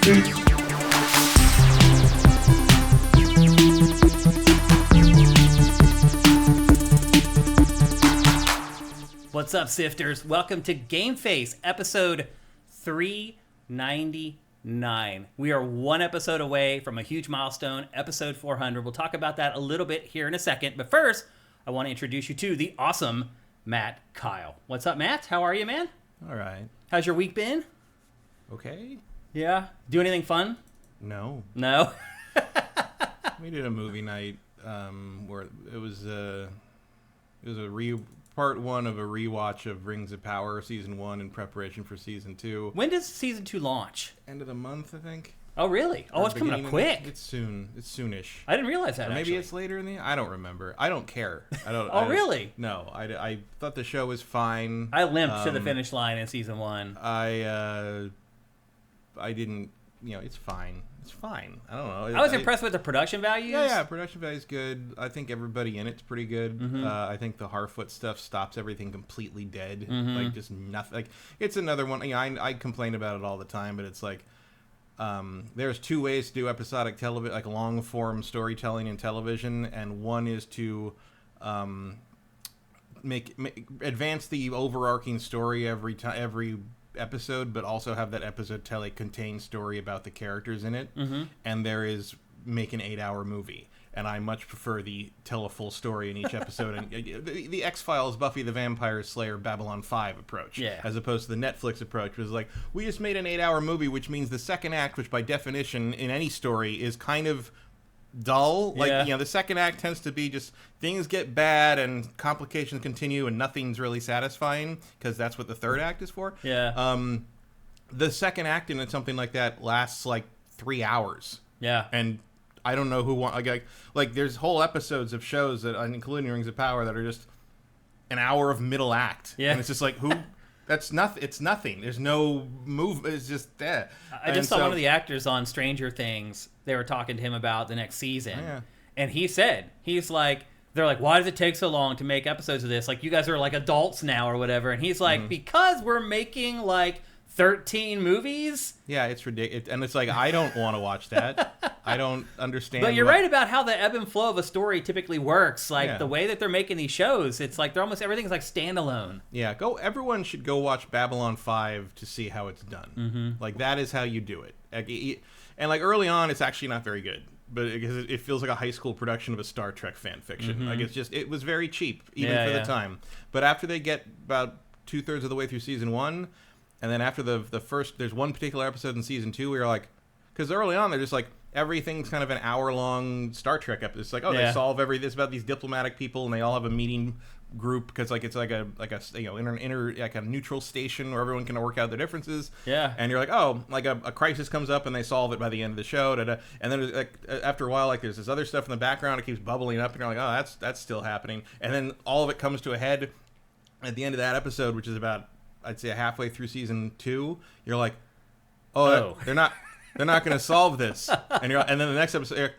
What's up, Sifters? Welcome to GameFace, episode 399. We are one episode away from a huge milestone, episode 400. We'll talk about that a little bit here in a second. But first, I want to introduce you to the awesome Matt Keil. What's up, Matt? How are you, man? All right. How's your week been? Okay. Yeah? Do anything fun? No. No? We did a movie night where it was part one of a rewatch of Rings of Power season 1 in preparation for season 2. When does season 2 launch? End of the month, I think. Oh, really? Oh, it's coming up quick. It's soon. It's soonish. I didn't realize that. Or maybe actually. it's later in the. I don't remember. I don't care. I don't. Oh, really? No. I thought the show was fine. I limped to the finish line in season 1. I didn't. You know, it's fine. It's fine. I don't know. I was impressed with the production values. Yeah, production value is good. I think everybody in it's pretty good. Mm-hmm. I think the Harfoot stuff stops everything completely dead. Mm-hmm. Like, just nothing. Like, it's another one. You know, I complain about it all the time, but it's like, there's two ways to do episodic television, like long form storytelling in television, and one is to advance the overarching story every episode, but also have that episode tell a contained story about the characters in it. Mm-hmm. And there is make an 8-hour movie, and I much prefer the tell a full story in each episode. And the X-Files, Buffy the Vampire Slayer, Babylon 5 approach, as opposed to the Netflix approach, was like, we just made an 8-hour movie, which means the second act, which by definition in any story is kind of dull. Like, you know, the second act tends to be just things get bad and complications continue and nothing's really satisfying, because that's what the third act is for. The second act in something like that lasts like 3 hours. And I don't know who like there's whole episodes of shows that, including Rings of Power, that are just an hour of middle act. And it's just like, who? That's nothing. It's nothing. There's no move. It's just there. I just saw one of the actors on Stranger Things. They were talking to him about the next season. And he said, they're like, why does it take so long to make episodes of this? Like, you guys are like adults now or whatever. And he's like, because we're making like 13 movies. Yeah, it's ridiculous. And it's like, I don't want to watch that. I don't understand. But you're right about how the ebb and flow of a story typically works. Like, the way that they're making these shows, it's like everything's like standalone. Everyone should go watch Babylon 5 to see how it's done. Like, that is how you do it. And like, early on, it's actually not very good, but because it feels like a high school production of a Star Trek fan fiction. Like, it was very cheap, even for the time. But after they get about 2/3 of the way through season 1, and then after the first, there's one particular episode in season 2 where you're like, because early on they're just like, everything's kind of an hour-long Star Trek episode. It's like, they solve this about these diplomatic people, and they all have a meeting group, because like it's like a you know, like a neutral station where everyone can work out their differences. And you're like, oh, like a crisis comes up and they solve it by the end of the show. And then like after a while, like there's this other stuff in the background. It keeps bubbling up, and you're like, oh, that's still happening. And then all of it comes to a head at the end of that episode, which is about, I'd say, halfway through season 2. You're like, they're not going to solve this. And then the next episode,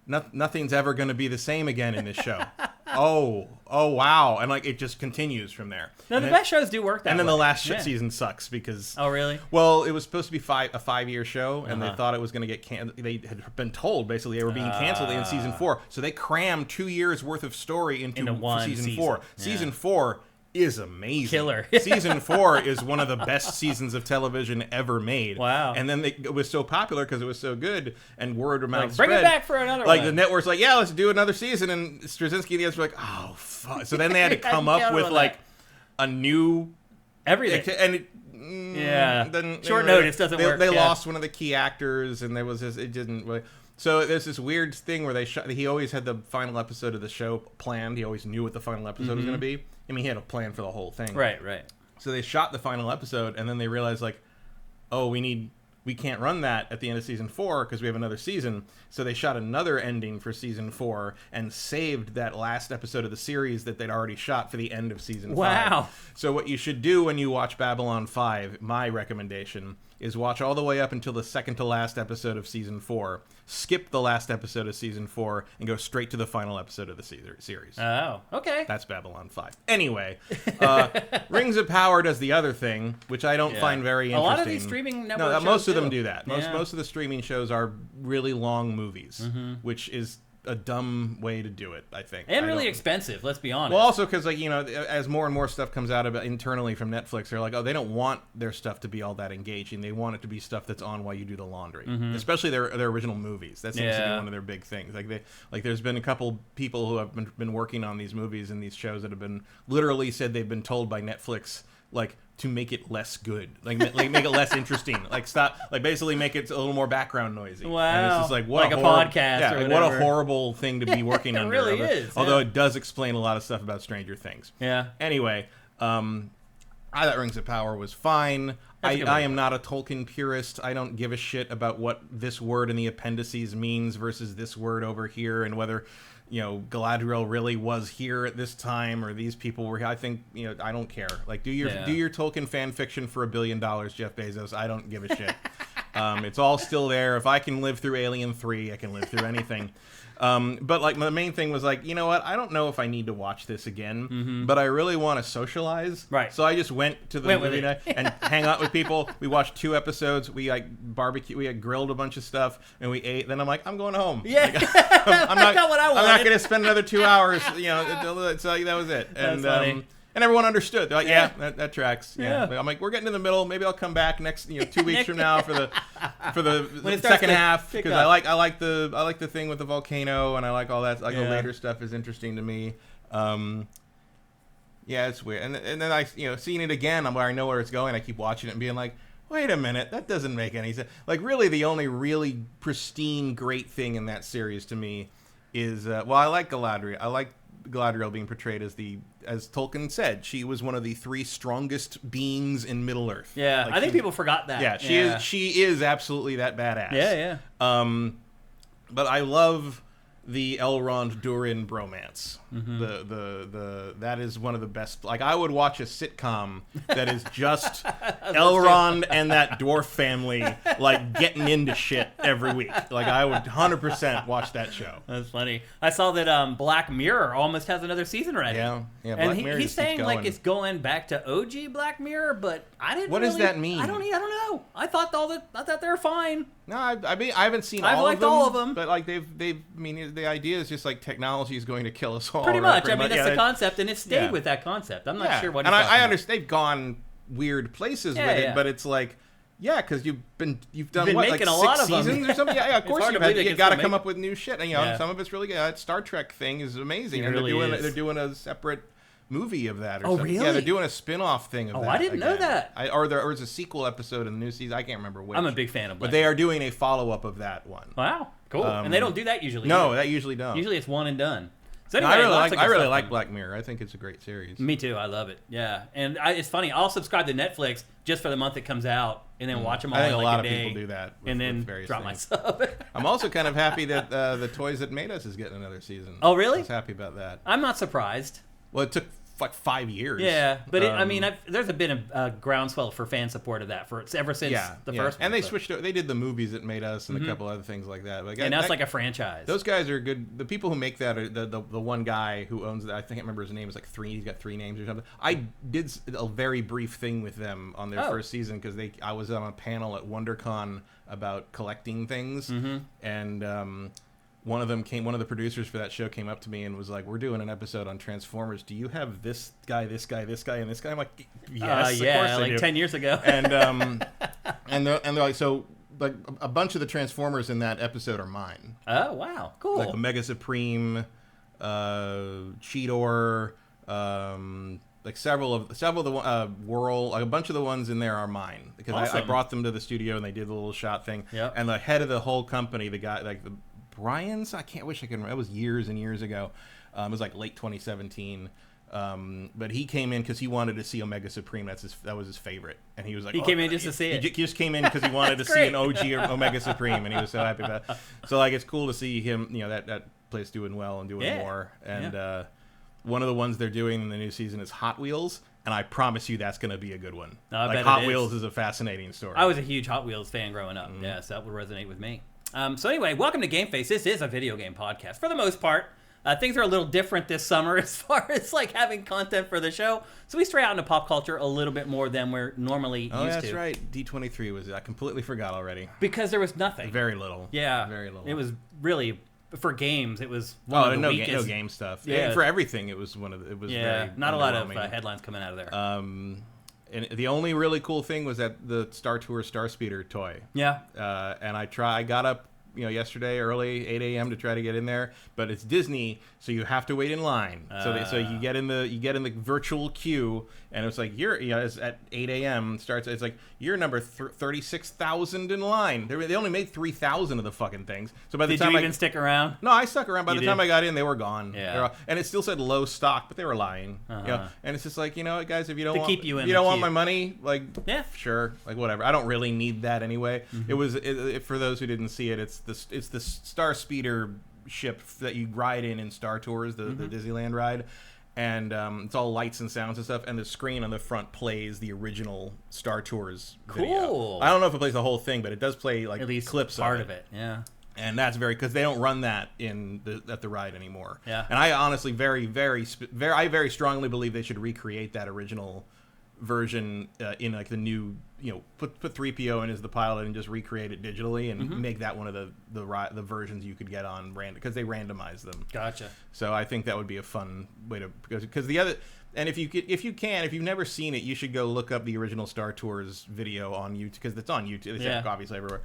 nothing's ever going to be the same again in this show. Oh wow. And like, it just continues from there. No, the best shows do work that way. And then the last season sucks because... Oh, really? Well, it was supposed to be a 5-year show, and they thought it was going to get they had been told, basically, they were being canceled in season 4. So they crammed 2 years worth of story into one season 4. Season 4 is amazing. Killer. Season 4 is one of the best seasons of television ever made. Wow. And then it was so popular because it was so good, and word of mouth spread. Bring it back for another one. Like, the network's like, yeah, let's do another season, and Straczynski and the others were like, oh, fuck. So then they had to come up with, like, a new... Everything. And then short notice doesn't work. They lost one of the key actors, and there was this... It didn't really... So there's this weird thing where he always had the final episode of the show planned. He always knew what the final episode was going to be. I mean, he had a plan for the whole thing. Right. So they shot the final episode, and then they realized, like, oh, we can't run that at the end of season 4 because we have another season. So they shot another ending for season 4 and saved that last episode of the series that they'd already shot for the end of season 5. Wow. So what you should do when you watch Babylon 5, my recommendation, is watch all the way up until the second to last episode of season 4, skip the last episode of season 4, and go straight to the final episode of the series. Oh, okay. That's Babylon 5. Anyway, Rings of Power does the other thing, which I don't find very interesting. A lot of these streaming network shows most of them do that. Most of the streaming shows are really long movies, which is a dumb way to do it, I think. And really expensive, let's be honest. Well, also because, like, you know, as more and more stuff comes out about internally from Netflix, they're like, oh, they don't want their stuff to be all that engaging. They want it to be stuff that's on while you do the laundry, especially their original movies. That seems to be one of their big things. Like there's been a couple people who have been working on these movies and these shows that have been literally said they've been told by Netflix, like, to make it less good, like make it less interesting, like stop, like basically make it a little more background noisy. Wow, and it's just like what like a podcast. Yeah, or like what a horrible thing to be working it under. Really is. Although it does explain a lot of stuff about Stranger Things. Yeah. Anyway, I thought Rings of Power was fine. I am not a Tolkien purist. I don't give a shit about what this word in the appendices means versus this word over here, and whether, you know, Galadriel really was here at this time or these people were here. I think, you know, I don't care. Like, do your Tolkien fan fiction for $1 billion, Jeff Bezos. I don't give a shit. It's all still there. If I can live through Alien 3, I can live through anything. But like the main thing was like, you know what? I don't know if I need to watch this again, but I really want to socialize. Right. So I just went to the movie night and hang out with people. We watched 2 episodes. We like barbecue. We had grilled a bunch of stuff and we ate. Then I'm like, I'm going home. Yeah. Like, I'm not what I wanted. I'm not going to spend another 2 hours. You know, so that was it. That's funny. And everyone understood. They're like, yeah, that tracks. Yeah. I'm like, we're getting in the middle. Maybe I'll come back next, 2 weeks from now for the second half, because I like the thing with the volcano, and I like all that. Like the later stuff is interesting to me. Yeah, it's weird. And then I seeing it again, I know where it's going. I keep watching it and being like, wait a minute, that doesn't make any sense. Like, really, the only really pristine, great thing in that series to me is I like Galadriel. I like Galadriel being portrayed as Tolkien said, she was one of the 3 strongest beings in Middle Earth. Yeah, like I think people forgot that. Yeah, she is absolutely that badass. Yeah. But I love the Elrond Durin bromance. That is one of the best. Like, I would watch a sitcom that is just Elrond and that dwarf family like getting into shit every week. Like, I would 100% watch that show. That's funny. I saw that Black Mirror almost has another season already. Yeah. And he's saying like it's going back to OG Black Mirror, but I didn't. What does that mean? I don't know. I thought they were fine. No, I mean I haven't seen all of them. But like they've I mean the idea is just like technology is going to kill us all. Pretty much. I mean that's the concept, and it stayed with that concept. I'm not sure what. And I understand they've gone weird places with it, but it's like. Yeah, because you've done what, like 6 seasons or something? Yeah, of course you got to come up with new shit. And, some of it's really good. That Star Trek thing is amazing. And they're doing a separate movie of that. Or something. Really? Yeah, they're doing a spin-off thing of that. Oh, I didn't know that. Or there's a sequel episode in the new season. I can't remember which. I'm a big fan of Black But they are doing a follow-up of that one. Wow, cool. And they don't do that usually. No, that usually don't. Usually it's one and done. So anyway, I really like Black Mirror. I think it's a great series. Me too. I love it. Yeah, and it's funny. I'll subscribe to Netflix just for the month it comes out, and then watch them all. I think in a lot of people do that, and then drop my sub. I'm also kind of happy that the Toys That Made Us is getting another season. Oh, really? I was happy about that. I'm not surprised. Well, it took like 5 years. Yeah, but there's been a groundswell for fan support of that ever since the first one. And they switched. They did the movies that made us and a couple other things like that. And now it's like a franchise. Those guys are good. The people who make that are the one guy who owns that. I can't remember his name. It's like 3. He's got 3 names or something. I did a very brief thing with them on their first season because I was on a panel at WonderCon about collecting things, and one of the producers for that show came up to me and was like, "We're doing an episode on Transformers. Do you have this guy, this guy, this guy, and this guy?" I'm like, "Yes, of course I do." 10 years ago. And they're like, so like a bunch of the Transformers in that episode are mine. Oh wow, cool. Like Omega Supreme, Cheetor, like several of the Whirl, like a bunch of the ones in there are mine because I brought them to the studio and they did the little shot thing. Yep. And the head of the whole company, the guy like the Brian's, wish I could remember. It was years and years ago. It was like late 2017. But he came in because he wanted to see Omega Supreme. That was his favorite, and he was like, he came in just to see it. He just came in because he wanted to see an OG Omega Supreme, and he was so happy about it. So like, it's cool to see him. That place doing well and doing more. And one of the ones they're doing in the new season is Hot Wheels. And I promise you that's going to be a good one. Like Hot Wheels is a fascinating story. I was a huge Hot Wheels fan growing up. So that would resonate with me. So anyway, welcome to GameFace. This is a video game podcast for the most part. Things are a little different this summer as far as like having content for the show. So we stray out into pop culture a little bit more than we're normally used to. Oh, that's right. D23 was. I completely forgot already. Because there was nothing. Very little. Yeah. Very little. It was really, for games, it was one of the weakest. No game stuff. Yeah. For everything, it was one of the, it was very not a lot of headlines coming out of there. And the only really cool thing was that the Star Tour Star Speeder toy. Yeah. And I got up, yesterday early, 8 a.m. to try to get in there, but it's Disney, so you have to wait in line. So you get in the virtual queue, and it's like it's at 8 a.m. starts. It's like you're number 36,000 in line. They only made 3,000 of the fucking things. So by the time did you even stick around? No, I stuck around. By the time I got in, they were gone. Yeah. And it still said low stock, but they were lying. And it's just like, guys, if you don't want my money, like, yeah, sure, like whatever. I don't really need that anyway. It was for those who didn't see it. It's the Star Speeder ship that you ride in Star Tours, the Disneyland ride, and it's all lights and sounds and stuff, and the screen on the front plays the original Star Tours video. Cool. I don't know if it plays the whole thing, but it does play like at least clips part of it. Yeah. And that's because they don't run that at the ride anymore. Yeah. And I honestly very strongly believe they should recreate that original version in like the new, put 3PO in as the pilot and just recreate it digitally and make that one of the versions you could get on random, because they randomize them. Gotcha. So I think that would be a fun way to, because the other, and if you've never seen it, you should go look up the original Star Tours video on YouTube, because it's on YouTube. It's obviously everywhere.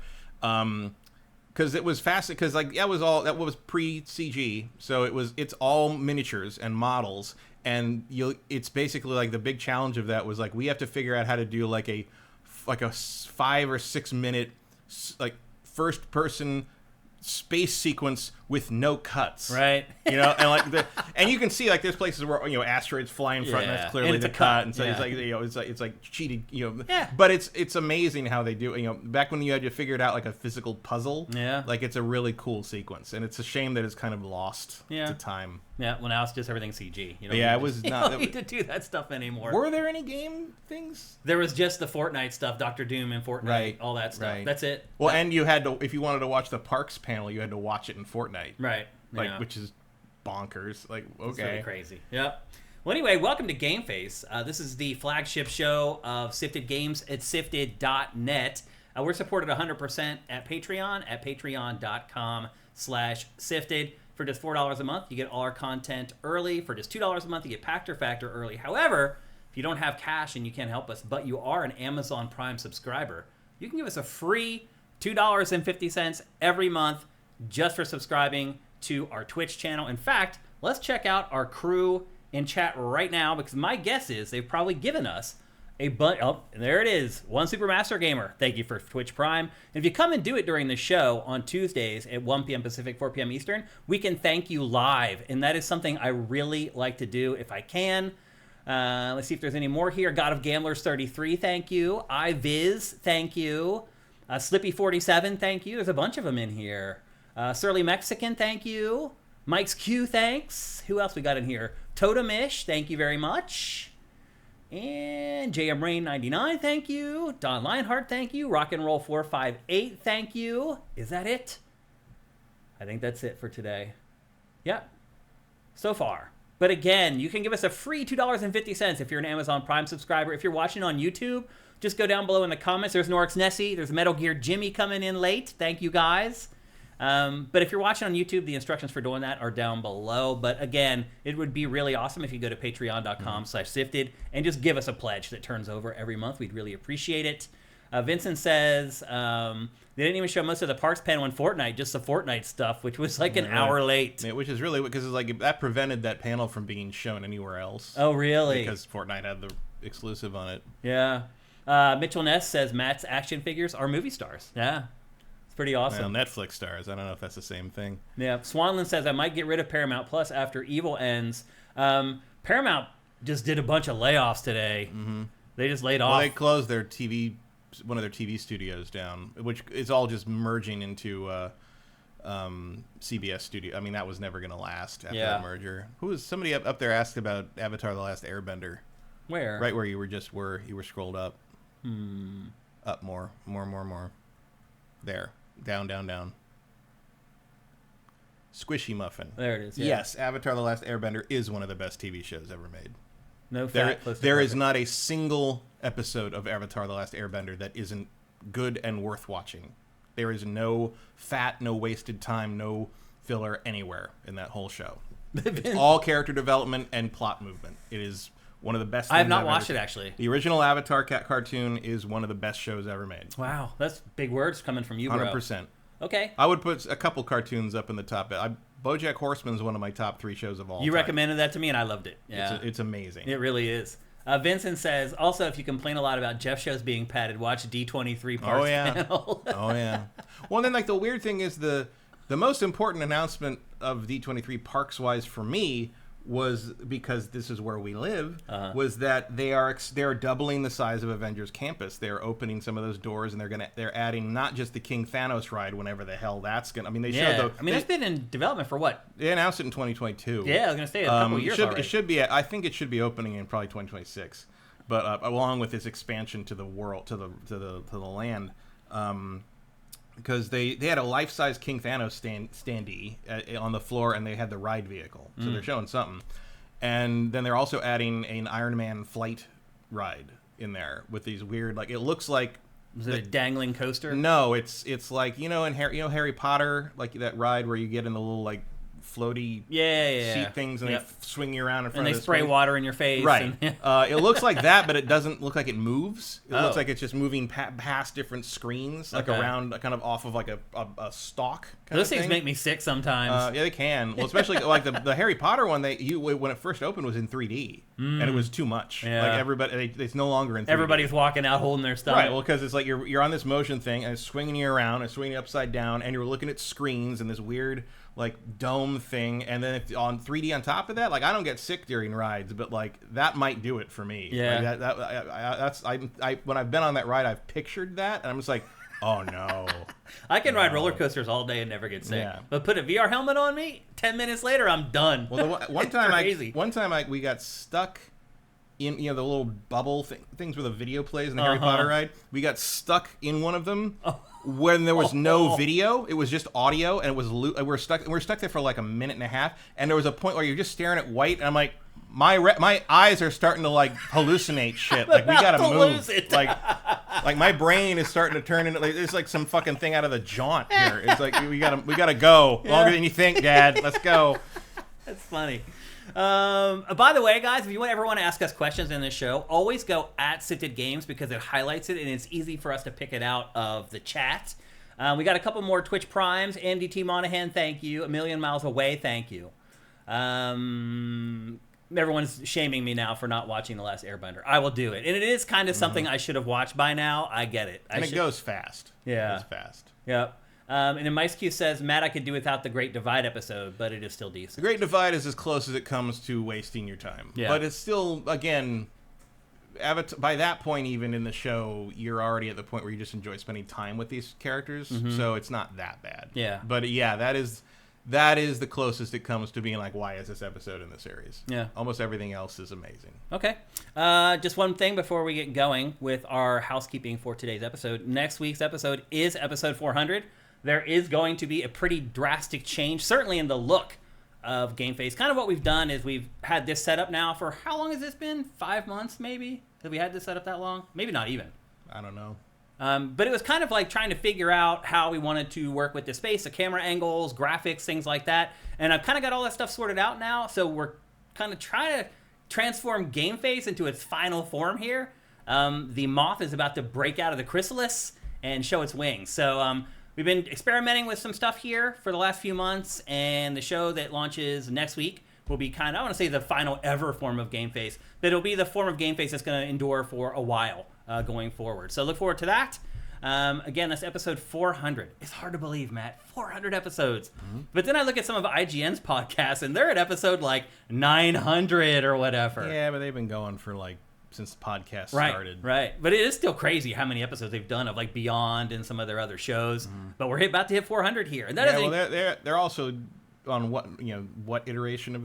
Because it was fast, because like that was pre CG, so it's all miniatures and models. And it's basically like the big challenge of that was like, we have to figure out how to do like a 5 or 6 minute like first person space sequence with no cuts, right? And like and you can see like there's places where asteroids fly in front, and that's clearly the cut, and so it's like it's like cheated, But it's amazing how they do it. Back when you had to figure it out like a physical puzzle, like it's a really cool sequence, and it's a shame that it's kind of lost to time. Yeah, well now it's just everything CG. It was not. You don't need to do that stuff anymore. Were there any game things? There was just the Fortnite stuff, Doctor Doom and Fortnite, all that stuff. Right. That's it. Well, and you had to, if you wanted to watch the Parks panel, you had to watch it in Fortnite. Right. Like, which is bonkers. Like, okay. It's really crazy. Yep. Well, anyway, welcome to GameFace. This is the flagship show of Sifted Games at sifted.net. We're supported 100% at Patreon at patreon.com/sifted. For just $4 a month, you get all our content early. For just $2 a month, you get Pack or Factor early. However, if you don't have cash and you can't help us, but you are an Amazon Prime subscriber, you can give us a free $2.50 every month just for subscribing to our Twitch channel. In fact, let's check out our crew in chat right now, because my guess is they've probably given us a bunch. Oh, there it is. One Supermaster Gamer. Thank you for Twitch Prime. And if you come and do it during the show on Tuesdays at 1 p.m. Pacific, 4 p.m. Eastern, we can thank you live. And that is something I really like to do if I can. Let's see if there's any more here. God of Gamblers 33, thank you. iViz, thank you. Slippy47, thank you. There's a bunch of them in here. Surly Mexican, thank you. Mike's Q, thanks. Who else we got in here? Totemish, thank you very much. And JM Rain 99, thank you. Don Lionheart, thank you. Rock and Roll 458, thank you. Is that it? I think that's it for today. Yep. So far. But again, you can give us a free $2.50 if you're an Amazon Prime subscriber. If you're watching on YouTube, just go down below in the comments. There's Norix Nessie. There's Metal Gear Jimmy coming in late. Thank you, guys. But if you're watching on YouTube, the instructions for doing that are down below. But again, it would be really awesome if you go to patreon.com/sifted and just give us a pledge that turns over every month. We'd really appreciate it. Vincent says they didn't even show most of the Parks panel in Fortnite, just the Fortnite stuff, which was like an hour late. Yeah, which is really, because it's like that prevented that panel from being shown anywhere else. Oh, really? Because Fortnite had the exclusive on it. Yeah. Mitchell Ness says Matt's action figures are movie stars. Yeah. It's pretty awesome. Well, Netflix stars. I don't know if that's the same thing. Yeah. Swanland says I might get rid of Paramount Plus after Evil ends. Paramount just did a bunch of layoffs today. Mm-hmm. They just laid off. Well, they closed their one of their TV studios down, which is all just merging into CBS studio. I mean, that was never going to last after that merger. Somebody up there asked about Avatar: The Last Airbender. Where? Right where you were you were scrolled up. Up more. There. Down. Squishy Muffin. There it is. Yeah. Yes, Avatar: The Last Airbender is one of the best TV shows ever made. No fat. There is not a single episode of Avatar: The Last Airbender that isn't good and worth watching. There is no fat, no wasted time, no filler anywhere in that whole show. It's all character development and plot movement. It is one of the best things I have not I've watched ever it, seen. actually. The original Avatar cat cartoon is one of the best shows ever made. Wow, that's big words coming from you, bro. 100%. Okay. I would put a couple cartoons up in the top. BoJack Horseman is one of my top 3 shows of all time. You recommended that to me, and I loved it. Yeah, it's amazing. It really is. Vincent says, also, if you complain a lot about Jeff shows being padded, watch D23 Parks Panel. Oh, yeah. Well, then, like, the weird thing is the most important announcement of D23 Parks-wise for me was, because this is where we live, was that they are doubling the size of Avengers Campus. They're opening some of those doors, and they're adding not just the King Thanos ride, whenever the hell that's gonna. I mean, it's been in development for what? They announced it in 2022. Yeah, I was gonna say a couple years already. It should be. I think it should be opening in probably 2026, but along with its expansion to the world, to the land. Because they had a life-size King Thanos standee on the floor, and they had the ride vehicle. So they're showing something. And then they're also adding an Iron Man flight ride in there with these weird, like, it looks like... Is it a dangling coaster? No, it's like, in Harry Potter, like that ride where you get in the little, like, floaty seat things, and they swing you around in front of the spray water in your face. Right. It looks like that, but it doesn't look like it moves. It looks like it's just moving past different screens, like around, kind of off of like a stalk. Those things make me sick sometimes. Yeah, they can. Well, especially like the Harry Potter one. When it first opened, was in 3D, and it was too much. Yeah. Like everybody, it's no longer in 3D. Everybody's walking out holding their stuff. Right. Well, because it's like you're on this motion thing, and it's swinging you around, and swinging you upside down, and you're looking at screens and this weird, like, dome thing, and then on 3D on top of that, like, I don't get sick during rides, but like that might do it for me. Yeah. Like, when I've been on that ride, I've pictured that, and I'm just like, oh no. I can ride roller coasters all day and never get sick. Yeah. But put a VR helmet on me, 10 minutes later, I'm done. Well, one time we got stuck in the little bubble things where the video plays in the Harry Potter ride. We got stuck in one of them. When there was no video, it was just audio, and it was we're stuck there for like a minute and a half, and there was a point where you're just staring at white, and I'm like, my eyes are starting to like hallucinate shit. Like, we gotta move. Like my brain is starting to turn into like there's like some fucking thing out of the Jaunt here. It's like we gotta go longer than you think, Dad. Let's go. That's funny. By the way, guys, if you ever want to ask us questions in this show, always go at SIFTD Games, because it highlights it and it's easy for us to pick it out of the chat. We got a couple more Twitch Primes. MDT Monahan, thank you. A Million Miles Away, thank you. Everyone's shaming me now for not watching The Last Airbender. I will do it. And it is kind of something I should have watched by now. I get it. And it goes fast. Yeah. It goes fast. Yep. And then MiceQ says, Matt, I could do without the Great Divide episode, but it is still decent. The Great Divide is as close as it comes to wasting your time. Yeah. But it's still, again, by that point, even in the show, you're already at the point where you just enjoy spending time with these characters. So it's not that bad. Yeah. But yeah, that is the closest it comes to being like, why is this episode in the series? Yeah. Almost everything else is amazing. Okay. Just one thing before we get going with our housekeeping for today's episode. Next week's episode is episode 400. There is going to be a pretty drastic change, certainly in the look of GameFace. Kind of what we've done is we've had this set up now for, how long has this been? 5 months, maybe? Have we had this set up that long? Maybe not even. I don't know. But it was kind of like trying to figure out how we wanted to work with the space, the camera angles, graphics, things like that. And I've kind of got all that stuff sorted out now, so we're kind of trying to transform GameFace into its final form here. The moth is about to break out of the chrysalis and show its wings. So we've been experimenting with some stuff here for the last few months, and the show that launches next week will be kind of, I want to say, the final ever form of GameFace, but it'll be the form of GameFace that's going to endure for a while going forward. So look forward to that. Again, that's episode 400. It's hard to believe, Matt. 400 episodes. But then I look at some of IGN's podcasts, and they're at episode like 900 or whatever. Yeah, but they've been going for like since the podcast started. Right. But it is still crazy how many episodes they've done of like Beyond and some of their other shows. But we're about to hit 400 here, and that is they're also on what iteration of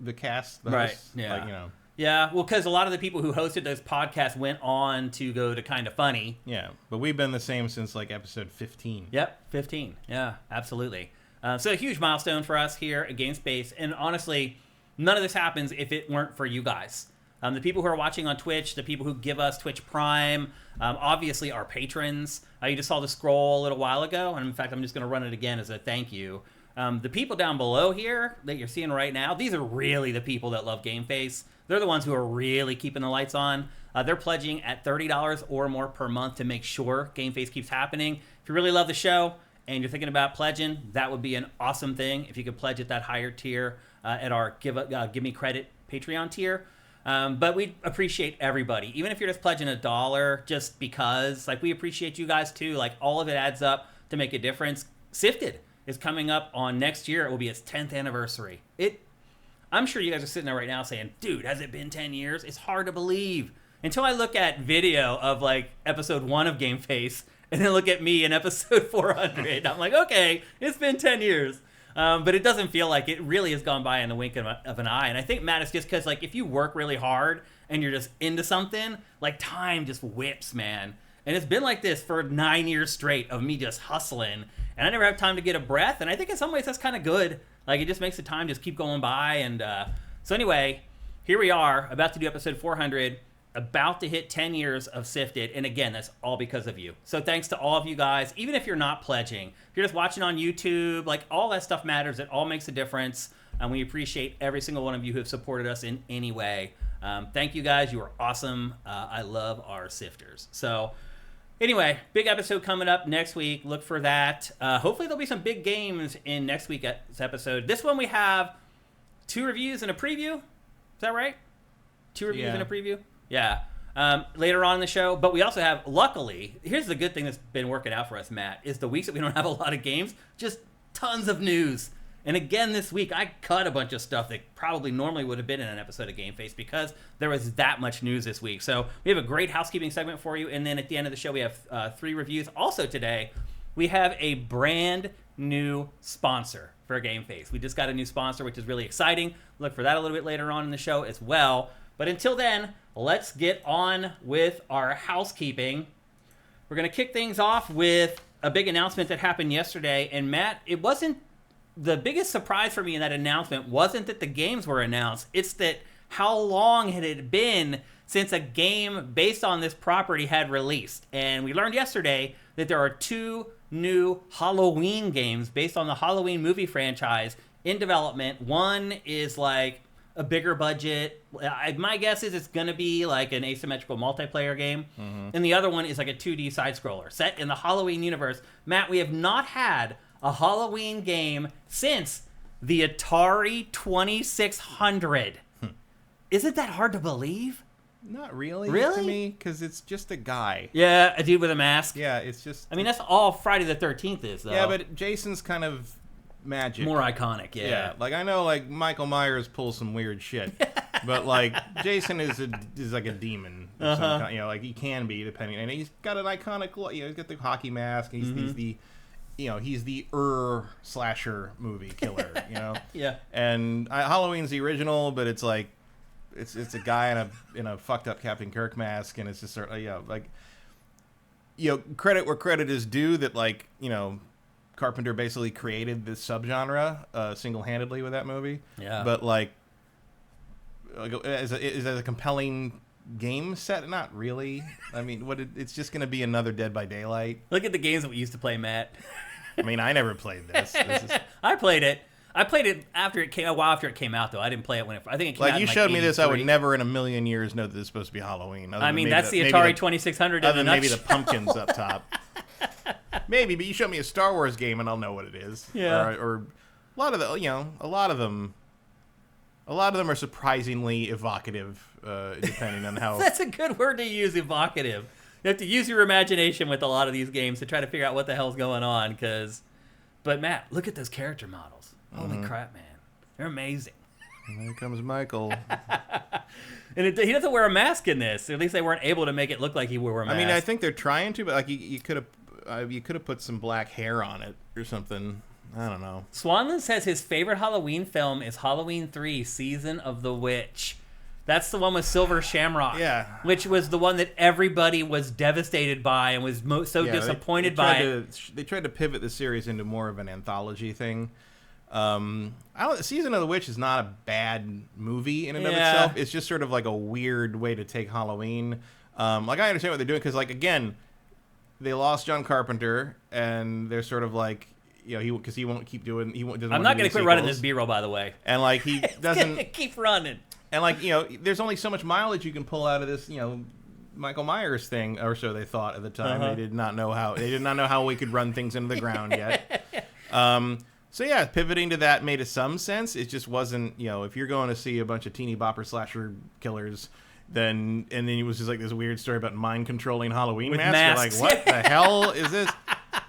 the cast, the right? hosts? Yeah, yeah. Well, because a lot of the people who hosted those podcasts went on to go to Kind of Funny. Yeah, but we've been the same since like episode 15. Yep, 15. Yeah, absolutely. So a huge milestone for us here at GameSpace. And honestly, none of this happens if it weren't for you guys. The people who are watching on Twitch, the people who give us Twitch Prime, obviously our patrons. You just saw the scroll a little while ago, and in fact, I'm just going to run it again as a thank you. The people down below here that you're seeing right now, these are really the people that love GameFace. They're the ones who are really keeping the lights on. They're pledging at $30 or more per month to make sure GameFace keeps happening. If you really love the show and you're thinking about pledging, that would be an awesome thing if you could pledge at that higher tier at our Give Me Credit Patreon tier. But we appreciate everybody, even if you're just pledging $1 just because, like, we appreciate you guys too. Like, all of it adds up to make a difference. SIFTD is coming up on next year. It will be its 10th anniversary. I'm sure you guys are sitting there right now saying, dude, has it been 10 years? It's hard to believe. Until I look at video of, like, episode 1 of GameFace and then look at me in episode 400. I'm like, okay, it's been 10 years. But it doesn't feel like it really has gone by in the wink of an eye. And I think, Matt, it's just because, like, if you work really hard and you're just into something, like, time just whips, man. And it's been like this for 9 years straight of me just hustling. And I never have time to get a breath. And I think in some ways that's kind of good. Like, it just makes the time just keep going by. And so anyway, here we are, about to do episode 400. About to hit 10 years of SIFTD, and again, that's all because of you. So thanks to all of you guys, even if you're not pledging, if you're just watching on YouTube, like, all that stuff matters. It all makes a difference, and we appreciate every single one of you who have supported us in any way. Thank you guys. You are awesome. I love our sifters. So anyway, big episode coming up next week. Look for that. Hopefully there'll be some big games in next week's episode. This one we have 2 reviews and a preview. Is that right? 2 reviews and a preview? Yeah. Later on in the show. But we also have, luckily, here's the good thing that's been working out for us, Matt, is the weeks that we don't have a lot of games, just tons of news. And again, this week, I cut a bunch of stuff that probably normally would have been in an episode of GameFace because there was that much news this week. So we have a great housekeeping segment for you. And then at the end of the show, we have 3 reviews. Also today, we have a brand new sponsor for GameFace. We just got a new sponsor, which is really exciting. Look for that a little bit later on in the show as well. But until then, let's get on with our housekeeping. We're going to kick things off with a big announcement that happened yesterday. And Matt, it wasn't the biggest surprise for me in that announcement wasn't that the games were announced. It's that how long had it been since a game based on this property had released. And we learned yesterday that there are 2 new Halloween games based on the Halloween movie franchise in development. One is like a bigger budget. My guess is it's going to be like an asymmetrical multiplayer game. Mm-hmm. And the other one is like a 2D side-scroller set in the Halloween universe. Matt, we have not had a Halloween game since the Atari 2600. Isn't that hard to believe? Not really, really? To me, because it's just a guy. Yeah, a dude with a mask. Yeah, it's just... I mean, that's all Friday the 13th is, though. Yeah, but Jason's kind of magic. More iconic, yeah. Yeah, like, I know, like, Michael Myers pulls some weird shit, but, like, Jason is like a demon. Of some kind, you know, like, he can be, depending... And he's got an iconic look. You know, he's got the hockey mask. He's the... You know, he's the slasher movie killer, you know? Yeah. And Halloween's the original, but it's like... It's a guy in a fucked up Captain Kirk mask, and it's just sort of, you know, like, you know, credit where credit is due that, like, you know, Carpenter basically created this subgenre single-handedly with that movie. Yeah. But like is a compelling game set? Not really. I mean, it's just going to be another Dead by Daylight. Look at the games that we used to play, Matt. I mean, I never played this. I played it. I played it after it came a while after it came out, though. I didn't play it when I think it came out. Like, you showed me this, I would never in a million years know that this is supposed to be Halloween. I mean, that's the Atari 2600. Other than maybe the pumpkins up top. Maybe, but you show me a Star Wars game and I'll know what it is. Yeah. Or a lot of the, you know, a lot of them are surprisingly evocative, depending on how. That's a good word to use, evocative. You have to use your imagination with a lot of these games to try to figure out what the hell's going on. But Matt, look at those character models. Holy crap, man. They're amazing. And here comes Michael. And he doesn't wear a mask in this. At least they weren't able to make it look like he wore a mask. I mean, I think they're trying to, but like you could have put some black hair on it or something. I don't know. Swanland says his favorite Halloween film is Halloween 3: Season of the Witch. That's the one with Silver Shamrock. Yeah. Which was the one that everybody was devastated by and was so disappointed by. They tried to pivot the series into more of an anthology thing. Season of the Witch is not a bad movie in and of itself. It's just sort of like a weird way to take Halloween. Like, I understand what they're doing because, like, again, they lost John Carpenter, and they're sort of like, you know, because he won't keep doing. I'm not going to quit running this B-roll, by the way. And like he doesn't keep running. And like, you know, there's only so much mileage you can pull out of this, you know, Michael Myers thing, or so they thought at the time. They did not know how we could run things into the ground yet. So yeah, pivoting to that made some sense. It just wasn't, you know, if you're going to see a bunch of teeny bopper slasher killers, then it was just like this weird story about mind controlling Halloween masks. You're like, what the hell is this?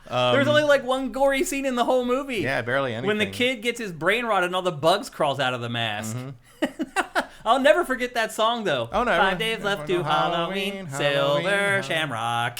There's only like one gory scene in the whole movie. Yeah, barely anything. When the kid gets his brain rotted and all the bugs crawls out of the mask. I'll never forget that song though. Oh no! 5 days left to Halloween, Silver Shamrock.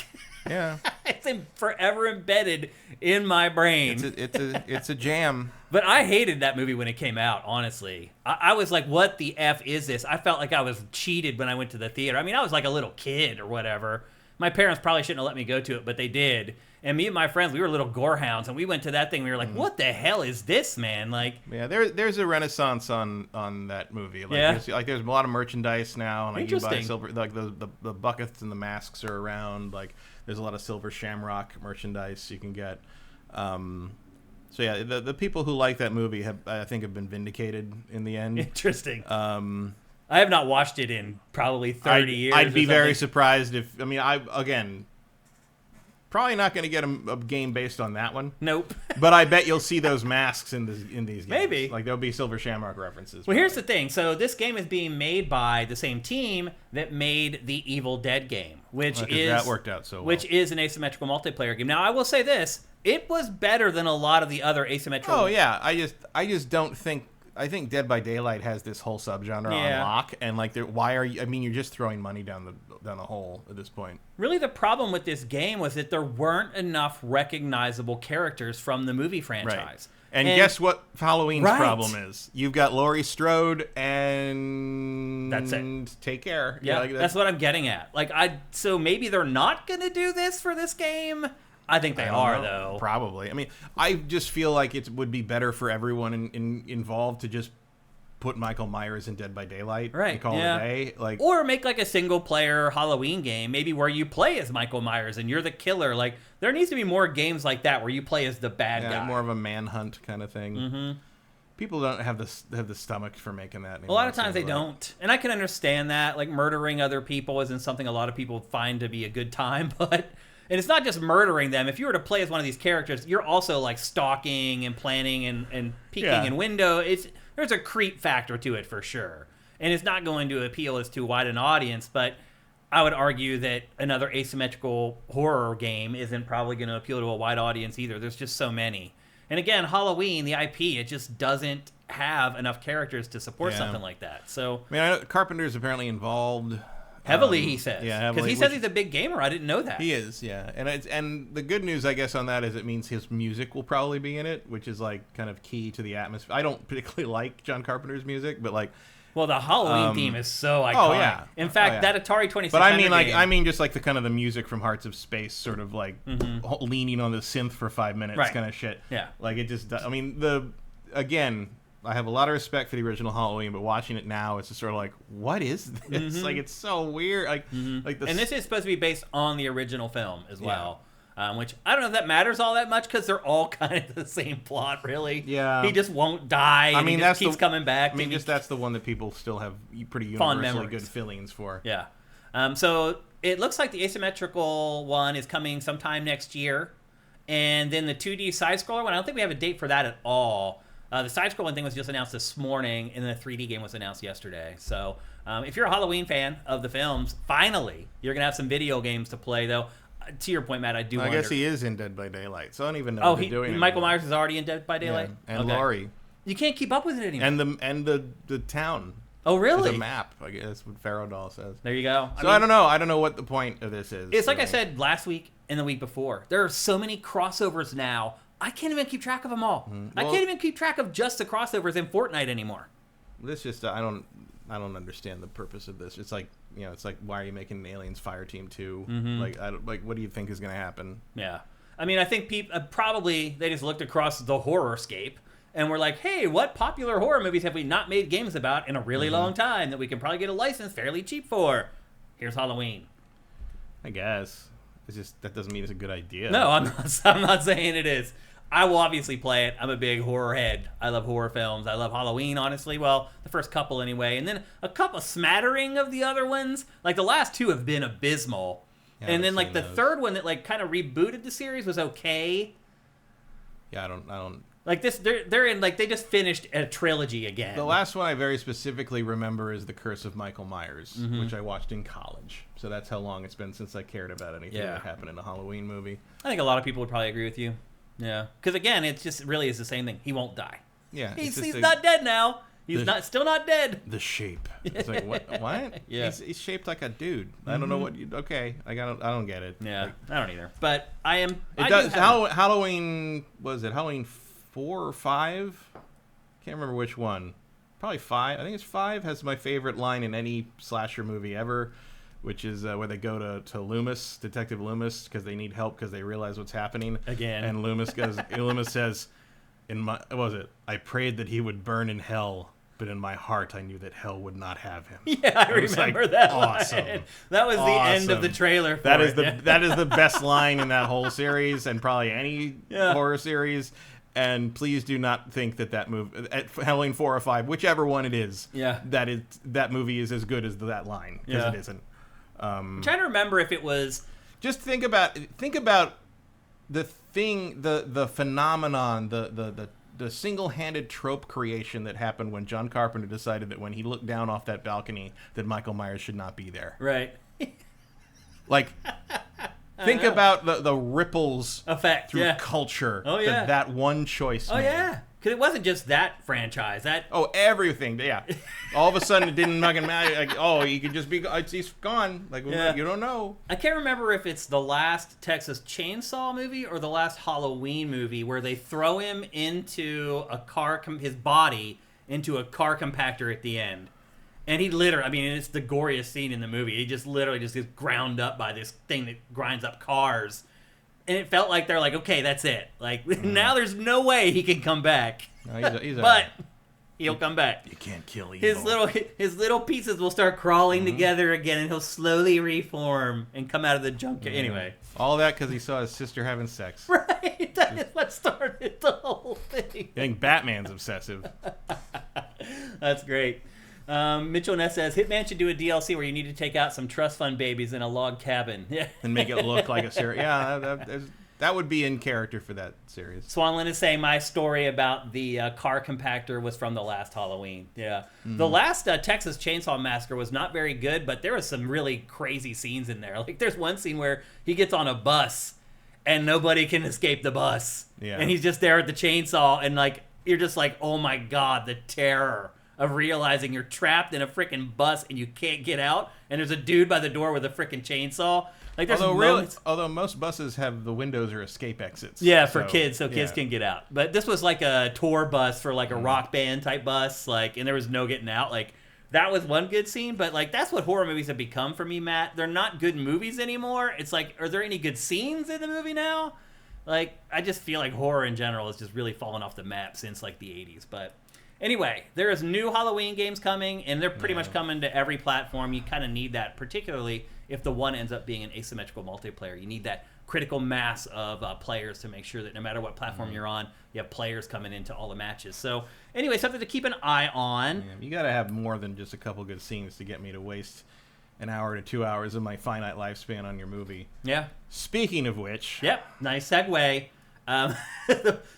Yeah, it's forever embedded in my brain. It's a jam. But I hated that movie when it came out. Honestly, I was like, "What the f is this?" I felt like I was cheated when I went to the theater. I mean, I was like a little kid or whatever. My parents probably shouldn't have let me go to it, but they did. And me and my friends, we were little gore hounds, and we went to that thing. We were like, "What the hell is this, man?" Like, yeah, there's a renaissance on that movie. Like, there's a lot of merchandise now. And, like, you buy silver, like the buckets and the masks are around. Like, there's a lot of Silver Shamrock merchandise you can get. So yeah, the people who like that movie I think have been vindicated in the end. Interesting. I have not watched it in probably 30 years. I'd be very surprised if probably not going to get a game based on that one. Nope. But I bet you'll see those masks in these games. Maybe. Like, there'll be Silver Shamrock references. Well, here's the thing. So this game is being made by the same team that made the Evil Dead game, that worked out so well. Which is an asymmetrical multiplayer game. Now, I will say this. It was better than a lot of the other asymmetrical... Oh, yeah. I just don't think... I think Dead by Daylight has this whole subgenre on lock, and like, why are you? I mean, you're just throwing money down the hole at this point. Really, the problem with this game was that there weren't enough recognizable characters from the movie franchise. Right. And guess what Halloween's problem is? You've got Laurie Strode, and that's it. Take care. Yeah, that's what I'm getting at. Like, so maybe they're not going to do this for this game. I think they are, though. Probably. I mean, I just feel like it would be better for everyone involved to just put Michael Myers in Dead by Daylight and call it a day. Like, or make like a single-player Halloween game, maybe where you play as Michael Myers and you're the killer. Like, there needs to be more games like that where you play as the bad guy. More of a manhunt kind of thing. Mm-hmm. People don't have the stomach for making that anymore. A lot of times they don't. And I can understand that. Like, murdering other people isn't something a lot of people find to be a good time, but... And it's not just murdering them. If you were to play as one of these characters, you're also like stalking and planning and peeking in window. There's a creep factor to it for sure. And it's not going to appeal as too wide an audience, but I would argue that another asymmetrical horror game isn't probably going to appeal to a wide audience either. There's just so many. And again, Halloween, the IP, it just doesn't have enough characters to support something like that. So I mean, I know Carpenter's apparently involved... Heavily, he says. Yeah, heavily. Because he says he's a big gamer. I didn't know that. He is, yeah. And the good news, I guess, on that is it means his music will probably be in it, which is, like, kind of key to the atmosphere. I don't particularly like John Carpenter's music, but, like... Well, the Halloween theme is so iconic. Oh, yeah. In fact, that Atari 2600 But I mean, just, like, the kind of the music from Hearts of Space, sort of, like, leaning on the synth for 5 minutes kind of shit. Yeah. Like, it just... I mean, again... I have a lot of respect for the original Halloween, but watching it now, it's just sort of like, what is this? Like, it's so weird. Like, and this is supposed to be based on the original film as well, which I don't know if that matters all that much because they're all kind of the same plot, really. Yeah, he just won't die. I mean, he just keeps coming back. I mean, that's the one that people still have pretty universally good feelings for. Yeah. So it looks like the asymmetrical one is coming sometime next year, and then the 2D side scroller one. I don't think we have a date for that at all. The side-scrolling thing was just announced this morning, and the 3D game was announced yesterday. So if you're a Halloween fan of the films, finally, you're going to have some video games to play, though. To your point, Matt, I wonder. Guess he is in Dead by Daylight, so I don't even know what they're doing Michael Myers is already in Dead by Daylight? Yeah, and Laurie. You can't keep up with it anymore. And the town. Oh, really? There's a map, I guess. That's what Pharaoh Doll says. There you go. So I don't know. I don't know what the point of this is. It's like I said last week and the week before. There are so many crossovers now. I can't even keep track of them all. I can't even keep track of just the crossovers in Fortnite anymore. This just don't understand the purpose of this. It's like, it's like, why are you making an Aliens Fireteam 2? Like, what do you think is going to happen? Yeah. I mean, I think people probably they just looked across the horrorscape and were like, hey, what popular horror movies have we not made games about in a really long time that we can probably get a license fairly cheap for? Here's Halloween. I guess. It's just, that doesn't mean it's a good idea. No, I'm not saying it is. I will obviously play it. I'm a big horror head. I love horror films. I love Halloween, honestly. Well, the first couple anyway. And then a smattering of the other ones. Like, the last two have been abysmal. Yeah, and then, like, the third one that, like, kind of rebooted the series was okay. Yeah, I don't... Like, they're in, like, they just finished a trilogy again. The last one I very specifically remember is The Curse of Michael Myers, which I watched in college. So that's how long it's been since I cared about anything that happened in a Halloween movie. I think a lot of people would probably agree with you. Yeah. Because, again, it just really is the same thing. He won't die. Yeah. He's not dead now. He's still not dead. The shape. It's like, what? Yeah. He's shaped like a dude. I don't know what you... Okay. I don't get it. Yeah. Like, I don't either. But I am... Halloween... Was it Halloween 4 or 5? Can't remember which one. Probably 5. I think it's 5 has my favorite line in any slasher movie ever, which is where they go to Loomis, Detective Loomis, because they need help because they realize what's happening. Again. And Loomis says, I prayed that he would burn in hell, but in my heart I knew that hell would not have him. Yeah, I remember that awesome. line. That was the end of the trailer for that is the best line in that whole series and probably any horror series. And please do not think that movie, Halloween 4 or 5, whichever one it is, that movie is as good as that line, because it isn't. I'm trying to remember if it was... Just think about the thing, the phenomenon, the single-handed trope creation that happened when John Carpenter decided that when he looked down off that balcony that Michael Myers should not be there. Right. Like... Think about the ripples effect through culture that one choice made. Yeah. Because it wasn't just that franchise. Everything. Yeah. All of a sudden, it didn't fucking matter. Like, he could just be... He's gone. Like, you don't know. I can't remember if it's the last Texas Chainsaw movie or the last Halloween movie where they throw him into his body into a car compactor at the end. And he literally, it's the goriest scene in the movie. He just literally just gets ground up by this thing that grinds up cars. And it felt like they're like, okay, that's it. Like, now there's no way he can come back. No, but he'll come back. You can't kill evil. His little pieces will start crawling together again, and he'll slowly reform and come out of the junkyard. Anyway. All that because he saw his sister having sex. Right. That is what started the whole thing. I think Batman's obsessive. That's great. Mitchell Ness says, Hitman should do a DLC where you need to take out some trust fund babies in a log cabin. Yeah. And make it look like a series. Yeah, that would be in character for that series. Swanlin is saying my story about the car compactor was from the last Halloween. Yeah. The last Texas Chainsaw Massacre was not very good, but there was some really crazy scenes in there. Like, there's one scene where he gets on a bus and nobody can escape the bus. Yeah. And he's just there at the chainsaw, and, like, you're just like, oh my God, the terror of realizing you're trapped in a freaking bus and you can't get out, and there's a dude by the door with a freaking chainsaw. Like, there's although most buses have the windows or escape exits. Yeah, for kids, so kids can get out. But this was like a tour bus for like a rock band type bus, like, and there was no getting out. Like, that was one good scene, but like that's what horror movies have become for me, Matt. They're not good movies anymore. It's like, are there any good scenes in the movie now? Like, I just feel like horror in general has just really fallen off the map since like the 80s, but... Anyway, there is new Halloween games coming, and they're pretty much coming to every platform. You kind of need that, particularly if the one ends up being an asymmetrical multiplayer. You need that critical mass of players to make sure that no matter what platform you're on, you have players coming into all the matches. So, anyway, something to keep an eye on. Yeah, you got to have more than just a couple good scenes to get me to waste an hour to 2 hours of my finite lifespan on your movie. Yeah. Speaking of which... Yep, nice segue.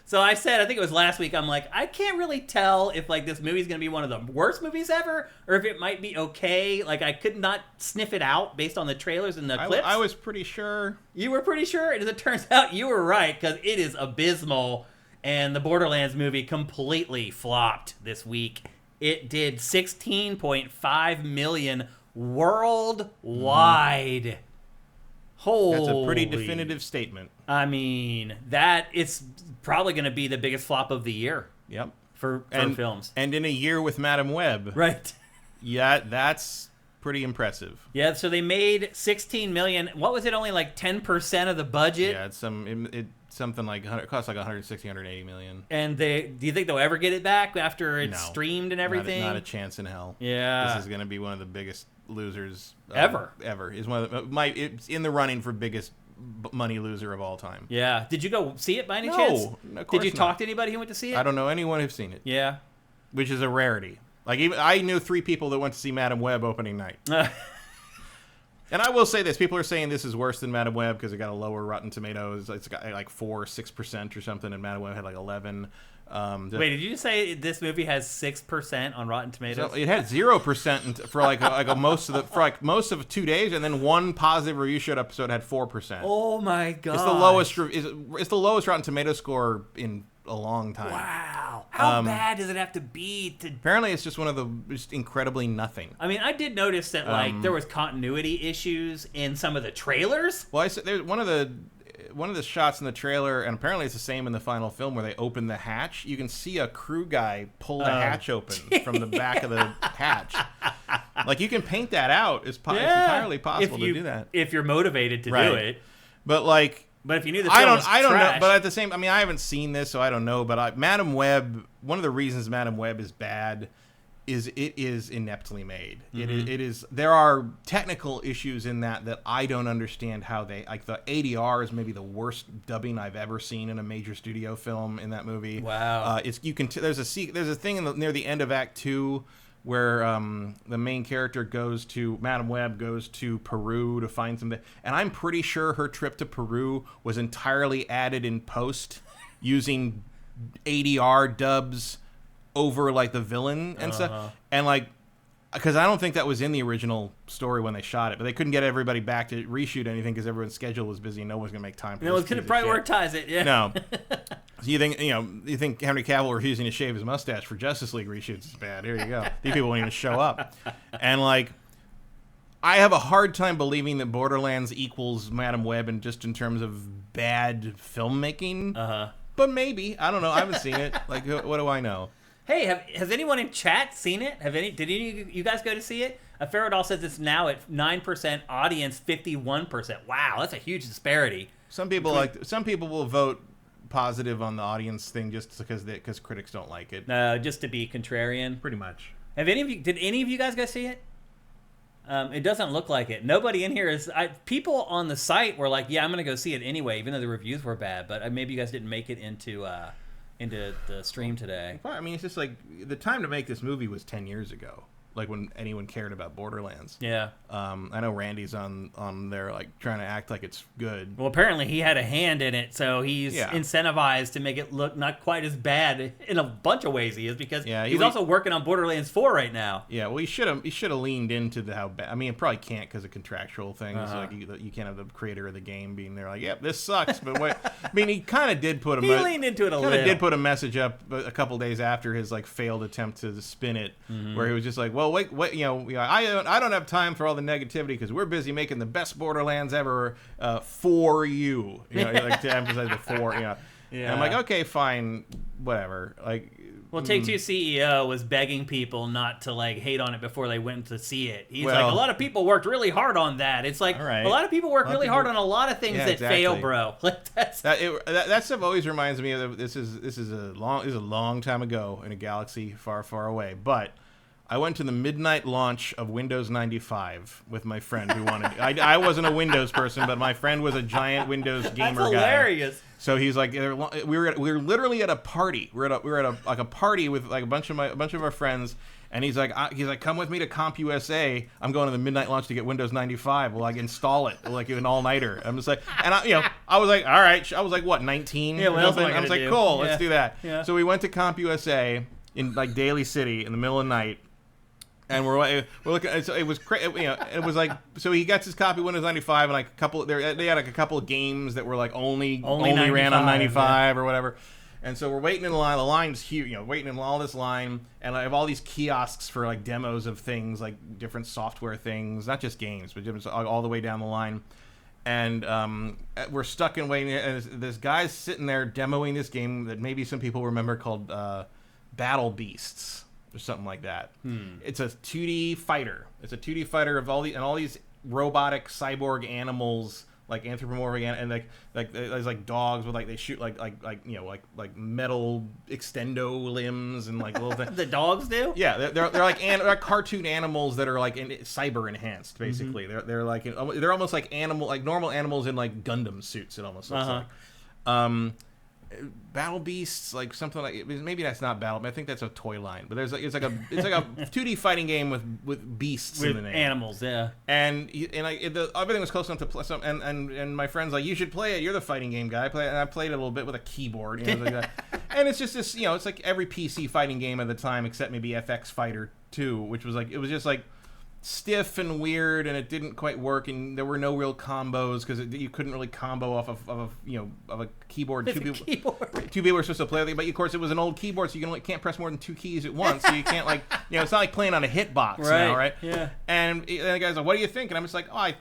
So I said, I think it was last week, I'm like, I can't really tell if like this movie's going to be one of the worst movies ever, or if it might be okay. Like, I could not sniff it out based on the trailers and the clips. I was pretty sure. You were pretty sure? And as it turns out, you were right, because it is abysmal, and the Borderlands movie completely flopped this week. It did $16.5 million worldwide. Holy. That's a pretty definitive statement. I mean, that it's probably going to be the biggest flop of the year. Yep. For films. And in a year with Madam Web. Right. Yeah, that's pretty impressive. Yeah, so they made $16 million. What was it? Only like 10% of the budget. Yeah, it's something like it costs like 160, 180 million. And do you think they'll ever get it back after it's streamed and everything? Not a chance in hell. Yeah, this is going to be one of the biggest losers ever. Is one of it's in the running for biggest money loser of all time. Yeah. Did you go see it by any chance? No, of Did course you not. talk to anybody who went to see it? I don't know anyone who's seen it. Yeah. Which is a rarity. Like even I knew 3 people that went to see Madam Web opening night. And I will say this: people are saying this is worse than Madam Web because it got a lower Rotten Tomatoes. It's got like 4 or 6% or something, and Madam Web had like 11. Wait, did you say this movie has 6% on Rotten Tomatoes? So it had 0% for most of 2 days, and then one positive review showed up, so it had 4%. Oh my god! It's the lowest Rotten Tomato score in a long time. Wow! How bad does it have to be to? Apparently, it's just one of the just incredibly nothing. I mean, I did notice that like there was continuity issues in some of the trailers. Well, I said there's one of the shots in the trailer, and apparently it's the same in the final film where they open the hatch. You can see a crew guy pull the hatch open from the back of the hatch. Like you can paint that out. It's entirely possible to do that if you're motivated to do it. But like. But if you knew the film was I don't trash, know. But at the same, I mean, I haven't seen this, so I don't know. But Madam Web, one of the reasons Madam Web is bad is it is ineptly made. Mm-hmm. It is. There are technical issues in that I don't understand how they like. The ADR is maybe the worst dubbing I've ever seen in a major studio film. In that movie, wow. There's a thing near the end of Act 2. Where the main character Madam Web goes to Peru to find something. And I'm pretty sure her trip to Peru was entirely added in post using ADR dubs over like the villain and stuff. And like, because I don't think that was in the original story when they shot it, but they couldn't get everybody back to reshoot anything because everyone's schedule was busy and no one's going to make time for no one's going to prioritize it. Yeah. No. So you think Henry Cavill refusing to shave his mustache for Justice League reshoots is bad? Here you go. These people won't even show up. And like, I have a hard time believing that Borderlands equals Madam Web in terms of bad filmmaking. But maybe. I don't know. I haven't seen it. Like, what do I know? Hey, has anyone in chat seen it? Did any of you guys go to see it? Ferrodol says it's now at 9%, audience 51%. Wow, that's a huge disparity. Some people will vote positive on the audience thing just because critics don't like it. Just to be contrarian. Pretty much. Did any of you guys go see it? It doesn't look like it. Nobody in here is. People on the site were like, "Yeah, I'm going to go see it anyway," even though the reviews were bad. But maybe you guys didn't make it into the stream today. I mean, it's just like the time to make this movie was 10 years ago. Like when anyone cared about Borderlands. Yeah. I know Randy's on there like trying to act like it's good. Well, apparently he had a hand in it, so he's incentivized to make it look not quite as bad in a bunch of ways. He is because he's also working on Borderlands 4 right now. Yeah, well, he should have leaned into how bad. I mean, it probably can't because of contractual things. Like you can't have the creator of the game being there like, "Yep, this sucks." But wait, I mean, he kind of did put leaned into it a little. Kind of did put a message up a couple days after his like failed attempt to spin it, where he was just like, "Well, wait, I don't have time for all the negativity because we're busy making the best Borderlands ever for you." Like to emphasize the for. Yeah. And I'm like, okay, fine, whatever. Like, well, Take-Two CEO was begging people not to like hate on it before they went to see it. He's like, a lot of people worked really hard on that. It's like a lot of people work really hard on a, lot of things that fail, bro. That stuff always reminds me of this is a long time ago in a galaxy far, far away, but. I went to the midnight launch of Windows 95 with my friend who wanted. I wasn't a Windows person, but my friend was a giant Windows gamer guy. That's hilarious. So he's like, we were literally at a party. We were at a party with like a bunch of our friends, and he's like, come with me to CompUSA. I'm going to the midnight launch to get Windows 95. We'll like install it, like an all nighter. I'm just like, and I was like, all right. I was like, what, 19? Yeah, what else am I was like, do? cool, let's do that. Yeah. So we went to CompUSA in like Daly City in the middle of the night. And we're looking. It was it was like, so he gets his copy of Windows 95 and like a couple. They had like a couple of games that were like only ran on 95 or whatever. And so we're waiting in line. The line's huge. Waiting in all this line, and I have all these kiosks for like demos of things, like different software things, not just games, but just all the way down the line. And we're stuck in waiting. And this guy's sitting there demoing this game that maybe some people remember called Battle Beasts. or something like that. It's a 2D fighter. It's a 2D fighter of all these robotic cyborg animals, like anthropomorphic, and like there's like dogs with like they shoot like metal extendo limbs and like little things. The dogs do? Yeah, they're like cartoon animals that are like cyber enhanced basically. They're almost like normal animals in like Gundam suits. It almost looks like. Battle Beasts, like something like maybe that's not Battle. I think that's a toy line. But it's like a 2D fighting game with beasts in the name. Animals, yeah. And everything was close enough to play. And my friend's like, you should play it. You're the fighting game guy. I played it a little bit with a keyboard. Like that. And it's just this, it's like every PC fighting game at the time except maybe FX Fighter 2, which was like, it was just like stiff and weird, and it didn't quite work, and there were no real combos because you couldn't really combo off of a keyboard. Two people were supposed to play with it, but of course it was an old keyboard, so you can't press more than 2 keys at once, so you can't it's not like playing on a hitbox now, right? Yeah. And the guy's like, "What do you think?" And I'm just like, "Oh, I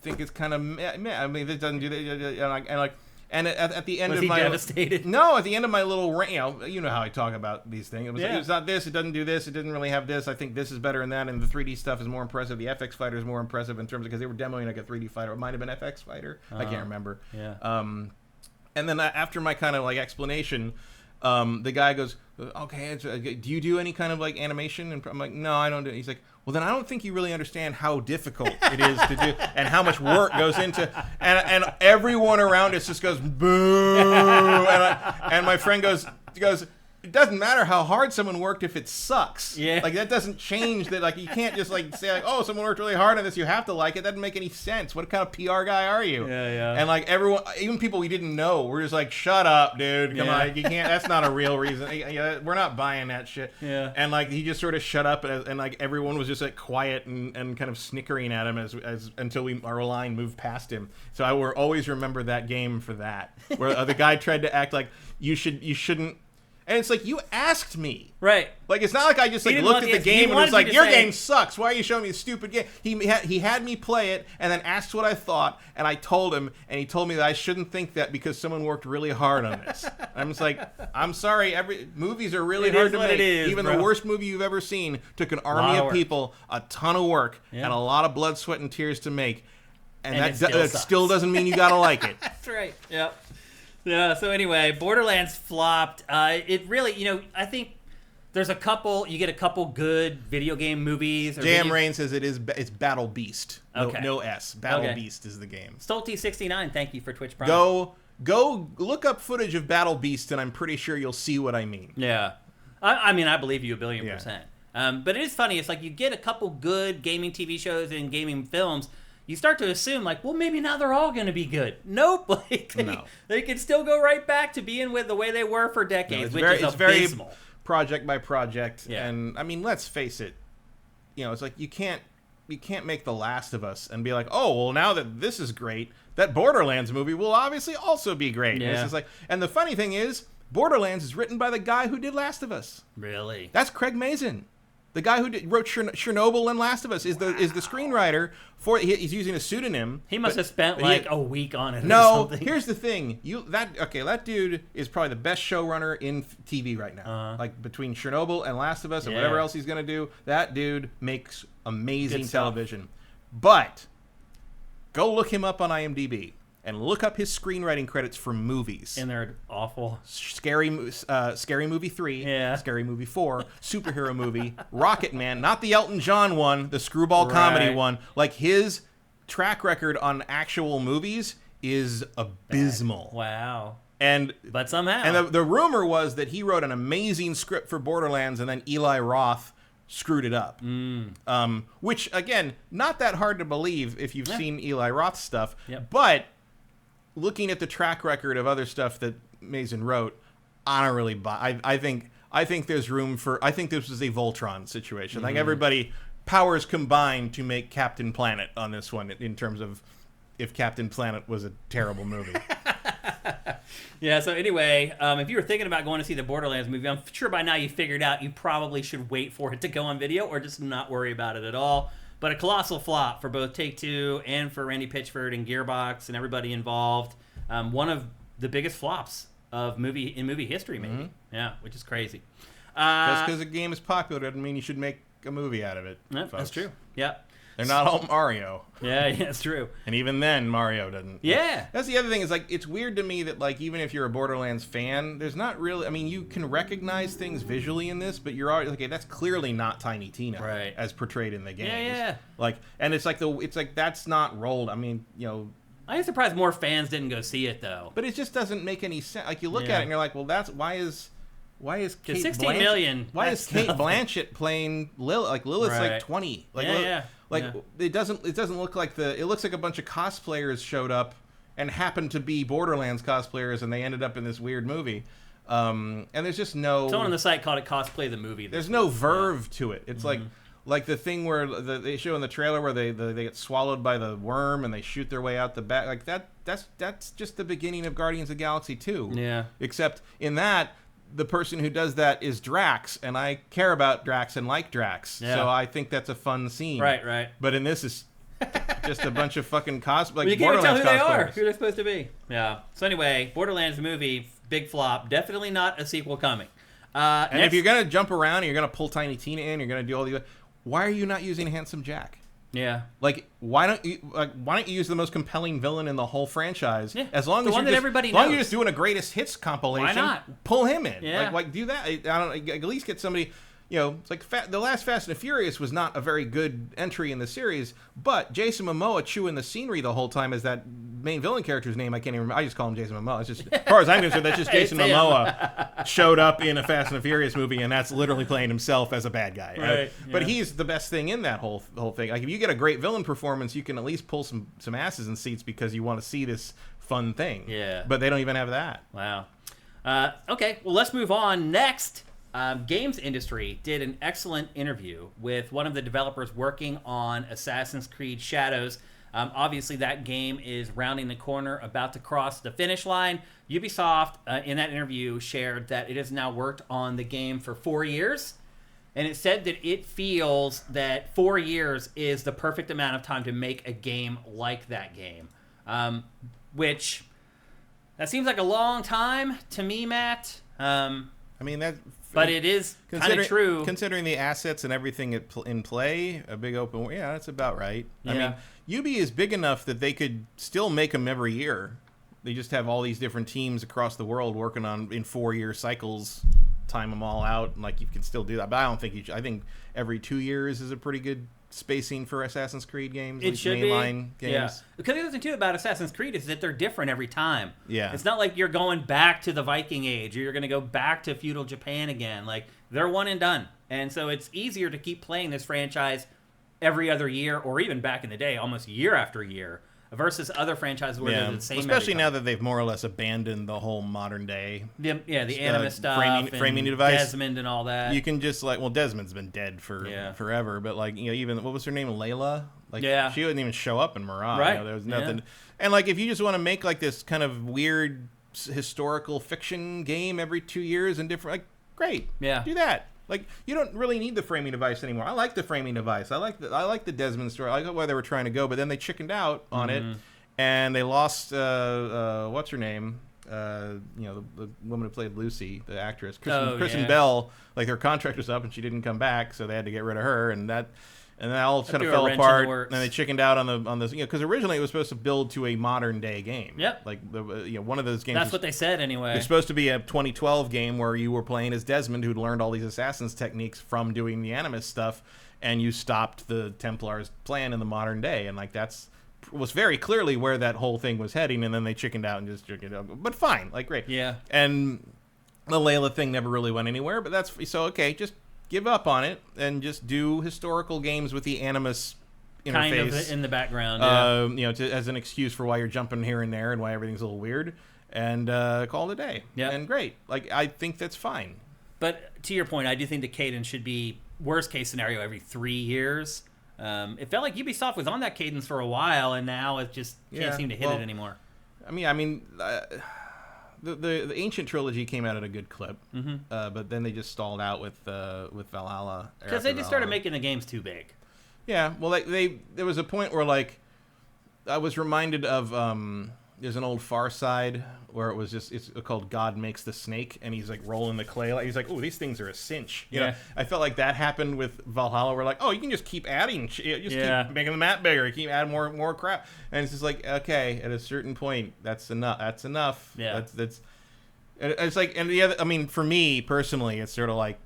think it's kind of meh. I mean, it doesn't do that." And at the end was of he my devastated? No, at the end of my little rant, you know how I talk about these things. It was like, it's not this, it doesn't do this, it didn't really have this. I think this is better than that, and the 3D stuff is more impressive. The FX Fighter is more impressive in terms of because they were demoing like a 3D fighter. It might have been FX Fighter. I can't remember. Yeah. And then after my kind of like explanation, the guy goes, "Okay, do you do any kind of like animation?" And I'm like, "No, I don't do it." He's like, "Well, then I don't think you really understand how difficult it is to do and how much work goes into." And everyone around us just goes, "Boo!" And my friend goes, "It doesn't matter how hard someone worked if it sucks. Yeah. Like that doesn't change that. Like you can't just like say like, oh, someone worked really hard on this. You have to like it. That doesn't make any sense. What kind of PR guy are you?" Yeah. And like everyone, even people we didn't know, we're just like, "Shut up, dude. Come on. You can't. That's not a real reason. We're not buying that shit." Yeah. And like he just sort of shut up, and like everyone was just like quiet and kind of snickering at him as until our line moved past him. So I will always remember that game for that, where the guy tried to act like you shouldn't. And it's like, you asked me. Right. Like, it's not like I just like looked at the game and was like, your game sucks. Why are you showing me a stupid game? He had me play it and then asked what I thought, and I told him, and he told me that I shouldn't think that because someone worked really hard on this. I'm just like, I'm sorry. Movies are really hard to make. Even the worst movie you've ever seen took an army of people, a ton of work, and a lot of blood, sweat, and tears to make. And that still doesn't mean you gotta like it. That's right. Yep. Yeah, so anyway, Borderlands flopped. It really, I think there's you get a couple good video game movies. Jam Rain says it's Battle Beast. Okay. No S. Battle Beast is the game. Stolty69, thank you for Twitch Prime. Go look up footage of Battle Beast, and I'm pretty sure you'll see what I mean. Yeah. I mean, I believe you 1,000,000,000%. But it is funny. It's like you get a couple good gaming TV shows and gaming films, you start to assume, like, well, maybe now they're all going to be good. Nope. Like, they can still go right back to being with the way they were for decades, which is abysmal. Very project by project. Yeah. And, I mean, let's face it. It's like you can't make The Last of Us and be like, oh, well, now that this is great, that Borderlands movie will obviously also be great. Yeah. And the funny thing is, Borderlands is written by the guy who did Last of Us. Really? That's Craig Mazin. The guy who wrote Chernobyl and Last of Us is the screenwriter for. He's using a pseudonym. He must have spent a week on it. No, or something. Here's the thing. That dude is probably the best showrunner in TV right now. Like between Chernobyl and Last of Us and whatever else he's gonna do, that dude makes amazing television. But go look him up on IMDb. And look up his screenwriting credits for movies. And they're awful. Scary Movie 3, yeah. Scary Movie 4, Superhero Movie, Rocket Man, not the Elton John one, the screwball comedy one. Like, his track record on actual movies is abysmal. Wow. But somehow. And the rumor was that he wrote an amazing script for Borderlands, and then Eli Roth screwed it up. Which, again, not that hard to believe if you've seen Eli Roth's stuff. Yep. But looking at the track record of other stuff that Mazin wrote, I don't really buy. I think there's room for. I think this was a Voltron situation. Like everybody powers combined to make Captain Planet on this one. In terms of if Captain Planet was a terrible movie. Yeah. So anyway, if you were thinking about going to see the Borderlands movie, I'm sure by now you figured out you probably should wait for it to go on video or just not worry about it at all. But a colossal flop for both Take-Two and for Randy Pitchford and Gearbox and everybody involved. One of the biggest flops of movie history, maybe. Yeah, which is crazy. Just because a game is popular doesn't mean you should make a movie out of it. Yep, that's true. Yep. They're not all Mario. Yeah, that's true. And even then, Mario doesn't. Yeah. That's the other thing is, like, it's weird to me that, like, even if you're a Borderlands fan, there's not really... I mean, you can recognize things visually in this, but you're already... Okay, that's clearly not Tiny Tina. Right. As portrayed in the games. Yeah. Like, and it's like, that's not rolled. I mean, you know... I'm surprised more fans didn't go see it, though. But it just doesn't make any sense. Like, you look at it and you're like, well, that's... Why is Kate 16 million. Why is Kate Blanchett playing Lilith? Like, Lilith's like 20. Like, it doesn't look like it looks like a bunch of cosplayers showed up and happened to be Borderlands cosplayers, and they ended up in this weird movie. And there's just no... Someone on the site called it Cosplay the Movie. There's no verve to it. It's like the thing where they show in the trailer where they get swallowed by the worm and they shoot their way out the back. Like, that's just the beginning of Guardians of the Galaxy 2. Yeah. Except in that... the person who does that is Drax, and I care about Drax and like Drax, so I think that's a fun scene. Right. But in this is just a bunch of fucking cosplay. Like, you can't even tell who they are, cosplayers. who they're supposed to be. Yeah. So anyway, Borderlands movie, big flop. Definitely not a sequel coming. And if you're gonna jump around and you're gonna pull Tiny Tina in, you're gonna do all the... Why are you not using Handsome Jack? Yeah. Like, why don't you use the most compelling villain in the whole franchise? Yeah. As long The as one that everybody as long as knows. you're just doing a greatest hits compilation, Why not? pull him in. Yeah. Like do that. I don't at least get somebody. You know, it's like the last Fast and Furious was not a very good entry in the series, but Jason Momoa chewing the scenery the whole time as that main villain character's name. I can't even remember. I just call him Jason Momoa. It's just, as far as I'm concerned, that's just Jason Momoa showed up in a Fast and Furious movie, and that's literally playing himself as a bad guy. Right. But he's the best thing in that whole thing. Like, if you get a great villain performance, you can at least pull some asses in seats because you want to see this fun thing. Yeah. But they don't even have that. Wow. Okay, well, let's move on. Next, Games Industry did an excellent interview with one of the developers working on Assassin's Creed Shadows. Obviously, that game is rounding the corner, about to cross the finish line. Ubisoft, in that interview, shared that it has now worked on the game for 4 years. And it said that it feels that 4 years is the perfect amount of time to make a game like that game. Which, that seems like a long time to me, Matt. I mean, but it is kind of true. Considering the assets and everything in play, a big open world, yeah, that's about right. Yeah. I mean, Ubi is big enough that they could still make them every year. They just have all these different teams across the world working on in 4-year cycles, time them all out, and like you can still do that. But I don't think you should. I think every 2 years is a pretty good spacing for Assassin's Creed games. It should mainline be. games. Yeah. Because the other thing too about Assassin's Creed is that they're different every time. Yeah. It's not like you're going back to the Viking Age or you're going to go back to feudal Japan again. Like, they're one and done. And so it's easier to keep playing this franchise every other year, or even back in the day, almost year after year, versus other franchises where they're the same. Especially now that they've more or less abandoned the whole modern day. The Animus stuff, framing device. Desmond and all that. You can just Desmond's been dead for forever, but even what was her name, Layla? She wouldn't even show up in Mirage. Right. There was nothing. And if you just want to make this kind of weird historical fiction game every 2 years and different, great, do that. You don't really need the framing device anymore. I like the framing device. I like the Desmond story. I like where they were trying to go, but then they chickened out on it, and they lost what's her name? The woman who played Lucy, the actress, Kristen Bell. Her contract was up, and she didn't come back, so they had to get rid of her, and that all kind of fell apart. And they chickened out on this, because originally it was supposed to build to a modern day game. Yep. One of those games. That's what they said anyway. It's supposed to be a 2012 game where you were playing as Desmond, who'd learned all these assassins techniques from doing the Animus stuff, and you stopped the Templars' plan in the modern day, and was very clearly where that whole thing was heading. And then they chickened out and just chickened out. But fine, great. Yeah. And the Layla thing never really went anywhere. But that's so okay. Just give up on it and just do historical games with the Animus interface kind of in the background, as an excuse for why you're jumping here and there and why everything's a little weird, and call it a day. Yeah, and great. I think that's fine. But to your point, I do think the cadence should be worst case scenario every 3 years. It felt like Ubisoft was on that cadence for a while, and now it just can't seem to hit it anymore. The Ancient Trilogy came out at a good clip, but then they just stalled out with Valhalla. Because they just started making the games too big. Yeah, well, there was a point where I was reminded of There's an old Far Side where it's called God Makes the Snake, and he's like rolling the clay. He's like, oh, these things are a cinch. You know, I felt like that happened with Valhalla. We're like, oh, you can just keep adding, keep making the map bigger, keep adding more crap, and it's just like, okay, at a certain point, that's enough. That's enough. Yeah, that's. It's like, and the other, I mean, for me personally, it's sort of like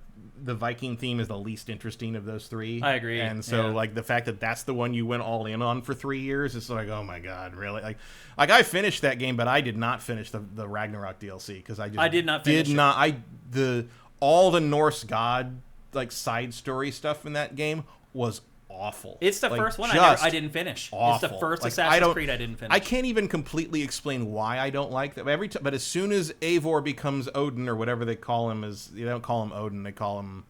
the Viking theme is the least interesting of those three. I agree. And so, like, the fact that that's the one you went all in on for 3 years, it's like, oh my god, really? Like I finished that game, but I did not finish the Ragnarok DLC because I did not finish it. All the Norse god like side story stuff in that game was awful. It's the first one I didn't finish. Awful. It's the first Assassin's Creed I didn't finish. I can't even completely explain why I don't like that. But as soon as Eivor becomes Odin or whatever they call him, they don't call him Odin, they call him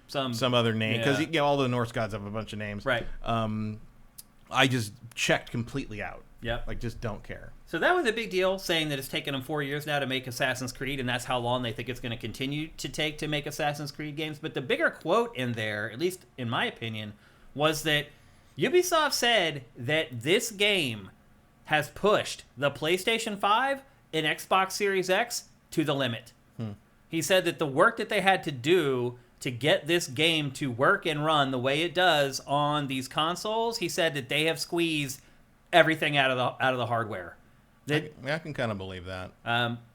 some other name because all the Norse gods have a bunch of names. Right. I just checked completely out. Yep. Like, just don't care. So that was a big deal, saying that it's taken them 4 years now to make Assassin's Creed, and that's how long they think it's going to continue to take to make Assassin's Creed games. But the bigger quote in there, at least in my opinion, was that Ubisoft said that this game has pushed the PlayStation 5 and Xbox Series X to the limit. He said that the work that they had to do to get this game to work and run the way it does on these consoles, he said that they have squeezed everything out of the hardware. I can kind of believe that.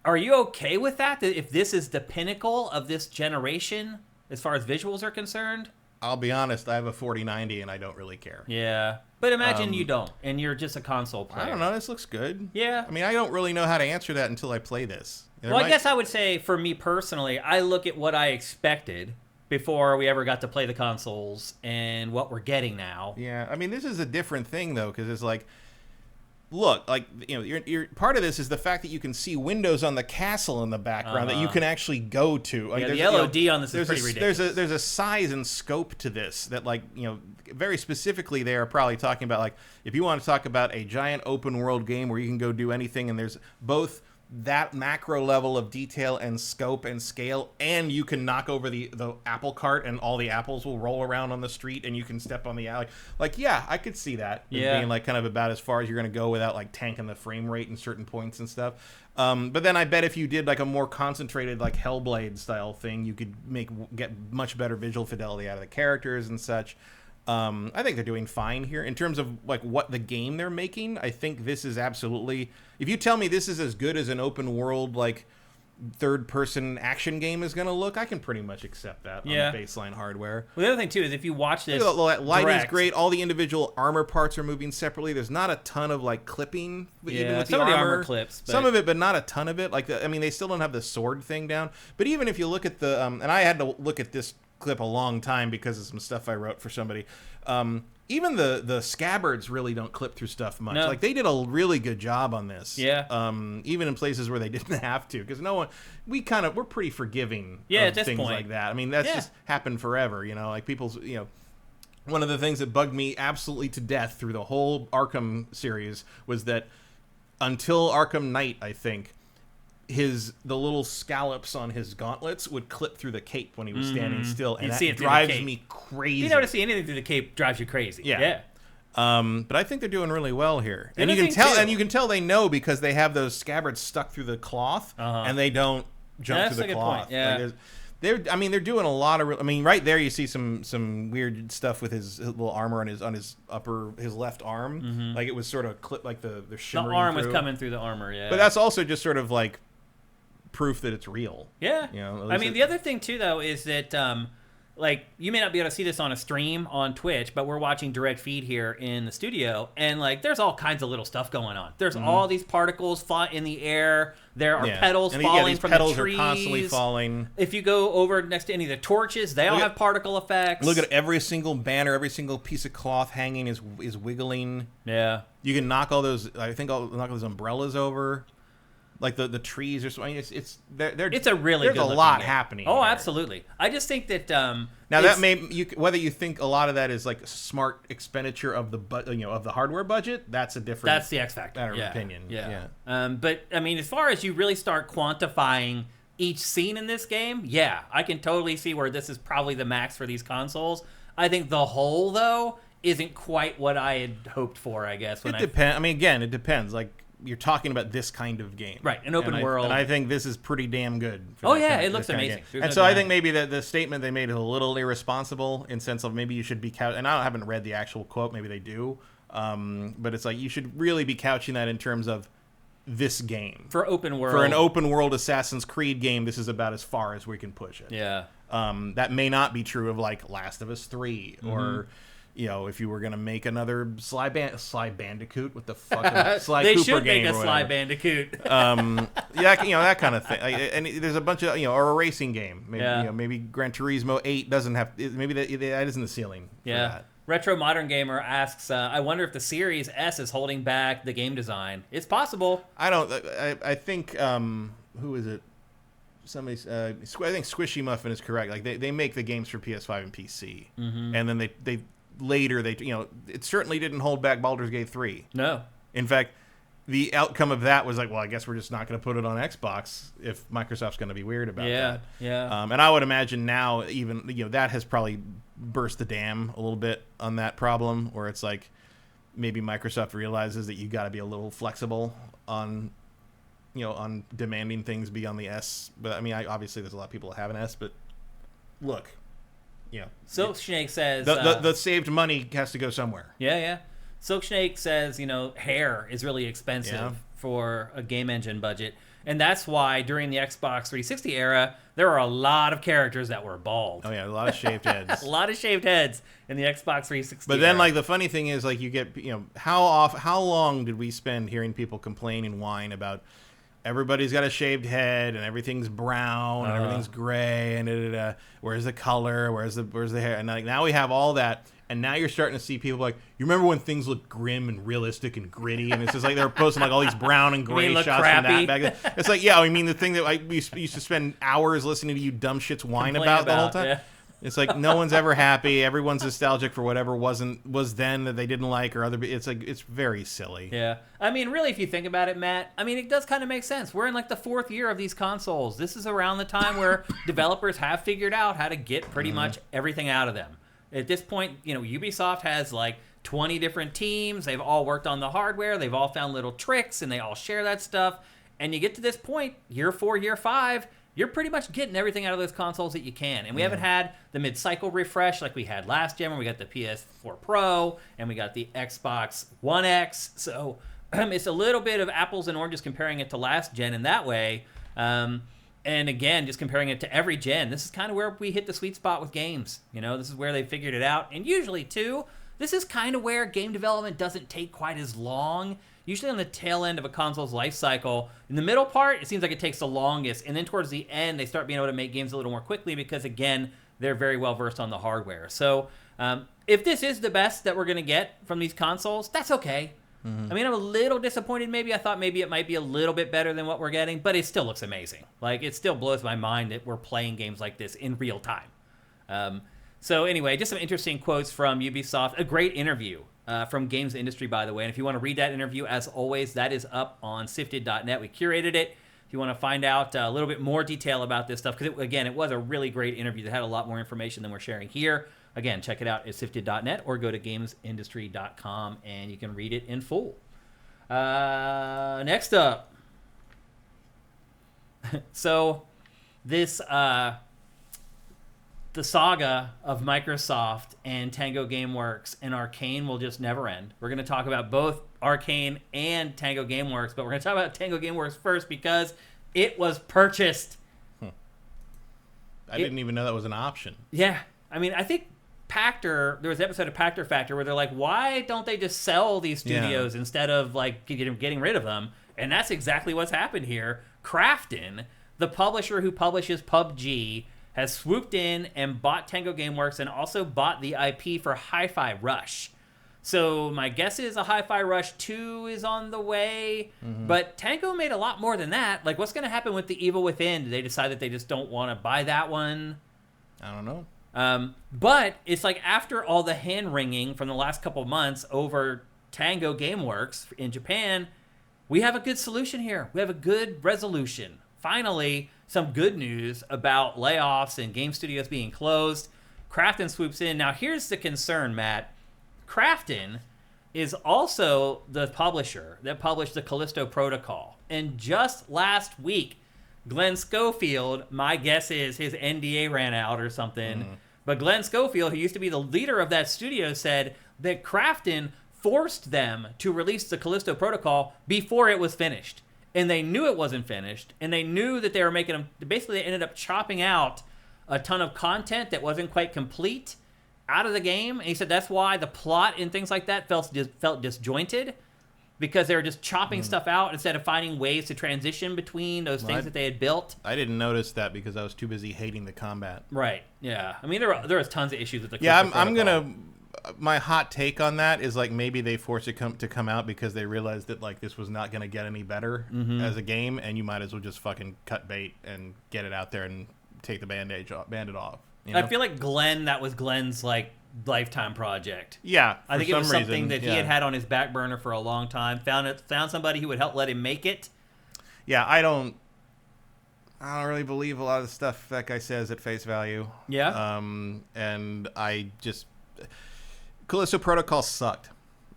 Are you okay with that? That if this is the pinnacle of this generation as far as visuals are concerned? I'll be honest, I have a 4090 and I don't really care. Yeah. But imagine you don't, and you're just a console player. I don't know, this looks good. Yeah. I mean, I don't really know how to answer that until I play this. I guess I would say, for me personally, I look at what I expected before we ever got to play the consoles and what we're getting now. Yeah, I mean, this is a different thing, though, because it's like, look, like, you know, you're part of this is the fact that you can see windows on the castle in the background that you can actually go to. Like, the LOD on this is pretty ridiculous. There's a size and scope to this that, like, you know, very specifically they are probably talking about, like, if you want to talk about a giant open world game where you can go do anything and there's both that macro level of detail and scope and scale, and you can knock over the apple cart and all the apples will roll around on the street and you can step on the alley. Like, yeah, I could see that being like kind of about as far as you're going to go without like tanking the frame rate in certain points and stuff. But then I bet if you did like a more concentrated like Hellblade style thing, you could get much better visual fidelity out of the characters and such. I think they're doing fine here in terms of like what the game they're making. I think this is absolutely, if you tell me this is as good as an open world like third person action game is going to look, I can pretty much accept that on the baseline hardware. Well, the other thing too is if you watch this, lighting's great. All the individual armor parts are moving separately. There's not a ton of like clipping, even with some the of the armor clips, some of it, but not a ton of it. Like, I mean, they still don't have the sword thing down. But even if you look at the, and I had to look at this clip a long time because of some stuff I wrote for somebody. Even the scabbards really don't clip through stuff much. No. Like, they did a really good job on this. Yeah. Even in places where they didn't have to, because we're pretty forgiving of at this things point. Like that. I mean, that's just happened forever, you know, like people's, you know, one of the things that bugged me absolutely to death through the whole Arkham series was that until Arkham Knight, I think, the little scallops on his gauntlets would clip through the cape when he was standing still, and that drives me crazy. You never see anything through the cape drives you crazy. Yeah. But I think they're doing really well here, and you can tell they know because they have those scabbards stuck through the cloth, and they don't jump through the cloth. Point. Yeah. Like, they're doing a lot of. I mean, right there you see some weird stuff with his little armor on his left arm, like it was sort of clipped, like the shimmering. The arm was coming through the armor, yeah. But that's also just sort of like proof that it's real. Yeah. You know, I mean, the other thing too, though, is that like, you may not be able to see this on a stream on Twitch, but we're watching direct feed here in the studio, and like, there's all kinds of little stuff going on. There's all these particles fly in the air. There are petals falling from the trees. Petals are constantly falling. If you go over next to any of the torches, they all have particle effects. Look at every single banner, every single piece of cloth hanging is wiggling. Yeah. You can knock all those. I think I'll knock those umbrellas over. Like the trees or something. It's a really there's a lot happening. Oh, here. Absolutely. I just think that now that whether you think a lot of that is like smart expenditure of the hardware budget, that's the X factor. Matter of opinion. Yeah. But I mean, as far as you really start quantifying each scene in this game, I can totally see where this is probably the max for these consoles. I think the whole though isn't quite what I had hoped for. I guess it depends. I mean, again, it depends. Like, you're talking about this kind of game, right? An open world, and I think this is pretty damn good. Oh yeah, it looks amazing. And so I think maybe the statement they made is a little irresponsible in sense of maybe you should be and I haven't read the actual quote. Maybe they do, but it's like you should really be couching that in terms of this game for open world, for an open world Assassin's Creed game. This is about as far as we can push it. Yeah. That may not be true of like Last of Us 3 or. You know, if you were gonna make another Sly Bandicoot with the fucking Sly they Cooper should game, make a or Sly Bandicoot. Yeah, you know, that kind of thing. And there's a bunch of, you know, or a racing game. Maybe, you know, maybe Gran Turismo 8 doesn't have. Maybe that isn't the ceiling. Yeah. For that. Retro Modern Gamer asks, I wonder if the Series S is holding back the game design. It's possible. I think who is it? Somebody, I think Squishy Muffin is correct. Like they make the games for PS5 and PC, and then they later it certainly didn't hold back Baldur's Gate 3. No. In fact, the outcome of that was like, well, I guess we're just not going to put it on Xbox if Microsoft's going to be weird about that. Yeah. And I would imagine now even that has probably burst the dam a little bit on that problem, where it's like maybe Microsoft realizes that you got to be a little flexible on demanding things be on the S. But I mean, obviously there's a lot of people that have an S, but look. Yeah. Silk Snake says the saved money has to go somewhere. Yeah. Silk Snake says, hair is really expensive for a game engine budget. And that's why during the Xbox 360 era, there were a lot of characters that were bald. Oh, yeah, a lot of shaved heads. A lot of shaved heads in the Xbox 360 But then, like, the funny thing is, like, you get, how long did we spend hearing people complain and whine about everybody's got a shaved head and everything's brown and everything's gray and where's the color, where's the hair, and like now we have all that, and now you're starting to see people like, you remember when things looked grim and realistic and gritty, and it's just like they're posting like all these brown and gray shots from that back then. It's like, yeah, I mean the thing that we used to spend hours listening to you dumb shits whine about the whole time. Yeah. It's like no one's ever happy. Everyone's nostalgic for whatever was then that they didn't like, or other. It's like it's very silly. Yeah, I mean, really, if you think about it, Matt, I mean, it does kind of make sense. We're in like the 4th year of these consoles. This is around the time where developers have figured out how to get pretty much everything out of them. At this point, Ubisoft has like 20 different teams. They've all worked on the hardware. They've all found little tricks, and they all share that stuff. And you get to this point, year 4, year 5. You're pretty much getting everything out of those consoles that you can. And we haven't had the mid-cycle refresh like we had last gen when we got the PS4 Pro and we got the Xbox One X. So it's a little bit of apples and oranges comparing it to last gen in that way. And again, just comparing it to every gen. This is kind of where we hit the sweet spot with games. This is where they figured it out. And usually, too, this is kind of where game development doesn't take quite as long. Usually on the tail end of a console's life cycle. In the middle part, it seems like it takes the longest. And then towards the end, they start being able to make games a little more quickly because, again, they're very well versed on the hardware. So if this is the best that we're going to get from these consoles, that's okay. I mean, I'm a little disappointed maybe. I thought maybe it might be a little bit better than what we're getting, but it still looks amazing. Like, it still blows my mind that we're playing games like this in real time. So anyway, just some interesting quotes from Ubisoft. A great interview from Games Industry, by the way. And if you want to read that interview, as always, that is up on SIFTD.net. We curated it. If you want to find out a little bit more detail about this stuff, because, it was a really great interview that had a lot more information than we're sharing here. Again, check it out at SIFTD.net or go to GamesIndustry.com and you can read it in full. Next up. So, this... the saga of Microsoft and Tango Gameworks and Arcane will just never end. We're going to talk about both Arcane and Tango Gameworks, but we're going to talk about Tango Gameworks first because it was purchased. I didn't even know that was an option. Yeah. I mean, I think Pactor, there was an episode of Pactor Factor where they're like, why don't they just sell these studios instead of like getting rid of them? And that's exactly what's happened here. Krafton, the publisher who publishes PUBG, has swooped in and bought Tango Gameworks and also bought the IP for Hi-Fi Rush. So my guess is a Hi-Fi Rush 2 is on the way. But Tango made a lot more than that. Like, what's going to happen with The Evil Within? Do they decide that they just don't want to buy that one? I don't know. But it's like after all the hand-wringing from the last couple of months over Tango Gameworks in Japan, we have a good solution here. We have a good resolution. Finally, some good news about layoffs and game studios being closed. Krafton swoops in. Now, here's the concern, Matt. Krafton is also the publisher that published the Callisto Protocol. And just last week, Glenn Schofield, my guess is his NDA ran out or something, but Glenn Schofield, who used to be the leader of that studio, said that Krafton forced them to release the Callisto Protocol before it was finished. And they knew it wasn't finished, and they knew that they were making them... Basically, they ended up chopping out a ton of content that wasn't quite complete out of the game. And he said that's why the plot and things like that felt disjointed, because they were just chopping stuff out instead of finding ways to transition between those things that they had built. I didn't notice that because I was too busy hating the combat. Right, yeah. I mean, there was tons of issues with the Callisto Protocol. I'm going to... My hot take on that is like maybe they forced it to come out because they realized that like this was not going to get any better as a game, and you might as well just fucking cut bait and get it out there and take the band-aid off. You know? I feel like that was Glenn's like lifetime project. Yeah, I think it was something that he had on his back burner for a long time. Found somebody who would help let him make it. Yeah, I don't really believe a lot of the stuff that guy says at face value. Yeah. And I just... Callisto Protocol sucked.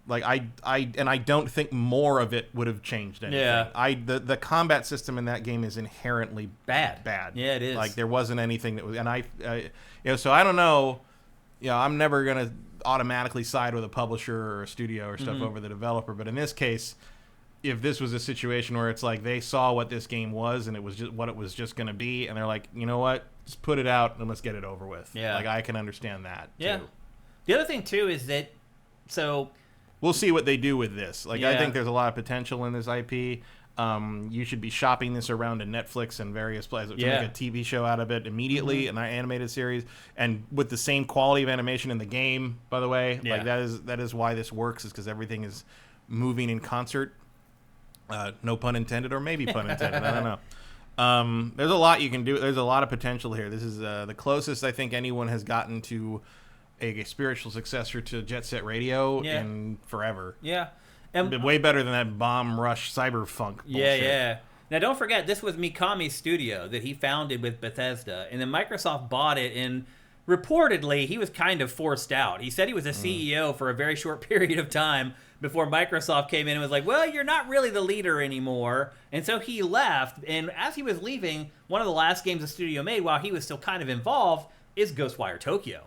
Like I don't think more of it would have changed anything. Yeah. The combat system in that game is inherently bad. Yeah, it is. Like there wasn't anything that was, and so I don't know. I'm never gonna automatically side with a publisher or a studio or stuff over the developer. But in this case, if this was a situation where it's like they saw what this game was and it was just what it was just gonna be, and they're like, you know what, just put it out and let's get it over with. Yeah. Like I can understand that. Yeah. Too. The other thing too is that we'll see what they do with this. Like I think there's a lot of potential in this IP. You should be shopping this around to Netflix and various places to make a TV show out of it immediately, an animated series, and with the same quality of animation in the game. By the way, like that is why this works, is because everything is moving in concert. No pun intended, or maybe pun intended. I don't know. There's a lot you can do. There's a lot of potential here. This is the closest I think anyone has gotten to a spiritual successor to Jet Set Radio in forever. Yeah. And way better than that bomb rush cyberpunk bullshit. Yeah. Now, don't forget, this was Mikami's studio that he founded with Bethesda, and then Microsoft bought it, and reportedly, he was kind of forced out. He said he was a CEO for a very short period of time before Microsoft came in and was like, well, you're not really the leader anymore. And so he left, and as he was leaving, one of the last games the studio made while he was still kind of involved is Ghostwire Tokyo.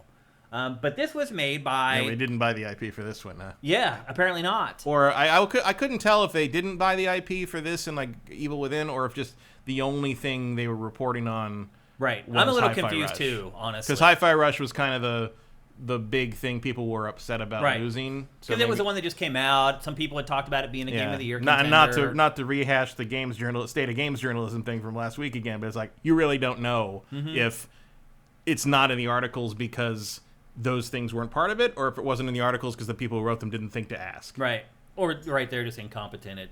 But this was made by... Yeah, we didn't buy the IP for this one, huh? Yeah, apparently not. Or I couldn't tell if they didn't buy the IP for this in like Evil Within, or if just the only thing they were reporting on... Right. I'm a little confused too, honestly. Because Hi-Fi Rush was kind of the big thing people were upset about losing. Because it was the one that just came out. Some people had talked about it being a Game of the Year contender. Not to rehash the state of games journalism thing from last week again, but it's like, you really don't know if it's not in the articles because... those things weren't part of it, or if it wasn't in the articles because the people who wrote them didn't think to ask. Right. Or they're just incompetent at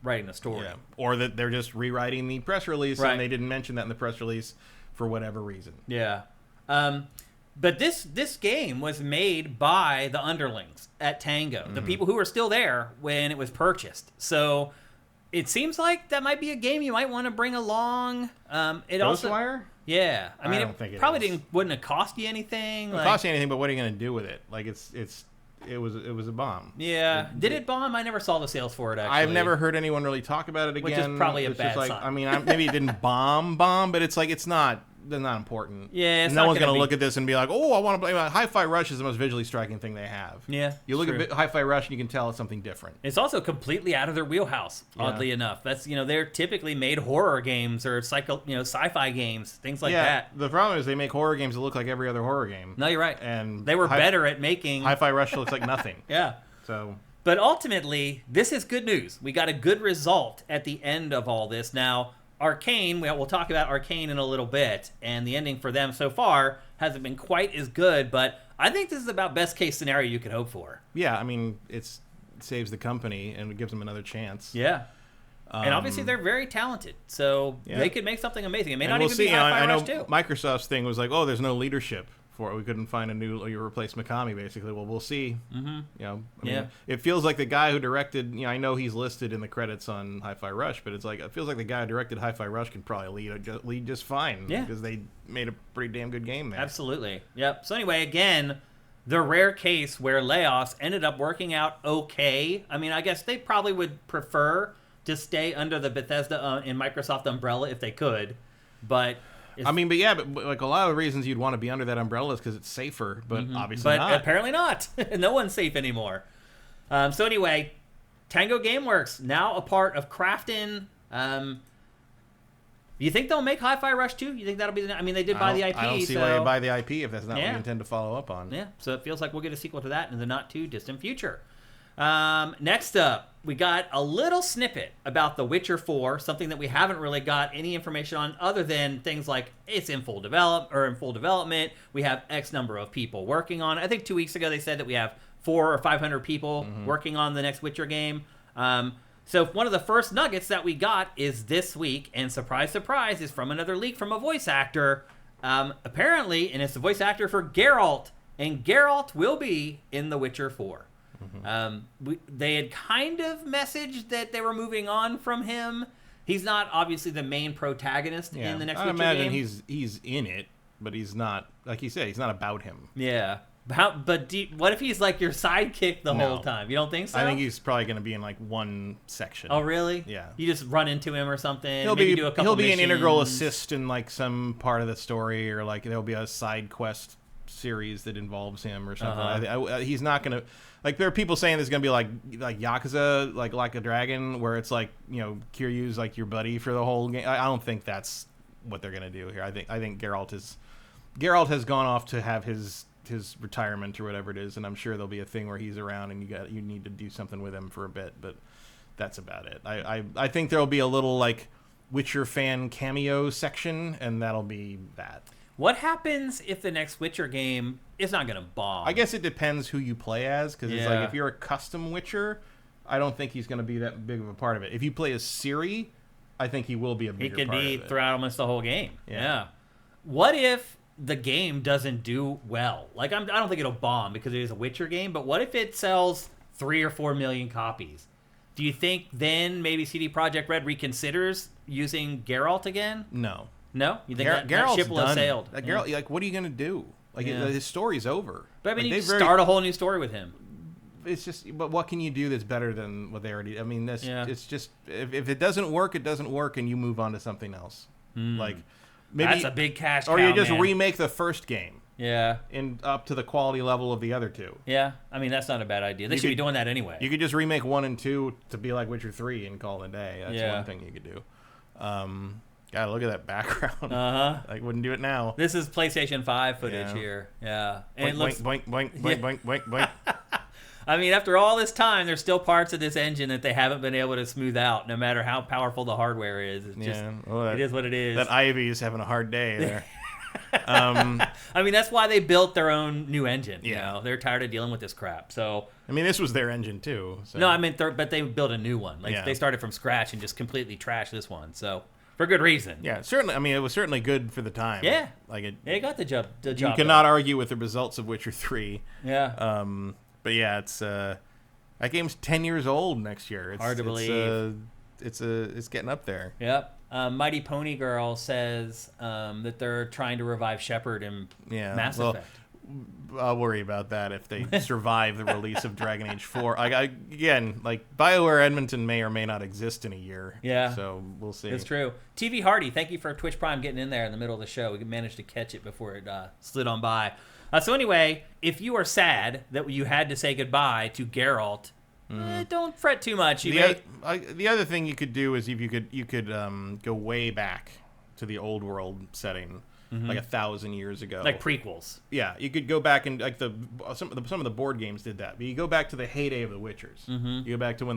writing the story. Yeah. Or that they're just rewriting the press release and they didn't mention that in the press release for whatever reason. Yeah. But this game was made by the underlings at Tango, the people who were still there when it was purchased. So it seems like that might be a game you might want to bring along. Ghostwire? Yeah, I mean, it probably wouldn't have cost you anything. It wouldn't cost you anything, but what are you going to do with it? Like it was a bomb. Yeah, did it bomb? I never saw the sales for it. Actually, I've never heard anyone really talk about it again. Which is probably a bad sign. I mean, maybe it didn't bomb, but it's like it's not. They're not important. Yeah, no one's going to look at this and be like, "Oh, I want to play." Hi-Fi Rush is the most visually striking thing they have. Yeah, you look at Hi-Fi Rush and you can tell it's something different. It's also completely out of their wheelhouse. Oddly enough, that's they're typically made horror games or sci-fi games, things like that. The problem is they make horror games that look like every other horror game. No, you're right. And they were better at making Hi-Fi Rush looks like nothing. Yeah. So. But ultimately, this is good news. We got a good result at the end of all this. Now, Arcane, we'll talk about Arcane in a little bit, and the ending for them so far hasn't been quite as good, but I think this is about best case scenario you could hope for. Yeah, I mean, it saves the company and it gives them another chance. Yeah. And obviously they're very talented, so they could make something amazing. It may not even be Hi-Fi Rush 2. I know Microsoft's thing was like, oh, there's no leadership for it. We couldn't find you replace Mikami, basically. Well, we'll see. I mean, it feels like the guy who directed, I know he's listed in the credits on Hi-Fi Rush, but it's like, it feels like the guy who directed Hi-Fi Rush can probably lead just fine. Yeah. Because they made a pretty damn good game there. Absolutely. Yep. So anyway, again, the rare case where layoffs ended up working out okay. I mean, I guess they probably would prefer to stay under the Bethesda and Microsoft umbrella if they could, but but like a lot of the reasons you'd want to be under that umbrella is because it's safer, but obviously not. But apparently not. No one's safe anymore. So anyway, Tango Gameworks, now a part of Krafton. You think they'll make Hi-Fi Rush 2? You think that'll be I mean, they did buy the IP. I don't see why you buy the IP if that's not what you intend to follow up on. Yeah, so it feels like we'll get a sequel to that in the not-too-distant future. Next up, we got a little snippet about The Witcher 4, something that we haven't really got any information on other than things like it's in full development. We have X number of people working on it. I think 2 weeks ago they said that we have 400 or 500 people working on the next Witcher game. So one of the first nuggets that we got is this week, and surprise, surprise, is from another leak from a voice actor. Apparently, and it's the voice actor for Geralt, and Geralt will be in The Witcher 4. They had kind of messaged that they were moving on from him. He's not obviously the main protagonist in the next Witcher game. I imagine he's in it, but he's not, like you said, he's not about him. Yeah. What if he's like your sidekick the whole time? You don't think so? I think he's probably going to be in like one section. Oh, really? Yeah. You just run into him or something. He'll be an integral assist in like some part of the story, or like there'll be a side quest series that involves him or something. He's not going to, like, there are people saying there's going to be like Yakuza, like a dragon, where it's like, you know, Kiryu's like your buddy for the whole game. I don't think that's what they're going to do here. I think Geralt has gone off to have his retirement or whatever it is, and I'm sure there'll be a thing where he's around and you need to do something with him for a bit, but that's about it. I think there'll be a little like Witcher fan cameo section, and that'll be that. What happens if the next Witcher game is not going to bomb? I guess it depends who you play as, because it's like if you're a custom Witcher, I don't think he's going to be that big of a part of it. If you play as Ciri, I think he will be a bigger part of it. He could be throughout almost the whole game. Yeah. What if the game doesn't do well? Like, I don't think it'll bomb because it is a Witcher game, but what if it sells 3 or 4 million copies? Do you think then maybe CD Projekt Red reconsiders using Geralt again? No. No? You think that ship will have sailed? Geralt, like, what are you going to do? Like, his story's over. But I mean, you start a whole new story with him. It's just, but what can you do that's better than what they already? I mean, it's just, if it doesn't work, it doesn't work, and you move on to something else. Like, maybe that's a big cash cow, or you just remake the first game. Yeah. And up to the quality level of the other two. Yeah. I mean, that's not a bad idea. They should be doing that anyway. You could just remake 1 and 2 to be like Witcher 3 and call it a day. That's one thing you could do. God, look at that background. I wouldn't do it now. This is PlayStation 5 footage here. Yeah. And it looks... Boink, boink, boink, boink, boink, boink. I mean, after all this time, there's still parts of this engine that they haven't been able to smooth out, no matter how powerful the hardware is. It's just, it is what it is. That Ivy is having a hard day there. I mean, that's why they built their own new engine. You know? They're tired of dealing with this crap. So I mean, this was their engine too. So. No, I mean, but they built a new one. Like they started from scratch and just completely trashed this one. So for good reason. Yeah, certainly. I mean, it was certainly good for the time. Yeah, like it got the job. You cannot argue with the results of Witcher 3. Yeah. But yeah, it's that game's 10 years old next year. It's hard to believe. It's getting up there. Yep. Mighty Pony Girl says that they're trying to revive Shepard in Mass Effect. I'll worry about that if they survive the release of Dragon Age 4. Again, BioWare Edmonton may or may not exist in a year. Yeah. So we'll see. It's true. TV Hardy, thank you for Twitch Prime getting in there in the middle of the show. We managed to catch it before it slid on by. So anyway, if you are sad that you had to say goodbye to Geralt, don't fret too much. The other thing you could do is if you could go way back to the old world setting, like 1,000 years ago, like prequels. Yeah, you could go back and like some of the board games did that. But you go back to the heyday of the Witchers. You go back to when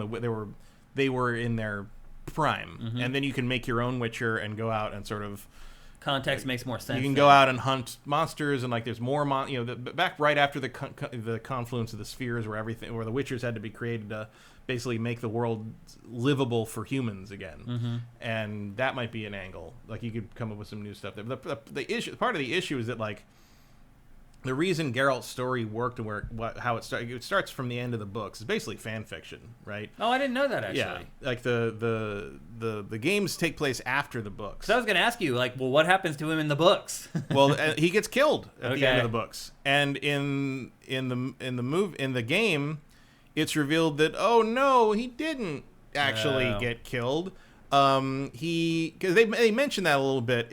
they were in their prime, and then you can make your own Witcher and go out and sort of. Context makes more sense. You can go out and hunt monsters, and there's more back right after the confluence of the spheres, where the Witchers had to be created to basically make the world livable for humans again, and that might be an angle. Like you could come up with some new stuff there. The issue, part of the issue is that the reason Geralt's story worked and how it starts from the end of the books. It's basically fan fiction, right? Oh, I didn't know that, actually. Yeah, like the games take place after the books. So I was going to ask you, like, well, what happens to him in the books? Well, he gets killed at the end of the books, and in the game, it's revealed that he didn't actually get killed. Because they mentioned that a little bit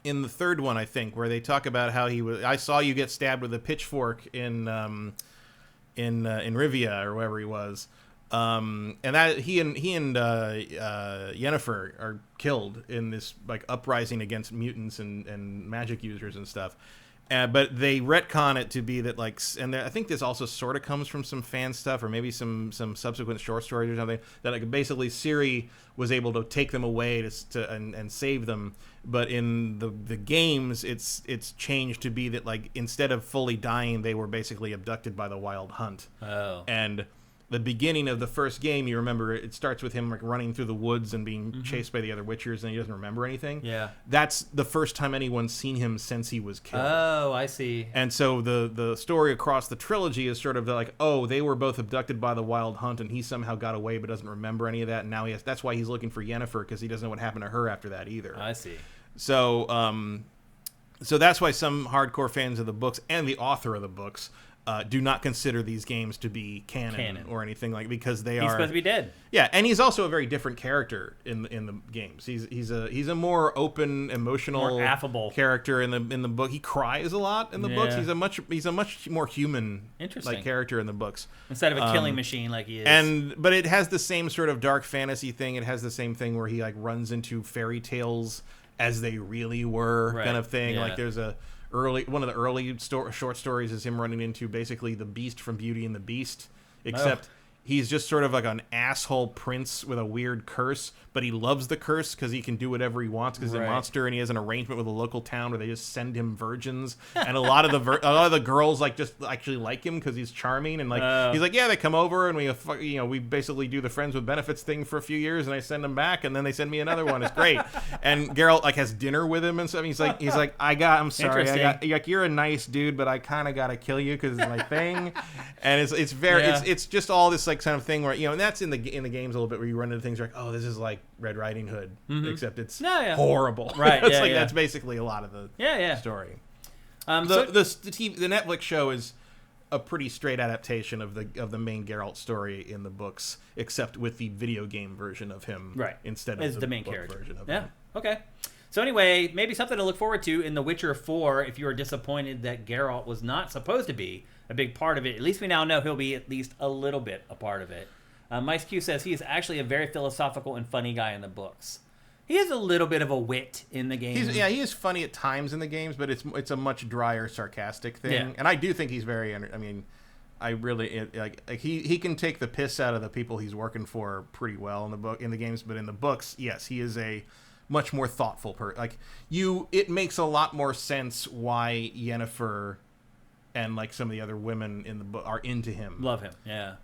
in the third one, I think, where they talk about how I saw you get stabbed with a pitchfork in Rivia or wherever he was, and that he and Yennefer are killed in this like uprising against mutants and magic users and stuff. But they retcon it to be that I think this also sort of comes from some fan stuff or maybe some subsequent short stories or something, that like basically Ciri was able to take them away and save them. But in the games, it's changed to be that like instead of fully dying, they were basically abducted by the Wild Hunt. Oh. And the beginning of the first game, you remember, it starts with him like running through the woods and being chased by the other Witchers, and he doesn't remember anything. Yeah. That's the first time anyone's seen him since he was killed. Oh, I see. And so the story across the trilogy is sort of like, they were both abducted by the Wild Hunt, and he somehow got away but doesn't remember any of that, and now that's why he's looking for Yennefer, because he doesn't know what happened to her after that either. I see. So so that's why some hardcore fans of the books and the author of the books do not consider these games to be canon. Or anything because he's supposed to be dead. Yeah, and he's also a very different character in the games. He's a more open, emotional, more affable character in the book. He cries a lot in the books. He's a much more human character in the books instead of a killing machine like he is. But it has the same sort of dark fantasy thing. It has the same thing where he like runs into fairy tales as they really were, kind of thing. Yeah. Like there's one of the early short stories is him running into basically the Beast from Beauty and the Beast, except he's just sort of like an asshole prince with a weird curse, but he loves the curse because he can do whatever he wants because he's a monster, and he has an arrangement with a local town where they just send him virgins, and a lot of the girls like just actually like him because he's charming, and like he's like, yeah, they come over and we basically do the friends with benefits thing for a few years, and I send them back, and then they send me another one. It's great. And Geralt like has dinner with him and stuff. He's like I'm sorry, you're a nice dude, but I kind of gotta kill you because it's my thing. And it's just all this like kind of thing where and that's in the games a little bit where you run into things like, this is like Red Riding Hood, except it's horrible. Right? That's basically a lot of the story. The Netflix show is a pretty straight adaptation of the main Geralt story in the books, except with the video game version of him, instead of the main character version of him. Okay. So anyway, maybe something to look forward to in The Witcher 4 if you were disappointed that Geralt was not supposed to be a big part of it. At least we now know he'll be at least a little bit a part of it. Mice Q says he is actually a very philosophical and funny guy in the books. He has a little bit of a wit in the game. He is funny at times in the games, but it's a much drier, sarcastic thing. Yeah. And I do think he's very. I mean, I really like he can take the piss out of the people he's working for pretty well in the games, but in the books, yes, he is a much more thoughtful person. It makes a lot more sense why Yennefer and like some of the other women in the book are into him, love him, yeah.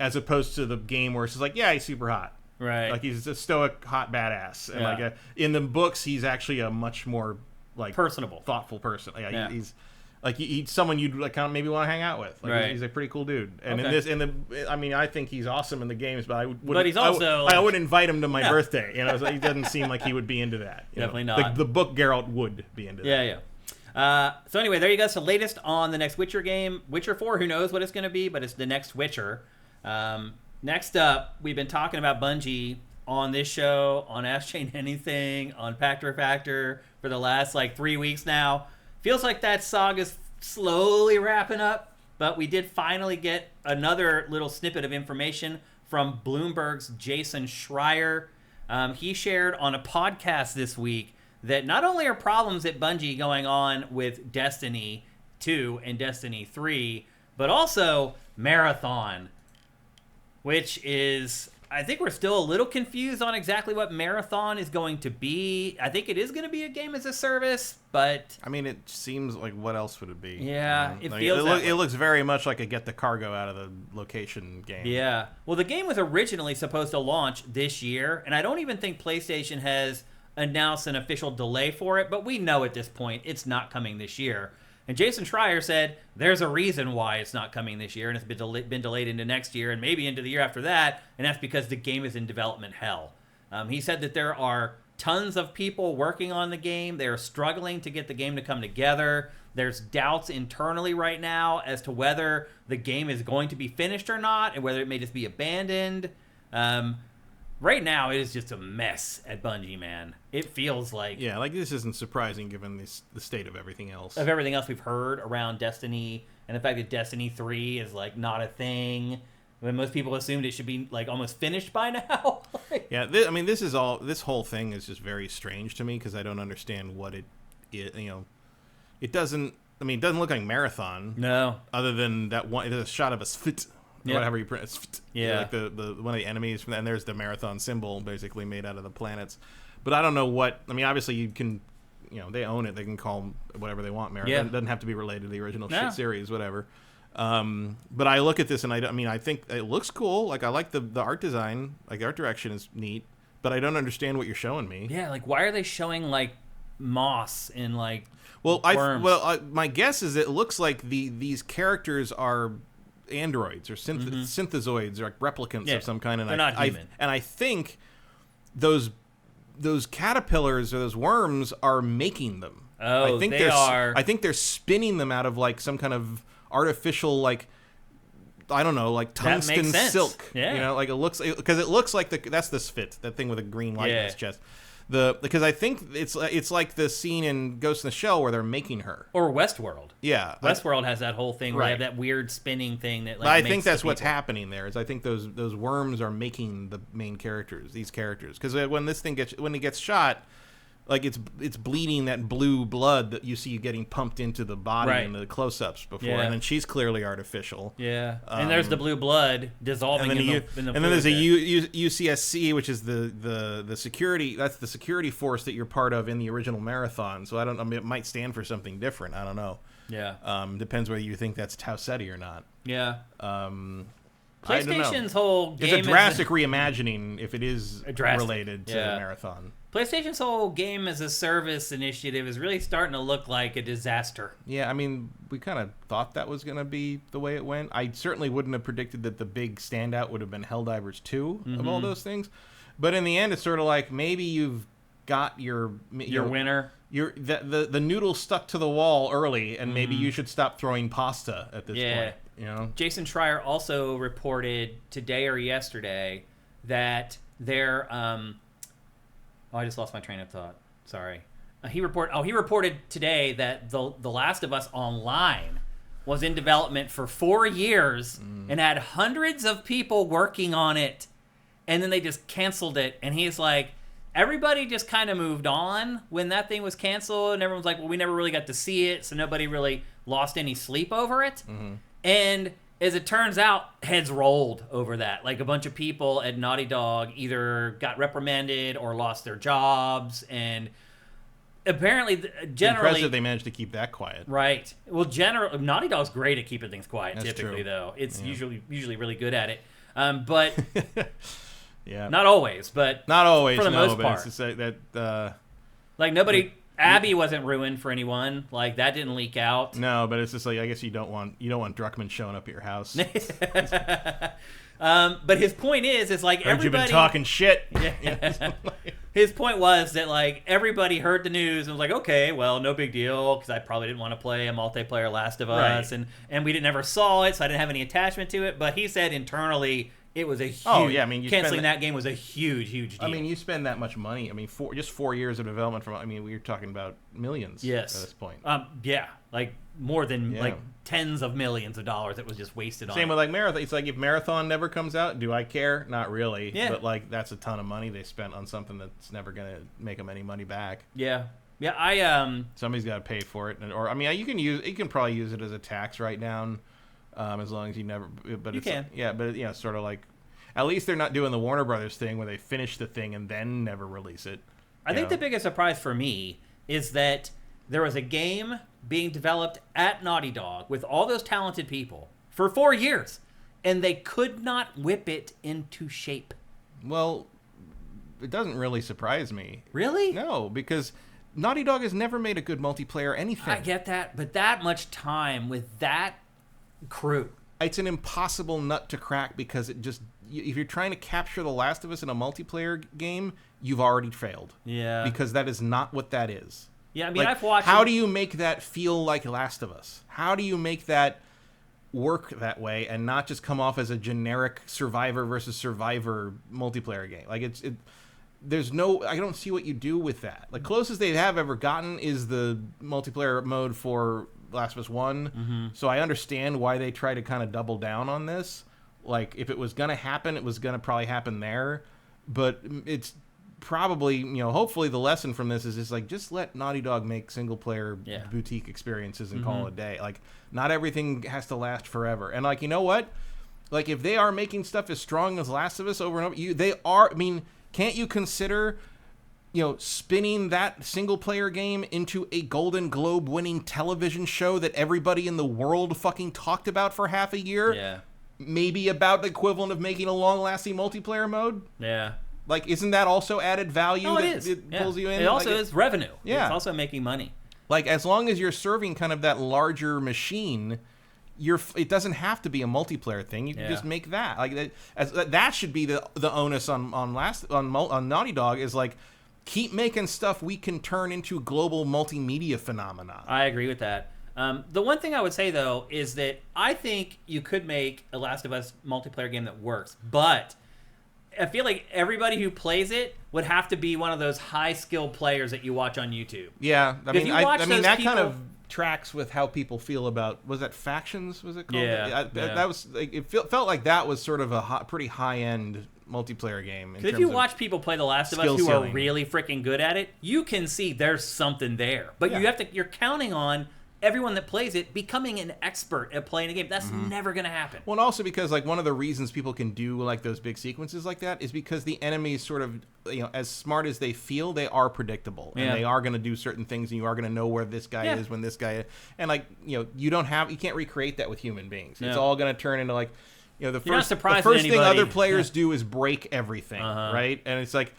As opposed to the game where it's just like, yeah, he's super hot, right? Like he's a stoic, hot badass, and in the books, he's actually a much more like personable, thoughtful person. He's like he's someone you'd like kind of maybe want to hang out with. He's a pretty cool dude. And I think he's awesome in the games, but I would invite him to my birthday. He doesn't seem like he would be into that. Definitely not. The book Geralt would be into that. Yeah. So anyway, there you go. So latest on the next Witcher game, Witcher 4. Who knows what it's going to be, but it's the next Witcher. Next up, we've been talking about Bungie on this show, on Ask Chain Anything, on Factor for the last 3 weeks now. Feels like that saga's slowly wrapping up, but we did finally get another little snippet of information from Bloomberg's Jason Schreier. He shared on a podcast this week that not only are problems at Bungie going on with Destiny 2 and Destiny 3, but also Marathon, which is, I think we're still a little confused on exactly what Marathon is going to be. I think it is going to be a game as a service, but... I mean, it seems like what else would it be? Yeah, it feels it looks very much like a get the cargo out of the location game. Yeah. Well, the game was originally supposed to launch this year, and I don't even think PlayStation has announced an official delay for it, but we know at this point it's not coming this year. And Jason Schreier said there's a reason why it's not coming this year, and it's been delayed into next year and maybe into the year after that, and that's because the game is in development hell. He said that there are tons of people working on the game. They're struggling to get the game to come together. There's doubts internally right now as to whether the game is going to be finished or not, and whether it may just be abandoned. Right now, it is just a mess at Bungie, man. It feels like... Yeah, like this isn't surprising given the state of everything else. Of everything else we've heard around Destiny, and the fact that Destiny 3 is, like, not a thing. When most people assumed it should be, like, almost finished by now. Yeah, this whole thing is just very strange to me, because I don't understand what it it doesn't look like Marathon. No. Other than that one, there's a shot of a SFT. Yep. Whatever you print, yeah, like the one of the enemies, and there's the Marathon symbol, basically made out of the planets. But I don't know what. I mean, obviously you can, they own it. They can call them whatever they want. Marathon. Yeah. It doesn't have to be related to the original shit series, whatever. But I look at this and I think it looks cool. Like I like the art design, like the art direction is neat. But I don't understand what you're showing me. Yeah, like why are they showing like moss and like worms? My guess is it looks like these characters are androids or synthezoids or like replicants of some kind, and they're not human. And I think those caterpillars or those worms are making them. Oh, they are. I think they're spinning them out of like some kind of artificial, like I don't know, like tungsten silk. Yeah, like it looks like that's the SFT, that thing with a green light in its chest. Because I think it's like the scene in Ghost in the Shell where they're making her. Or Westworld. Yeah. Westworld has that whole thing where they have that weird spinning thing that like I think that's what's happening there. Is I think those worms are making the main characters, these characters. Because when it gets shot, like it's bleeding that blue blood that you see getting pumped into the body in the close-ups before, and then she's clearly artificial. Yeah, and there's the blue blood dissolving in the and then there's a UCSC, which is the security. That's the security force that you're part of in the original Marathon. So it might stand for something different. I don't know. Yeah. Depends whether you think that's Tau Ceti or not. Yeah. PlayStation's whole game is a drastic reimagining if it is related to the Marathon. PlayStation's whole game as a service initiative is really starting to look like a disaster. Yeah, I mean, we kind of thought that was going to be the way it went. I certainly wouldn't have predicted that the big standout would have been Helldivers 2 of all those things. But in the end, it's sort of like maybe you've got your winner. The noodle stuck to the wall early, and maybe you should stop throwing pasta at this point. Jason Schreier also reported today or yesterday that they're I just lost my train of thought. Sorry. He reported today that the Last of Us Online was in development for 4 years and had hundreds of people working on it, and then they just canceled it. And he's like, everybody just kind of moved on when that thing was canceled, and everyone's like, well, we never really got to see it, so nobody really lost any sleep over it. And as it turns out, heads rolled over that. Like a bunch of people at Naughty Dog either got reprimanded or lost their jobs, and apparently, generally, impressive they managed to keep that quiet. Right. Well, Naughty Dog's great at keeping things quiet. That's typically, true. though, it's usually really good at it. But yeah, not always. But not always for the most part. It's just that like nobody. Abby wasn't ruined for anyone. Like that didn't leak out. No, but it's just like I guess you don't want Druckmann showing up at your house. But his point is like everybody. You've been talking shit. Yeah. His point was that like everybody heard the news and was like, okay, well, no big deal, because I probably didn't want to play a multiplayer Last of Us, and we never saw it, so I didn't have any attachment to it. But he said internally, it was a huge. Canceling that game was a huge deal. I mean, you spend that much money. I mean, just 4 years of development we're talking about millions. Yes. At this point. Yeah, like more than like tens of millions of dollars that was just wasted on. Same with like Marathon. It's like if Marathon never comes out, do I care? Not really. Yeah. But like that's a ton of money they spent on something that's never gonna make them any money back. Yeah. Yeah. Somebody's got to pay for it, you can probably use it as a tax write down, as long as you never. But you can. But sort of like. At least they're not doing the Warner Brothers thing where they finish the thing and then never release it. I think the biggest surprise for me is that there was a game being developed at Naughty Dog with all those talented people for 4 years, and they could not whip it into shape. Well, it doesn't really surprise me. Really? No, because Naughty Dog has never made a good multiplayer anything. I get that, but that much time with that crew. It's an impossible nut to crack because if you're trying to capture The Last of Us in a multiplayer game, you've already failed. Yeah. Because that is not what that is. Yeah, I mean, I've watched... How do you make that feel like Last of Us? How do you make that work that way and not just come off as a generic Survivor versus Survivor multiplayer game? Like, there's no... I don't see what you do with that. Like, closest they have ever gotten is the multiplayer mode for Last of Us 1. Mm-hmm. So I understand why they try to kind of double down on this. Like, if it was going to happen, it was going to probably happen there. But it's probably, hopefully the lesson from this is just let Naughty Dog make single-player boutique experiences and call it a day. Like, not everything has to last forever. And, like, you know what? Like, if they are making stuff as strong as Last of Us over and over, they are... I mean, can't you consider... spinning that single-player game into a Golden Globe-winning television show that everybody in the world fucking talked about for half a year? Yeah. Maybe about the equivalent of making a long-lasting multiplayer mode? Yeah. Like, isn't that also added value? Oh, it that is. It pulls you in? It also is revenue. Yeah. It's also making money. Like, as long as you're serving kind of that larger machine, it doesn't have to be a multiplayer thing. You can just make that. Like, that should be the onus on Naughty Dog is, like, keep making stuff we can turn into global multimedia phenomena. I agree with that. The one thing I would say, though, is that I think you could make a Last of Us multiplayer game that works, but I feel like everybody who plays it would have to be one of those high-skill players that you watch on YouTube. Yeah, I mean that people... kind of tracks with how people feel about, was that Factions, was it called? Yeah. That was, like, it felt like that was sort of a pretty high-end multiplayer game. If you watch people play The Last of Us who are really freaking good at it, you can see there's something there. But you're counting on everyone that plays it becoming an expert at playing a game. That's never going to happen. Well, and also because, like, one of the reasons people can do, like, those big sequences like that is because the enemies sort of, as smart as they feel, they are predictable. And they are going to do certain things, and you are going to know where this guy is when this guy is. And, like, you can't recreate that with human beings. It's all going to turn into, like, the first thing other players do is break everything, right? And it's like,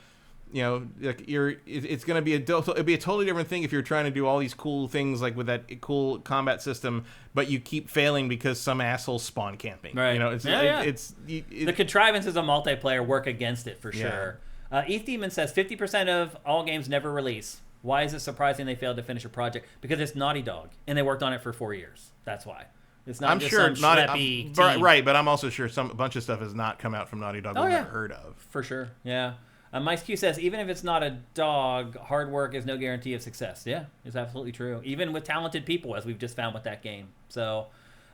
it's going to be it'd be a totally different thing if you're trying to do all these cool things, like with that cool combat system, but you keep failing because some asshole spawn camping. Right. The contrivances of multiplayer work against it for sure. ETH Demon says 50% of all games never release. Why is it surprising they failed to finish a project? Because it's Naughty Dog, and they worked on it for 4 years. That's why. It's not just some schleppy team. Right, but I'm also sure a bunch of stuff has not come out from Naughty Dog we've never heard of. For sure, yeah. Mike Q says, even if it's not a dog, hard work is no guarantee of success. Yeah, it's absolutely true. Even with talented people, as we've just found with that game. So,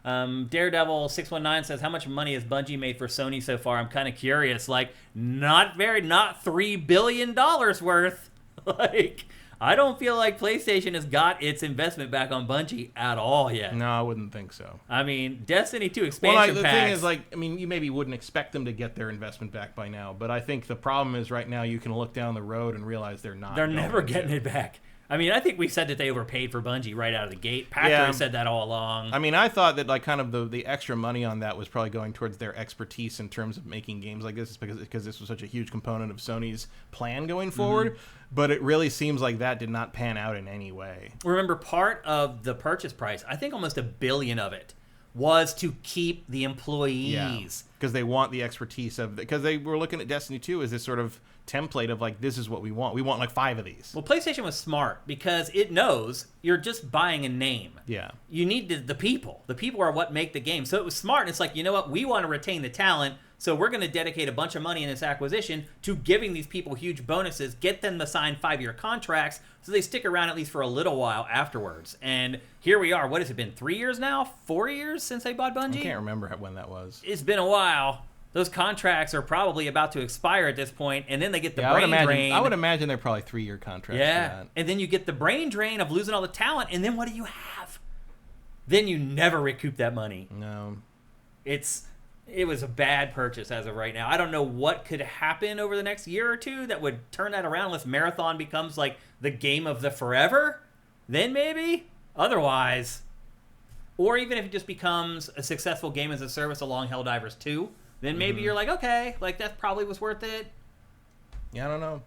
Daredevil619 says, how much money has Bungie made for Sony so far? I'm kind of curious. Like, not $3 billion worth. Like, I don't feel like PlayStation has got its investment back on Bungie at all yet. No, I wouldn't think so. I mean, Destiny 2 expansion the packs. thing is, like, I mean, you maybe wouldn't expect them to get their investment back by now, but I think the problem is right now you can look down the road and realize they're not. They're never getting it back. I mean, I think we said that they overpaid for Bungie right out of the gate. Packer said that all along. I mean, I thought that, like, kind of the extra money on that was probably going towards their expertise in terms of making games like this, because this was such a huge component of Sony's plan going forward. But it really seems like that did not pan out in any way. Remember, part of the purchase price, I think almost $1 billion of it, was to keep the employees. Because they want the expertise of... Because they were looking at Destiny 2 as this sort of template of, like, this is what we want. We want, like, 5 of these. Well, PlayStation was smart because it knows you're just buying a name. Yeah. You need the people. The people are what make the game. So it was smart. And it's like, you know what? We want to retain the talent, so we're going to dedicate a bunch of money in this acquisition to giving these people huge bonuses, get them to sign 5-year contracts so they stick around at least for a little while afterwards. And here we are. What has it been, 3 years now? 4 years since they bought Bungie? I can't remember when that was. It's been a while. Those contracts are probably about to expire at this point, and then they get the brain drain. I would imagine they're probably 3-year contracts. Yeah, for that. And then you get the brain drain of losing all the talent, and then what do you have? Then you never recoup that money. No. It was a bad purchase as of right now. I don't know what could happen over the next year or two that would turn that around unless Marathon becomes like the game of the forever. Then maybe. Otherwise, or even if it just becomes a successful game as a service along Helldivers 2, then maybe you're like, okay, like that probably was worth it. Yeah, I don't know.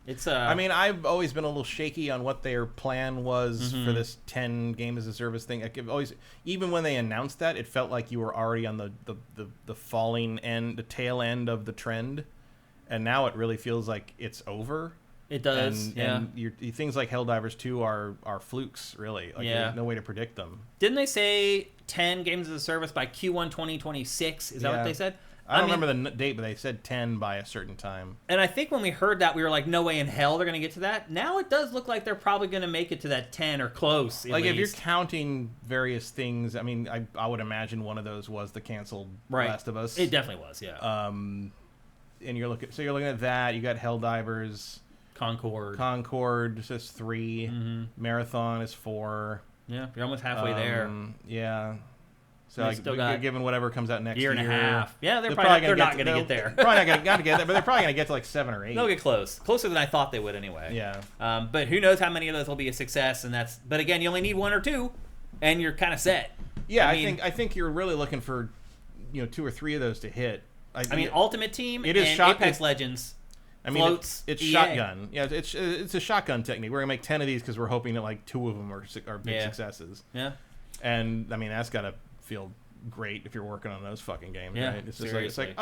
It's I mean, I've always been a little shaky on what their plan was for this 10 game as a service thing. Even when they announced that, it felt like you were already on the falling end, the tail end of the trend, and now it really feels like it's over. It does, and things like Helldivers 2 are flukes, really. Like, there's no way to predict them. Didn't they say 10 games as a service by Q1 2026? Is that what they said? I don't remember the date, but they said 10 by a certain time. And I think when we heard that, we were like, no way in hell they're going to get to that. Now it does look like they're probably going to make it to that 10 or close, at least. If you're counting various things, I mean, I would imagine one of those was the canceled Last of Us. It definitely was, yeah. And you're looking at that. You got Helldivers. Concord says 3. Marathon is 4. Yeah, you're almost halfway there. Yeah. So given whatever comes out next year and a half. Yeah, they're not going to get there. Probably not going to get there, but they're probably going to get to like 7 or 8. They'll get close. Closer than I thought they would anyway. Yeah. But who knows how many of those will be a success, but again, you only need 1 or 2 and you're kind of set. Yeah, I think you're really looking for 2 or 3 of those to hit. I mean, Ultimate Team and Apex Legends. I mean, it's shotgun. Yeah, it's a shotgun technique. We're gonna make 10 of these because we're hoping that like 2 of them are big successes. Yeah, and I mean that's gotta feel great if you're working on those fucking games. Yeah, right? It's just like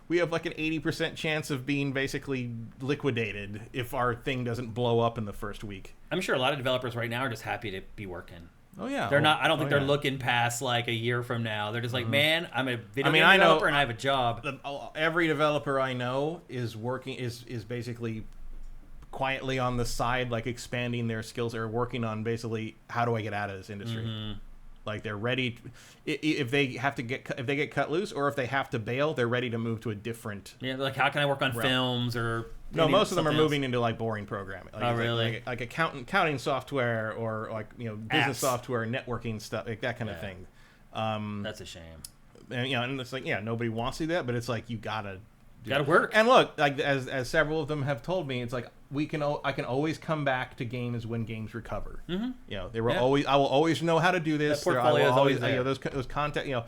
we have like an 80% chance of being basically liquidated if our thing doesn't blow up in the first week. I'm sure a lot of developers right now are just happy to be working. Oh yeah, they're not. I don't think they're looking past like a year from now. They're just like, man, I'm a video game developer and I have a job. Every developer I know is working is basically quietly on the side, like expanding their skills or working on basically how do I get out of this industry. Like they're ready if they get cut loose or if they have to bail, they're ready to move to a different. Yeah, like how can I work on films or. No, most of them are moving into like boring programming. Like, really? Like accounting software or like business software, networking stuff, like that kind of thing. That's a shame. And and it's like nobody wants to do that, but it's like you gotta work. And look, like as several of them have told me, it's like I can always come back to games when games recover. They were always I will always know how to do this. That portfolio is always there. Those content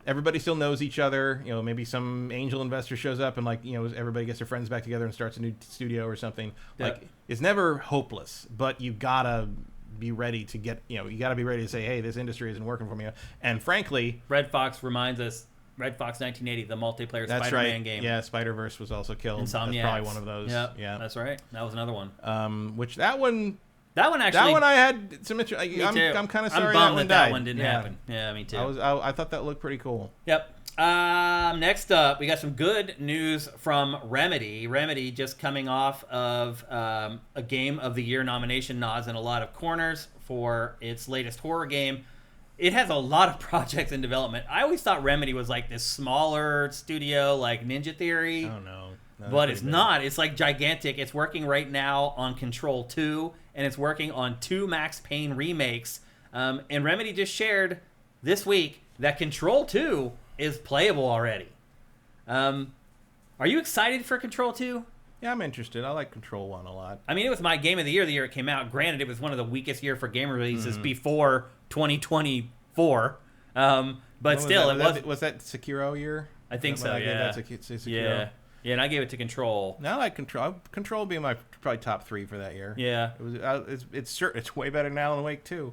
everybody still knows each other. Maybe some angel investor shows up and like everybody gets their friends back together and starts a new studio or something. Like it's never hopeless, but you gotta be ready to get you gotta be ready to say, hey, this industry isn't working for me. And frankly, Red Fox reminds us. Red Fox 1980, the multiplayer Spider-Man game. Yeah, Spider-Verse was also killed. Insomniacs. That's probably one of those. Yep. Yeah, that's right. That was another one. That one I had some interest. I'm kind of sorry I'm bummed that one didn't happen. Yeah, me too. I thought that looked pretty cool. Yep. Next up, we got some good news from Remedy. Remedy just coming off of a Game of the Year nomination, nods in a lot of corners for its latest horror game. It has a lot of projects in development. I always thought Remedy was like this smaller studio like Ninja Theory. Oh, no. But it's not. It's like gigantic. It's working right now on Control 2, and it's working on 2 Max Payne remakes. And Remedy just shared this week that Control 2 is playable already. Are you excited for Control 2? Yeah, I'm interested. I like Control 1 a lot. I mean, it was my Game of the Year the year it came out. Granted, it was one of the weakest year for game releases before 2024. But still, was that Sekiro year? I think so, yeah. Sekiro? Yeah, and I gave it to Control. No, I like Control. Control being my probably top 3 for that year. Yeah. It's way better than Alan Wake 2.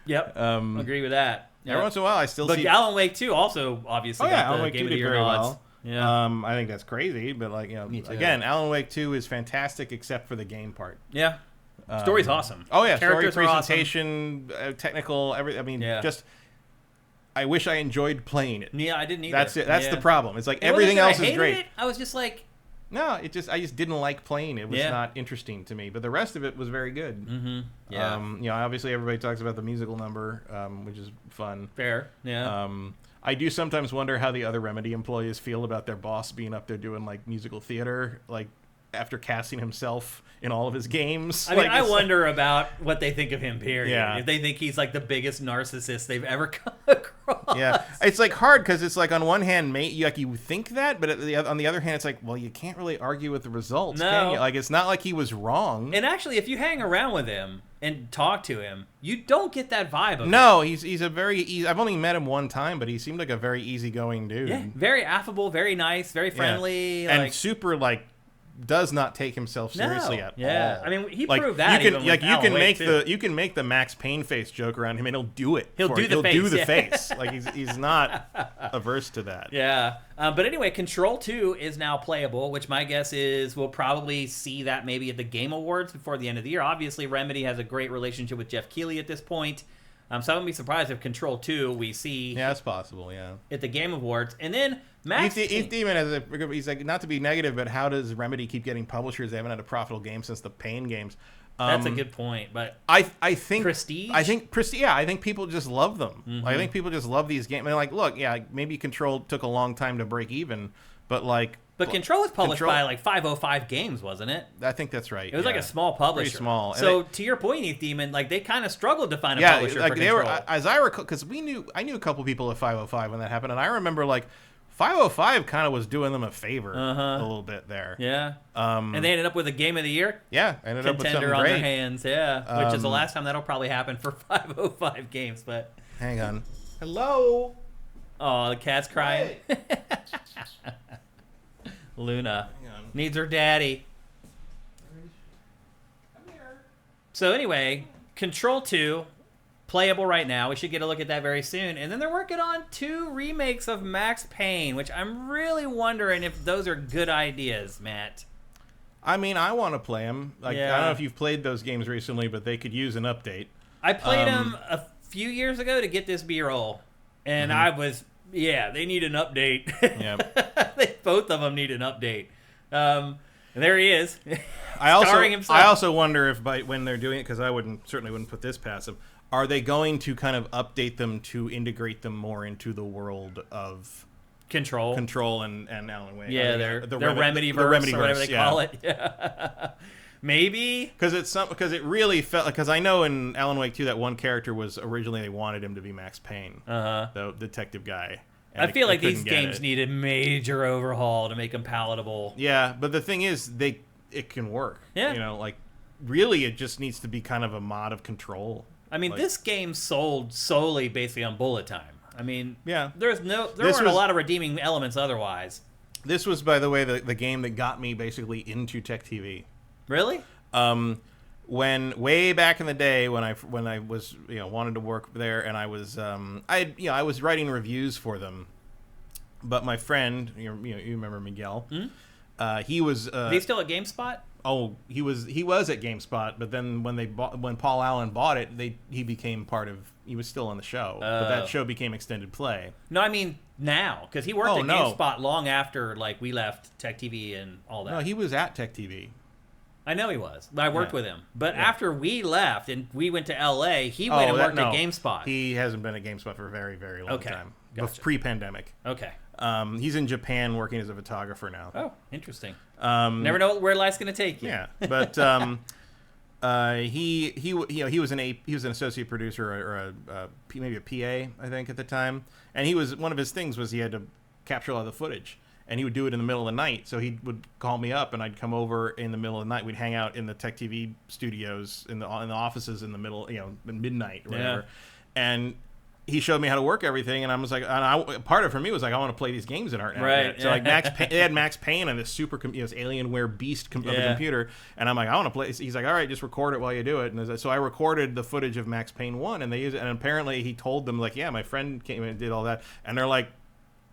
Yep. Agree with that. Yep. Every once in a while, I still see... But Alan Wake 2 also obviously got Alan the Wake Game 2 of the did Year very nods. well. Yeah. I think that's crazy, but like again, Alan Wake 2 is fantastic except for the game part. Yeah. Story's awesome. Oh yeah, Characters story, presentation, awesome. Technical, everything. I mean, just I wish I enjoyed playing it. Yeah, I didn't either. That's it. That's the problem. It's like everything else is great. I was just like, no, I just didn't like playing it. It was not interesting to me, but the rest of it was very good. Mm-hmm. Yeah. Obviously everybody talks about the musical number, which is fun. Fair. Yeah. I do sometimes wonder how the other Remedy employees feel about their boss being up there doing like musical theater, like after casting himself in all of his games. I mean, I wonder about what they think of him, period. Yeah. If they think he's like the biggest narcissist they've ever come across. Yeah. It's like hard because it's like on one hand, you think that, but on the other hand, it's like, well, you can't really argue with the results, can you? Like, it's not like he was wrong. And actually, if you hang around with him and talk to him, you don't get that vibe of him. No, he's a very I've only met him one time, but he seemed like a very easygoing dude. Yeah, very affable, very nice, very friendly. And super, like, does not take himself seriously at all. I mean, he proved that. You can make the Max Payne face joke around him, and he'll do it. He'll do the face. Like he's not averse to that. Yeah. But anyway, Control 2 is now playable, which my guess is we'll probably see that maybe at the Game Awards before the end of the year. Obviously, Remedy has a great relationship with Jeff Keighley at this point. So I wouldn't be surprised if Control 2 we see. Yeah, it's possible. Yeah. At the Game Awards, and then Max. Heath Demon he's like, not to be negative, but how does Remedy keep getting publishers? They haven't had a profitable game since the Payne games. That's a good point, but I think Prestige. I think Prestige. Yeah, I think people just love them. Mm-hmm. I think people just love these games. I mean, like, look, yeah, maybe Control took a long time to break even, but like. But Control was published by like 505 Games, wasn't it? I think that's right. It was like a small publisher. Pretty small. So to your point, Heath Demon, like they kind of struggled to find a publisher like for they Control. were, as I recall, because I knew a couple people at 505 when that happened, and I remember like 505 kind of was doing them a favor a little bit there. Yeah. And they ended up with a Game of the Year. Yeah, ended up with something on great. their hands. Yeah, which is the last time that'll probably happen for 505 Games. But hang on. Hello. Oh, the cat's crying. Luna needs her daddy. Come here. So anyway, Control 2, playable right now. We should get a look at that very soon. And then they're working on 2 remakes of Max Payne, which I'm really wondering if those are good ideas, Matt. I mean, I want to play them. Like, I don't know if you've played those games recently, but they could use an update. I played them a few years ago to get this B-roll, and I was... Yeah, they need an update. Yeah, both of them need an update. And there he is, starring himself. I also wonder if when they're doing it, because I certainly wouldn't put this past them, are they going to kind of update them to integrate them more into the world of Control and Alan Wake? Yeah, their Remedyverse or whatever they call it. Yeah. Maybe because it really felt because I know in Alan Wake 2 that one character was originally they wanted him to be Max Payne, the detective guy. I feel like these games need a major overhaul to make them palatable. Yeah, but the thing is, it can work. Yeah, you know, like really, it just needs to be kind of a mod of Control. I mean, this game sold solely basically on bullet time. I mean, yeah, there weren't a lot of redeeming elements otherwise. This was, by the way, the game that got me basically into Tech TV. Really? When way back in the day when I was wanted to work there and I was I was writing reviews for them, but my friend you remember Miguel, he was is he still at GameSpot? Oh, he was at GameSpot, but then when Paul Allen bought it, he became he was still on the show, but that show became Extended Play. No, I mean now, because he worked at GameSpot long after like we left Tech TV and all that. No, he was at Tech TV. I know he was. I worked with him. But after we left and we went to L.A., he went and worked at GameSpot. He hasn't been at GameSpot for a very, very long time. Gotcha. Pre-pandemic. Okay. He's in Japan working as a photographer now. Oh, interesting. Never know where life's going to take you. Yeah, but he was an associate producer or maybe a PA, I think, at the time. And one of his things was he had to capture a lot of the footage. And he would do it in the middle of the night. So he would call me up, and I'd come over in the middle of the night. We'd hang out in the Tech TV studios, in the offices in the middle, midnight or whatever. And he showed me how to work everything, and I was like, part of it for me was like, I want to play these games that aren't out yet. So like they had Max Payne on this super this Alienware beast of a computer, and I'm like, I want to play. He's like, all right, just record it while you do it. And so I recorded the footage of Max Payne 1, and they used it. And apparently he told them like, yeah, my friend came and did all that, and they're like,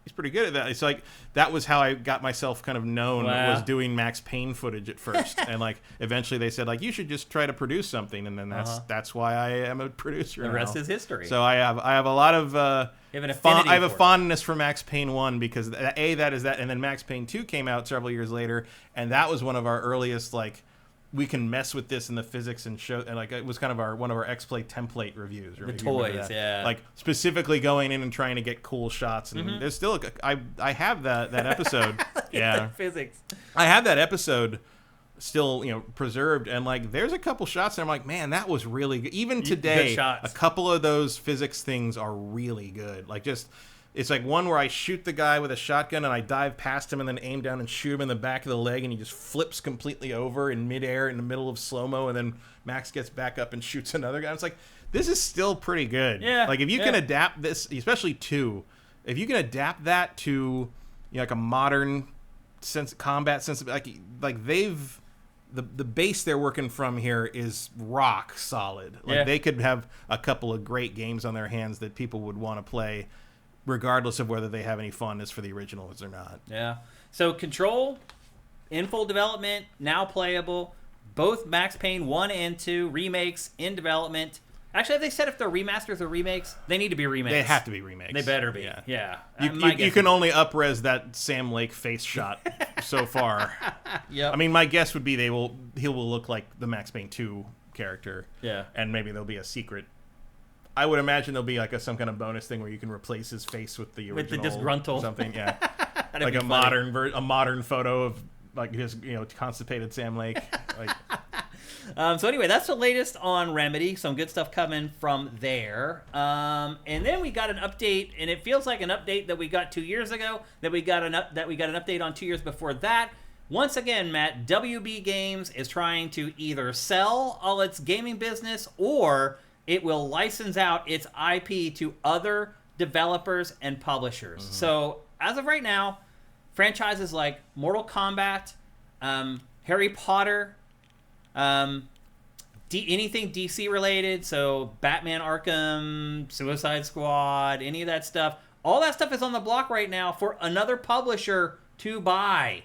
he's pretty good at that. It's like that was how I got myself kind of known, was doing Max Payne footage at first, and like eventually they said like you should just try to produce something, and then that's why I am a producer. The rest is history. So I have a lot of I have a fondness for Max Payne 1 because that is that, and then Max Payne 2 came out several years later, and that was one of our earliest like. We can mess with this in the physics and show, and like it was kind of one of our X-Play template reviews. The toys, like specifically going in and trying to get cool shots. And there's still I have that episode. The physics. I have that episode still preserved, and like there's a couple shots, and I'm like, man, that was really good. Even today, a couple of those physics things are really good. Like just. It's like one where I shoot the guy with a shotgun and I dive past him and then aim down and shoot him in the back of the leg, and he just flips completely over in midair in the middle of slow-mo, and then Max gets back up and shoots another guy. It's like, this is still pretty good. Yeah. Like if you can adapt this, especially 2, if you can adapt that to like a modern combat sense, like they've the base they're working from here is rock solid. Like they could have a couple of great games on their hands that people would want to play, regardless of whether they have any fondness for the originals or not. Yeah. So Control, in full development, now playable. Both Max Payne 1 and 2 remakes in development. Actually, have they said if they're remasters or remakes? They need to be remakes. They have to be remakes. They better be. Yeah. You can only up-res that Sam Lake face shot so far. Yep. I mean, my guess would be he will look like the Max Payne 2 character. Yeah. And maybe there'll be a secret. I would imagine there'll be like some kind of bonus thing where you can replace his face with the original. With the disgruntled. Something, yeah. Like a modern photo of like his constipated Sam Lake. Like. So anyway, that's the latest on Remedy. Some good stuff coming from there. And then we got an update, and it feels like an update that we got 2 years ago. That we got an update on 2 years before that. Once again, Matt, WB Games is trying to either sell all its gaming business or it will license out its IP to other developers and publishers. Mm-hmm. So as of right now, franchises like Mortal Kombat, Harry Potter, anything DC related, so Batman Arkham, Suicide Squad, any of that stuff, all that stuff is on the block right now for another publisher to buy.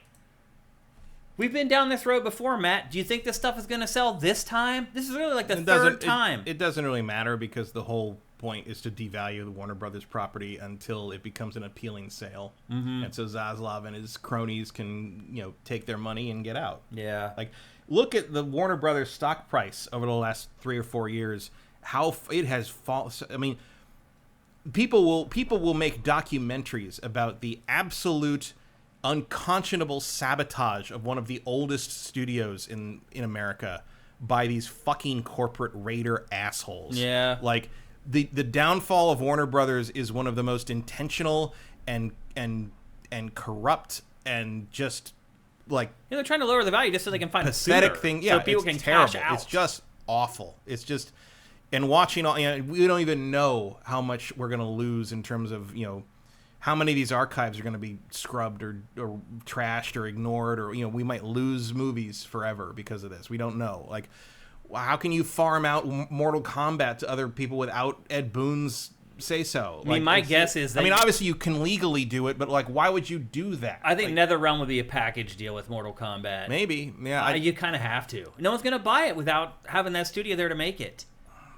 We've been down this road before, Matt. Do you think this stuff is going to sell this time? This is really like the third time. It doesn't really matter because the whole point is to devalue the Warner Brothers property until it becomes an appealing sale. Mm-hmm. And so Zaslav and his cronies can, take their money and get out. Yeah. Like, look at the Warner Brothers stock price over the last 3 or 4 years. How it has fallen. I mean, people will make documentaries about the absolute unconscionable sabotage of one of the oldest studios in America by these fucking corporate raider assholes. Yeah. Like the downfall of Warner Brothers is one of the most intentional and corrupt and just like they're trying to lower the value just so they can find pathetic a suitor, thing. Yeah, so people can terrible. cash out. It's just awful. It's just and watching all. We don't even know how much we're gonna lose in terms of how many of these archives are going to be scrubbed or trashed or ignored, or we might lose movies forever because of this. We don't know. Like, how can you farm out Mortal Kombat to other people without Ed Boon's say so? I mean, my guess is that obviously you can legally do it, but like, why would you do that? I think NetherRealm would be a package deal with Mortal Kombat. Maybe, yeah. You kind of have to. No one's going to buy it without having that studio there to make it.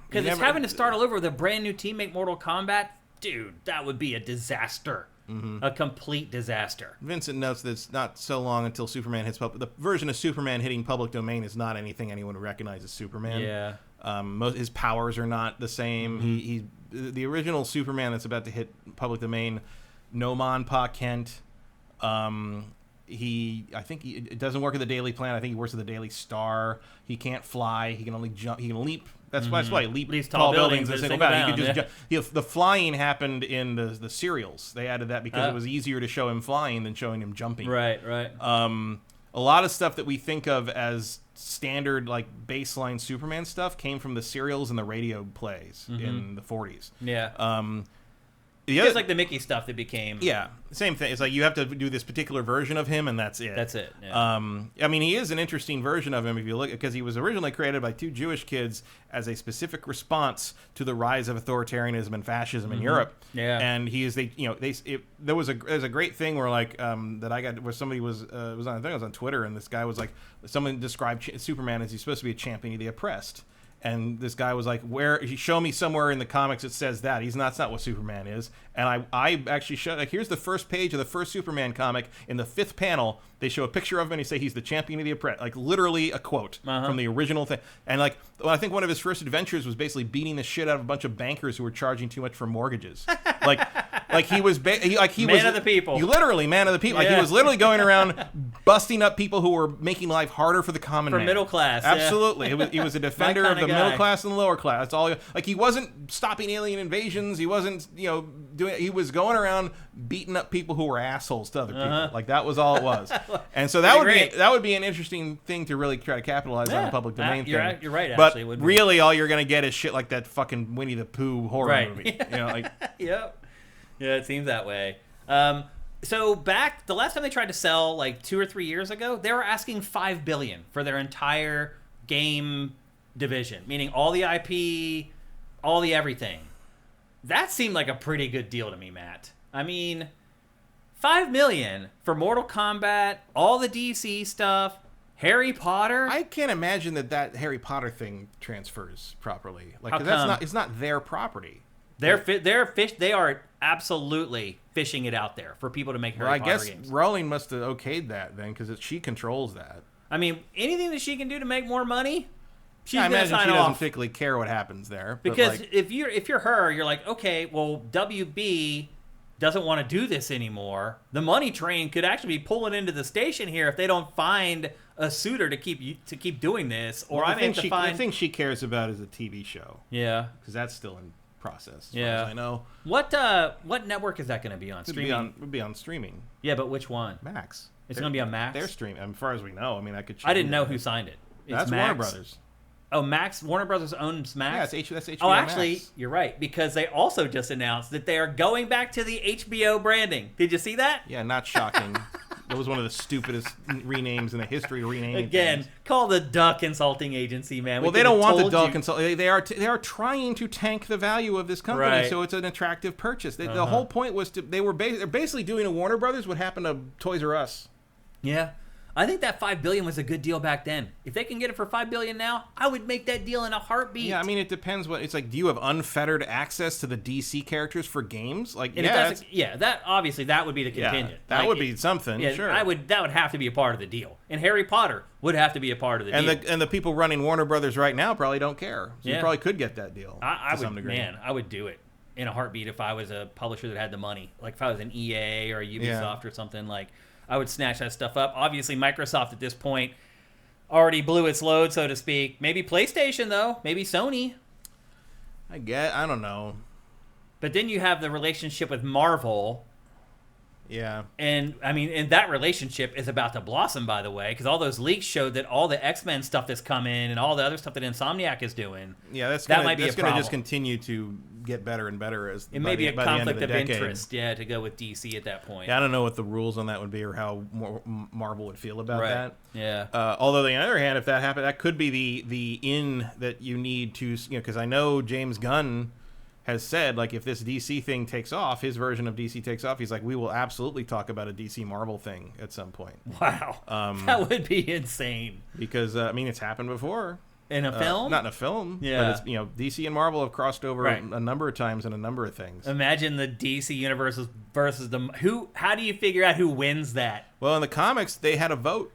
Because it's having to start all over with a brand new team make Mortal Kombat. Dude, that would be a disaster. Mm-hmm. A complete disaster. Vincent notes that it's not so long until Superman hits the version of Superman hitting public domain is not anything anyone would recognize as Superman. Yeah. His powers are not the same. Mm-hmm. The original Superman that's about to hit public domain, no Man Pa Kent. It doesn't work at the Daily Planet. I think he works at the Daily Star. He can't fly. He can only jump. He can leap. That's why he leaps tall buildings and single bound. He could just the flying happened in the serials. They added that because it was easier to show him flying than showing him jumping. Right. A lot of stuff that we think of as standard like baseline Superman stuff came from the serials and the radio plays in the 40s. Yeah. It's like the Mickey stuff that became... Yeah, same thing. It's like you have to do this particular version of him, and that's it. That's it, yeah. I mean, he is an interesting version of him if you look... Because he was originally created by 2 Jewish kids as a specific response to the rise of authoritarianism and fascism in Europe. Yeah. And he is... There was a great thing where, like, that I got... Where somebody was on... I think it was on Twitter, and this guy was like... Someone described Superman as he's supposed to be a champion of the oppressed. And this guy was like, show me somewhere in the comics it says that. That's not what Superman is. And I actually showed, like, here's the first page of the first Superman comic. In the 5th panel, they show a picture of him and they say he's the champion of the oppressed. Like, literally a quote from the original thing. And, like, I think one of his first adventures was basically beating the shit out of a bunch of bankers who were charging too much for mortgages. Like he was man of the people. Literally man of the people. Yeah. Like, he was literally going around busting up people who were making life harder for the common man. For middle class. Absolutely. Yeah. He was a defender of the middle class and the lower class. That's all. Like, he wasn't stopping alien invasions. He wasn't, he was going around beating up people who were assholes to other people. Like, that was all it was. And so that would be an interesting thing to really try to capitalize on the public domain thing. You're right. But really, all you're gonna get is shit like that fucking Winnie the Pooh horror movie. Yep. Yeah, it seems that way. So back the last time they tried to sell, like 2 or 3 years ago, they were asking $5 billion for their entire game division, meaning all the IP, all the everything. That seemed like a pretty good deal to me, Matt. I mean, $5 million for Mortal Kombat, all the DC stuff, Harry Potter. I can't imagine that Harry Potter thing transfers properly. Like, How 'cause come? it's not their property. They are absolutely fishing it out there for people to make Harry Potter games. Rowling must have okayed that then, because she controls that. I mean, anything that she can do to make more money, she's I gonna imagine sign she doesn't off. particularly care what happens there. Because like, if you're her, you're like, okay, well, WB doesn't want to do this anymore. The money train could actually be pulling into the station here if they don't find a suitor to keep doing this, or I may have to find. the thing she cares about is a TV show. Yeah, because that's still in process. As yeah, far as I know. What network is that going to be on? Streaming. Would be on streaming. Yeah, but which one? Max. It's going to be on Max. They're streaming. As far as we know, I mean, that could. I didn't know who signed it. That's Max. Warner Brothers. Oh, Max. Warner Brothers owns Max. Yeah, that's HBO. Oh, actually, Max. you're right, because they also just announced that they are going back to the HBO branding. Did you see that? Yeah, not shocking. That was one of the stupidest renames in the history of renaming. Again, things. call the Duck Consulting Agency, man. Well, they don't want the Duck Consulting. They are trying to tank the value of this company, right. So it's an attractive purchase. The whole point was they're basically doing to Warner Brothers what happened to Toys R Us. Yeah. I think that $5 billion was a good deal back then. If they can get it for $5 billion now, I would make that deal in a heartbeat. Yeah, I mean, it depends. What it's like. Do you have unfettered access to the DC characters for games? Like, and that obviously that would be the contingent. Yeah, that would be something. Yeah, sure, that would have to be a part of the deal. And Harry Potter would have to be a part of the deal. And the people running Warner Brothers right now probably don't care. So yeah. You probably could get that deal. I would do it in a heartbeat if I was a publisher that had the money. Like if I was an EA or a Ubisoft or something like. I would snatch that stuff up. Obviously, Microsoft at this point already blew its load, so to speak. Maybe PlayStation, though. Maybe Sony. I don't know. But then you have the relationship with Marvel. Yeah. And, I mean, and that relationship is about to blossom, by the way, because all those leaks showed that all the X-Men stuff that's come in and all the other stuff that Insomniac is doing. Yeah, that's might be a problem. just continue to get better and better as it may be a conflict of decade. interest, to go with DC at that point. Yeah, I don't know what the rules on that would be or how Marvel would feel about that. Yeah. Although, on the other hand, if that happened, that could be the in that you need to, because I know James Gunn has said, like, if this DC thing takes off, his version of DC takes off, he's like, we will absolutely talk about a DC Marvel thing at some point. Wow. That would be insane. Because, I mean, it's happened before. In a film? Not in a film. Yeah. But it's, DC and Marvel have crossed over a number of times in a number of things. Imagine the DC universe versus the... How do you figure out who wins that? Well, in the comics, they had a vote.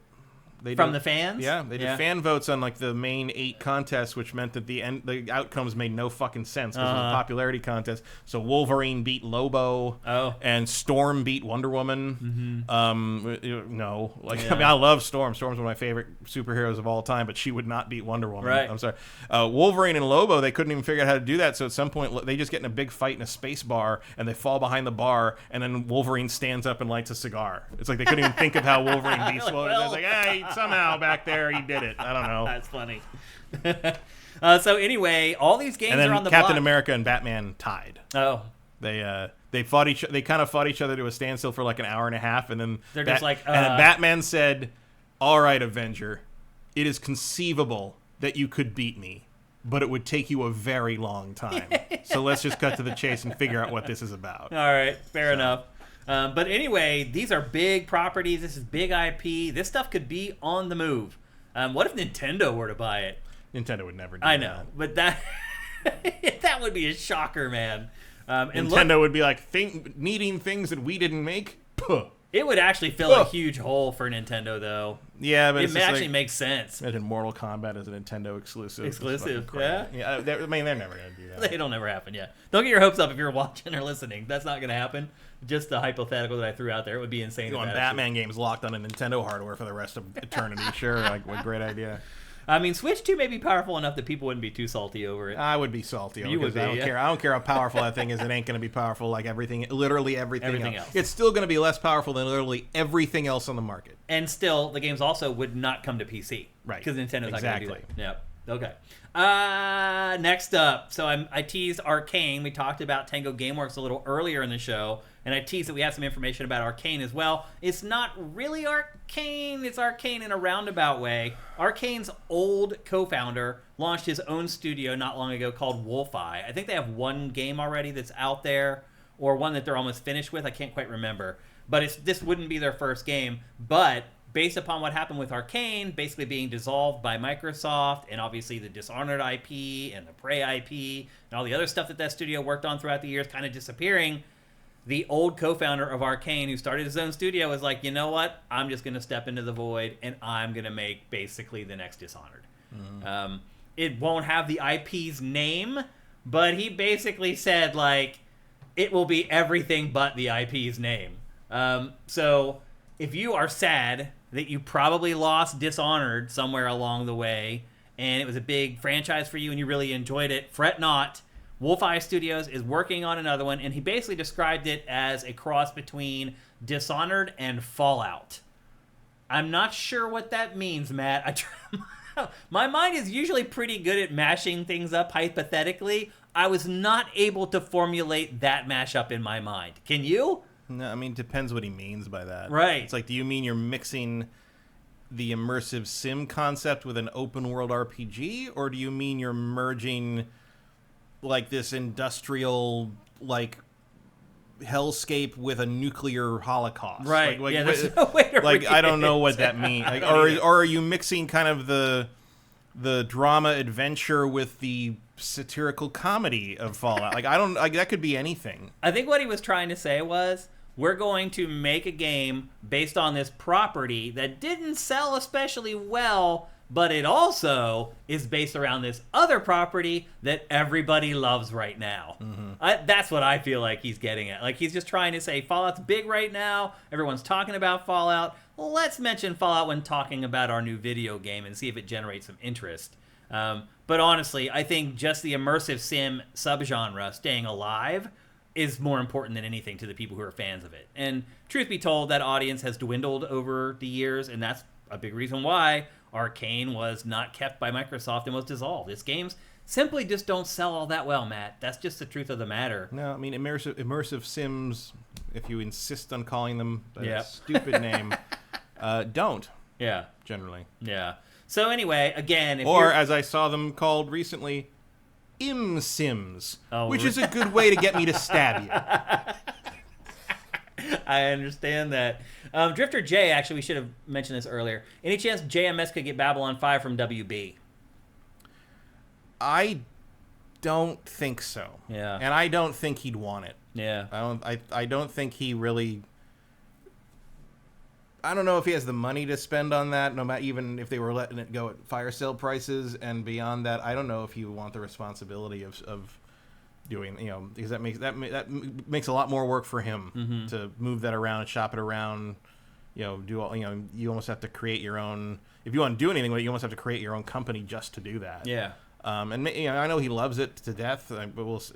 From the fans? Yeah, they did fan votes on like the main 8 contests, which meant that the outcomes made no fucking sense because it was a popularity contest. So Wolverine beat Lobo, and Storm beat Wonder Woman. No, like I mean, I love Storm. Storm's one of my favorite superheroes of all time, but she would not beat Wonder Woman. Right. I'm sorry. Wolverine and Lobo, they couldn't even figure out how to do that. So at some point, they just get in a big fight in a space bar, and they fall behind the bar, and then Wolverine stands up and lights a cigar. It's like they couldn't even think of how Wolverine beats Wolverine. It's like, hey. Somehow back there he did it. I don't know. That's funny. So anyway, all these games and then are on the Captain block. America and Batman tied. Oh. They fought they kind of fought each other to a standstill for like an hour and a half, and then they're just like and then Batman said, "All right, Avenger, it is conceivable that you could beat me, but it would take you a very long time. So let's just cut to the chase and figure out what this is about." All right, fair enough. But anyway, these are big properties. This is big IP. This stuff could be on the move. What if Nintendo were to buy it? Nintendo would never do I that. know, but that would be a shocker, man. Nintendo would be like, needing things that we didn't make? Puh. It would actually fill a huge hole for Nintendo, though. Yeah, but it actually makes sense. Imagine Mortal Kombat as a Nintendo exclusive. Yeah? Yeah, I mean, they're never going to do that. It'll never happen, yeah. Don't get your hopes up if you're watching or listening. That's not going to happen. Just the hypothetical that I threw out there. It would be insane. On Batman games locked on a Nintendo hardware for the rest of eternity. Sure, like, what a great idea. I mean, Switch 2 may be powerful enough that people wouldn't be too salty over it. I would be salty. You would be, I don't care how powerful that thing is. It ain't going to be powerful like literally everything else. It's still going to be less powerful than literally everything else on the market. And still, the games also would not come to PC. Right. Because Nintendo's not going to do that. Yep. Okay. Next up. So I teased Arcane. We talked about Tango Gameworks a little earlier in the show. and I teased that we have some information about Arcane as well. It's not really Arcane. It's Arcane in a roundabout way. Arcane's old co-founder launched his own studio not long ago called Wolfeye. I think they have one game already that's out there, or one that they're almost finished with. I can't quite remember. But this wouldn't be their first game. But based upon what happened with Arcane, basically being dissolved by Microsoft, and obviously the Dishonored IP and the Prey IP and all the other stuff that studio worked on throughout the years kind of disappearing, the old co-founder of Arcane, who started his own studio, was like, you know what? I'm just going to step into the void, and I'm going to make basically the next Dishonored. Mm-hmm. It won't have the IP's name, but he basically said, like, it will be everything but the IP's name. So if you are sad that you probably lost Dishonored somewhere along the way, and it was a big franchise for you and you really enjoyed it, fret not. Wolfeye Studios is working on another one, and he basically described it as a cross between Dishonored and Fallout. I'm not sure what that means, Matt. My mind is usually pretty good at mashing things up hypothetically. I was not able to formulate that mashup in my mind. Can you? No, I mean, depends what he means by that. Right. It's like, do you mean you're mixing the immersive sim concept with an open world RPG, or do you mean you're merging like this industrial like hellscape with a nuclear holocaust? Right. Like, yeah, there's no way to like read I don't know it. what that means. Like, or are you mixing kind of the drama adventure with the satirical comedy of Fallout? Like, I don't like, that could be anything. I think what he was trying to say was, we're going to make a game based on this property that didn't sell especially well, but it also is based around this other property that everybody loves right now. Mm-hmm. That's what I feel like he's getting at. Like, he's just trying to say, Fallout's big right now. Everyone's talking about Fallout. Well, let's mention Fallout when talking about our new video game and see if it generates some interest. But honestly, I think just the immersive sim subgenre staying alive is more important than anything to the people who are fans of it. And truth be told, that audience has dwindled over the years, and that's a big reason why Arcane was not kept by Microsoft and was dissolved. Its games simply just don't sell all that well, Matt. That's just the truth of the matter. No, I mean, immersive sims, if you insist on calling them a stupid name, don't. Yeah. Generally. Yeah. So anyway, again, as I saw them called recently, Sims, which is a good way to get me to stab you. I understand that. Drifter J, actually, we should have mentioned this earlier. Any chance JMS could get Babylon 5 from WB? I don't think so. Yeah. And I don't think he'd want it. Yeah. I don't think he really... I don't know if he has the money to spend on that, no matter, even if they were letting it go at fire sale prices, and beyond that, I don't know if he would want the responsibility of doing, because that makes a lot more work for him to move that around and shop it around, do all, you almost have to create your own, if you want to do anything with it, you almost have to create your own company just to do that. Yeah. And I know he loves it to death, but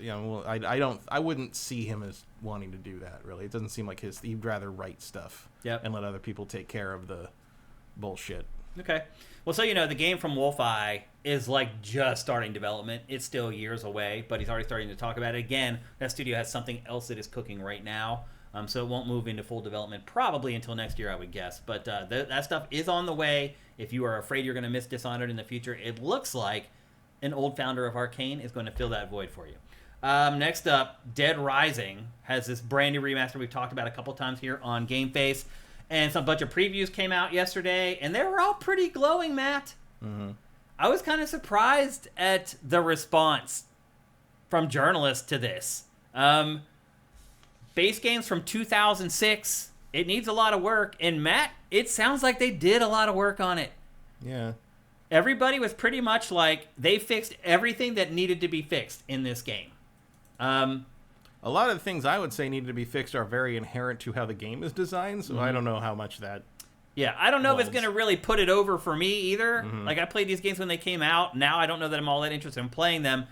I wouldn't see him as wanting to do that. Really, it doesn't seem like he'd rather write stuff and let other people take care of the bullshit. Okay, well, so the game from Wolfeye is like just starting development. It's still years away, but he's already starting to talk about it again. That studio has something else that is cooking right now, so it won't move into full development probably until next year, I would guess. But that stuff is on the way. If you are afraid you're going to miss Dishonored in the future, it looks like an old founder of Arcane is going to fill that void for you. Next up, Dead Rising has this brand new remaster we've talked about a couple times here on GameFace, and some bunch of previews came out yesterday, and they were all pretty glowing, Matt. Mm-hmm. I was kind of surprised at the response from journalists to this. Base game's from 2006. It needs a lot of work, and Matt, it sounds like they did a lot of work on it. Yeah. Everybody was pretty much like, they fixed everything that needed to be fixed in this game. A lot of the things I would say needed to be fixed are very inherent to how the game is designed, so I don't know how much that... Yeah, I don't know if it's going to really put it over for me either. Mm-hmm. Like, I played these games when they came out. Now I don't know that I'm all that interested in playing them.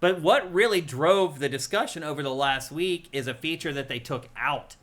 But what really drove the discussion over the last week is a feature that they took out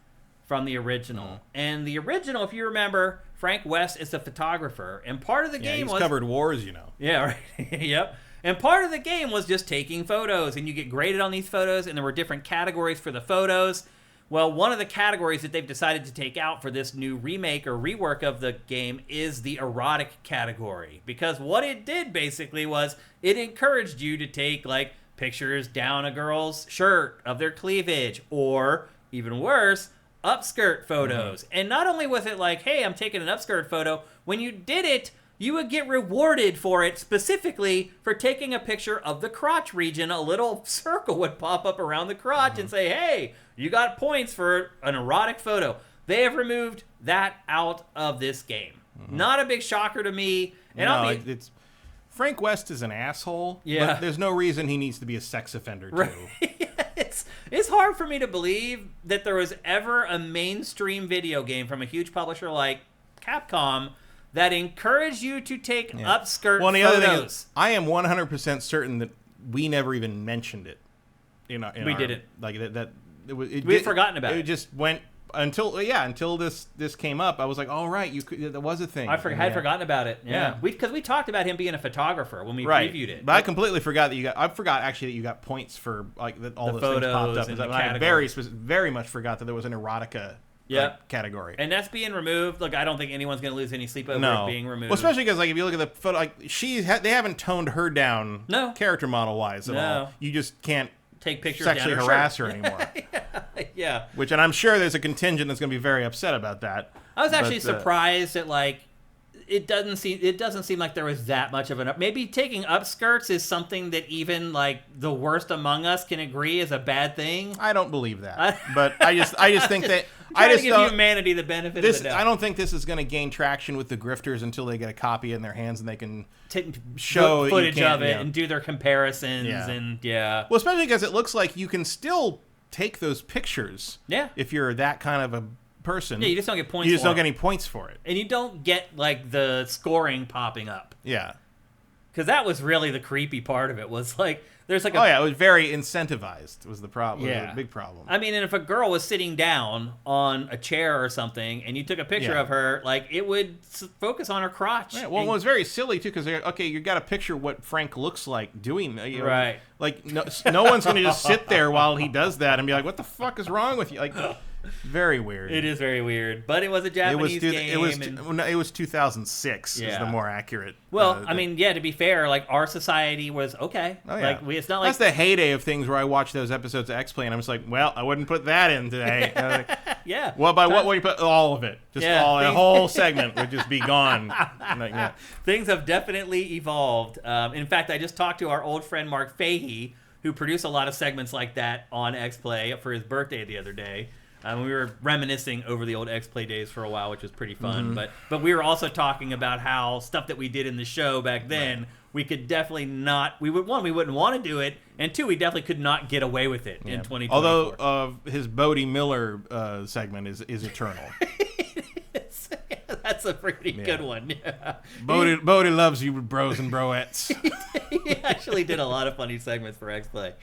from the original. Mm. And the original, if you remember... Frank West is the photographer, and part of the game was... covered wars, Yeah, right. Yep. And part of the game was just taking photos, and you get graded on these photos, and there were different categories for the photos. Well, one of the categories that they've decided to take out for this new remake or rework of the game is the erotic category. Because what it did basically was it encouraged you to take like pictures down a girl's shirt of their cleavage, or even worse, upskirt photos. And not only was it like, hey, I'm taking an upskirt photo, when you did it, you would get rewarded for it, specifically for taking a picture of the crotch region. A little circle would pop up around the crotch and say, hey, you got points for an erotic photo. They have removed that out of this game. Not a big shocker to me. And it's Frank West is an asshole. Yeah. But there's no reason he needs to be a sex offender, too. Right. It's hard for me to believe that there was ever a mainstream video game from a huge publisher like Capcom that encouraged you to take upskirt photos. The other thing is, I am 100% certain that we never even mentioned it. We didn't. Like that. We had forgotten about it. It just went until this came up. I was like, oh right, that was a thing. I had forgotten about it. Yeah, because we talked about him being a photographer when we previewed it. But I completely forgot that I forgot actually that you got points for like that. All the photos things popped up. I very much forgot that there was an erotica category, and that's being removed. Look, I don't think anyone's going to lose any sleep over it being removed. Well, especially because like if you look at the photo, like they haven't toned her down, character model wise at all. You just can't take pictures, sexually harass her anymore. Yeah. And I'm sure there's a contingent that's going to be very upset about that. I was actually surprised that like it doesn't seem like there was that much of maybe taking upskirts is something that even like the worst among us can agree is a bad thing. I don't believe that, but I just think that I just give humanity the benefit of the doubt. I don't think this is going to gain traction with the grifters until they get a copy in their hands and they can show footage of it and do their comparisons and Well, especially because it looks like you can still take those pictures. Yeah. If you're that kind of a person. Yeah, you just don't get points. You just don't get any points for it, and you don't get like the scoring popping up. Yeah. Because that was really the creepy part of it. Was like there's like it was very incentivized. Was the problem? Yeah, was a big problem. I mean, and if a girl was sitting down on a chair or something, and you took a picture of her, like it would focus on her crotch. Yeah, well, it was very silly too because you got to picture what Frank looks like doing. Right. Like no one's going to just sit there while he does that and be like, "What the fuck is wrong with you?" Like. Very weird. It is very weird, but it was a Japanese game. It was 2006. Is the more accurate. Well, I mean, to be fair, like our society was okay. Oh, yeah. Like it's not like that's the heyday of things where I watch those episodes of X-Play and I'm just like, well, I wouldn't put that in today. Like, yeah. Well, what would you put? All of it. Just the whole segment would just be gone. Things have definitely evolved. In fact, I just talked to our old friend Mark Fahey, who produced a lot of segments like that on X-Play for his birthday the other day. We were reminiscing over the old X-Play days for a while, which was pretty fun. But we were also talking about how stuff that we did in the show back then, we could definitely not. We wouldn't want to do it, and two, we definitely could not get away with it in 2024. Although his Bodie Miller segment is eternal. That's a pretty good one. Yeah. Bodie loves you, bros and broettes. He actually did a lot of funny segments for X-Play.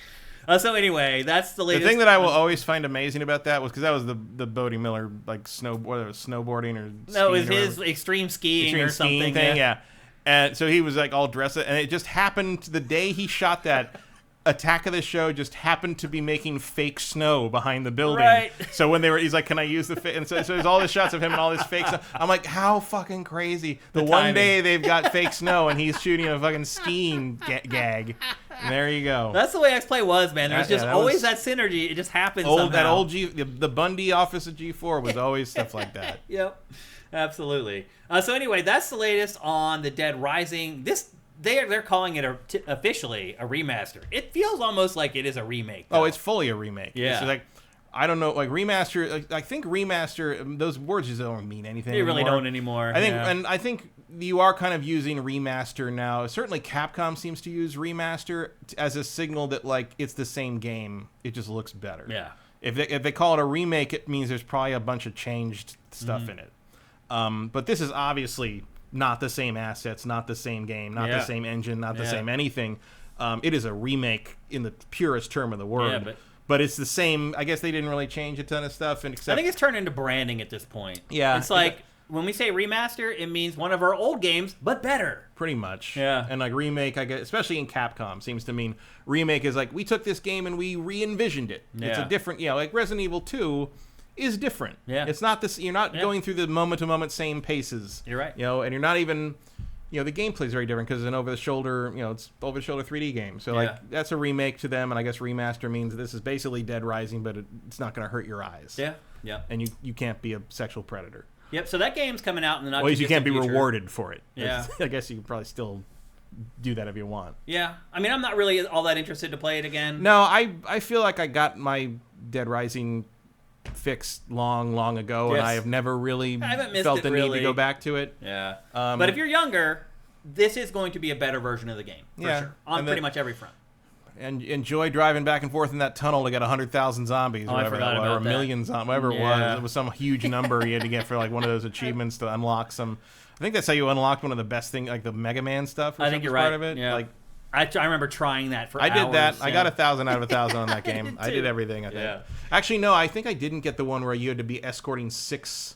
So anyway, that's the latest. The thing that I will always find amazing about that was because that was the Bodie Miller like snowboarding or no, it was his extreme skiing or something thing. Yeah, and so he was like all dressed up, and it just happened the day he shot that. Attack of the Show just happened to be making fake snow behind the building. Right. So when he's like, "Can I use the?" And so there's all the shots of him and all this fake snow. I'm like, how fucking crazy! The one day they've got fake snow and he's shooting a fucking skiing gag. And there you go. That's the way X-Play was, man. There's just always that synergy. It just happens somehow. That old the Bundy office of G4 was always stuff like that. Yep, absolutely. So anyway, that's the latest on the Dead Rising. They're calling it officially a remaster. It feels almost like it is a remake, though. Oh, it's fully a remake. Yeah. It's like, I don't know, like remaster. I think remaster. Those words just don't mean anything. They really don't anymore. I think you are kind of using remaster now. Certainly, Capcom seems to use remaster as a signal that like it's the same game. It just looks better. Yeah. If they call it a remake, it means there's probably a bunch of changed stuff in it. But this is obviously. Not the same assets, not the same game, not the same engine, not the same anything. It is a remake in the purest term of the word. Yeah, but it's the same. I guess they didn't really change a ton of stuff. I think it's turned into branding at this point. Yeah. It's like when we say remaster, it means one of our old games, but better. Pretty much. Yeah. And like remake, I guess, especially in Capcom, seems to mean remake is like we took this game and we re-envisioned it. Yeah. It's a different, like Resident Evil 2 is different. Yeah. It's not this. You're not going through the moment-to-moment same paces. You're right. And you're not even. The gameplay is very different because it's an over-the-shoulder, it's over-the-shoulder 3D game. So, that's a remake to them, and I guess remaster means this is basically Dead Rising, but it's not going to hurt your eyes. Yeah, yeah. And you can't be a sexual predator. Yep, so that game's coming out in the not Well, you can't be future. rewarded for it. Yeah. I guess you can probably still do that if you want. Yeah. I mean, I'm not really all that interested to play it again. No, I feel like I got my Dead Rising fix long ago, and I have never really felt the need to go back to it. Yeah. But if you're younger, this is going to be a better version of the game, for sure. On pretty much every front. And enjoy driving back and forth in that tunnel to get 100,000 zombies, or whatever, or a million zombies, whatever it was. It was some huge number you had to get for like one of those achievements to unlock some. I think that's how you unlocked one of the best things, like the Mega Man stuff. Or I think you're part right. of it. Yeah. Like, I remember trying that for hours. I did that. Yeah. I got 1,000 out of 1,000 on that game. I did everything, I think. Yeah. Actually, no, I think I didn't get the one where you had to be escorting 6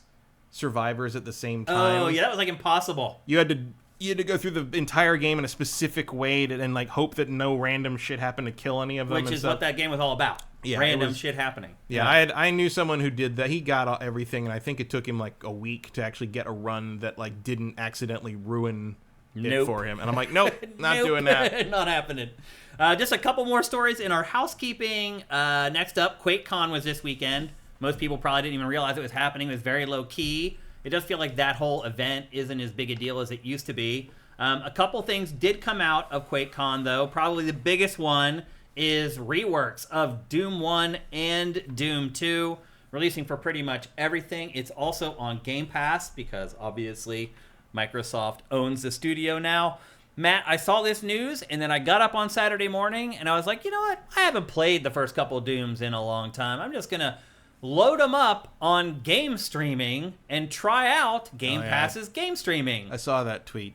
survivors at the same time. Oh, yeah, that was like impossible. You had to go through the entire game in a specific way and like hope that no random shit happened to kill any of them. Which is what that game was all about. Yeah, random shit happening. Yeah, I knew someone who did that. He got everything, and I think it took him like a week to actually get a run that like didn't accidentally ruin it for him. And I'm like, nope, not doing that. Not happening. Just a couple more stories in our housekeeping. Next up, QuakeCon was this weekend. Most people probably didn't even realize it was happening. It was very low key. It does feel like that whole event isn't as big a deal as it used to be. A couple things did come out of QuakeCon, though. Probably the biggest one is reworks of Doom 1 and Doom 2, releasing for pretty much everything. It's also on Game Pass because, obviously, Microsoft owns the studio now. Matt, I saw this news, and then I got up on Saturday morning, and I was like, you know what? I haven't played the first couple Dooms in a long time. I'm just going to load them up on game streaming and try out Game Pass's game streaming. I saw that tweet.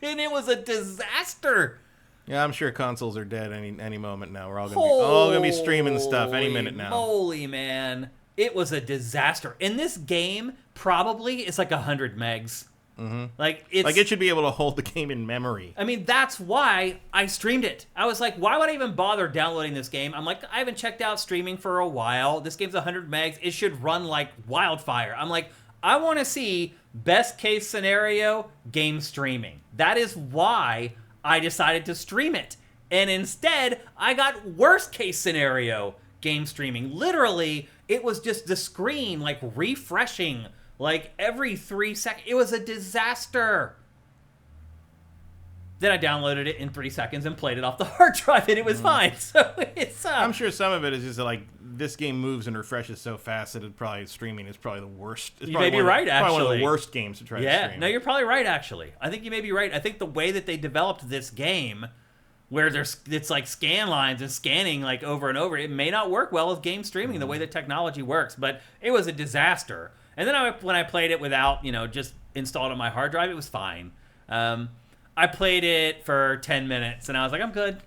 And it was a disaster. Yeah, I'm sure consoles are dead any moment now. We're all gonna be streaming stuff any minute now. Holy man, it was a disaster. And this game probably is like 100 megs. Mm-hmm. Like it should be able to hold the game in memory. I mean, that's why I streamed it. I was like, why would I even bother downloading this game? I'm like, I haven't checked out streaming for a while. This game's 100 megs. It should run like wildfire. I'm like, I want to see best case scenario game streaming. That is why I decided to stream it. And instead, I got worst case scenario game streaming. Literally, it was just the screen like refreshing like every 3 seconds. It was a disaster. Then I downloaded it in 3 seconds and played it off the hard drive, and it was fine. So it's. I'm sure some of it is just like this game moves and refreshes so fast that streaming is probably the worst. You may be right, actually. Probably one of the worst games to try to stream. Yeah, no, you're probably right, actually. I think you may be right. I think the way that they developed this game, where it's like scan lines and scanning like over and over, it may not work well with game streaming the way that technology works. But it was a disaster. And then when I played it without, just installed on my hard drive, it was fine. I played it for 10 minutes, and I was like, I'm good.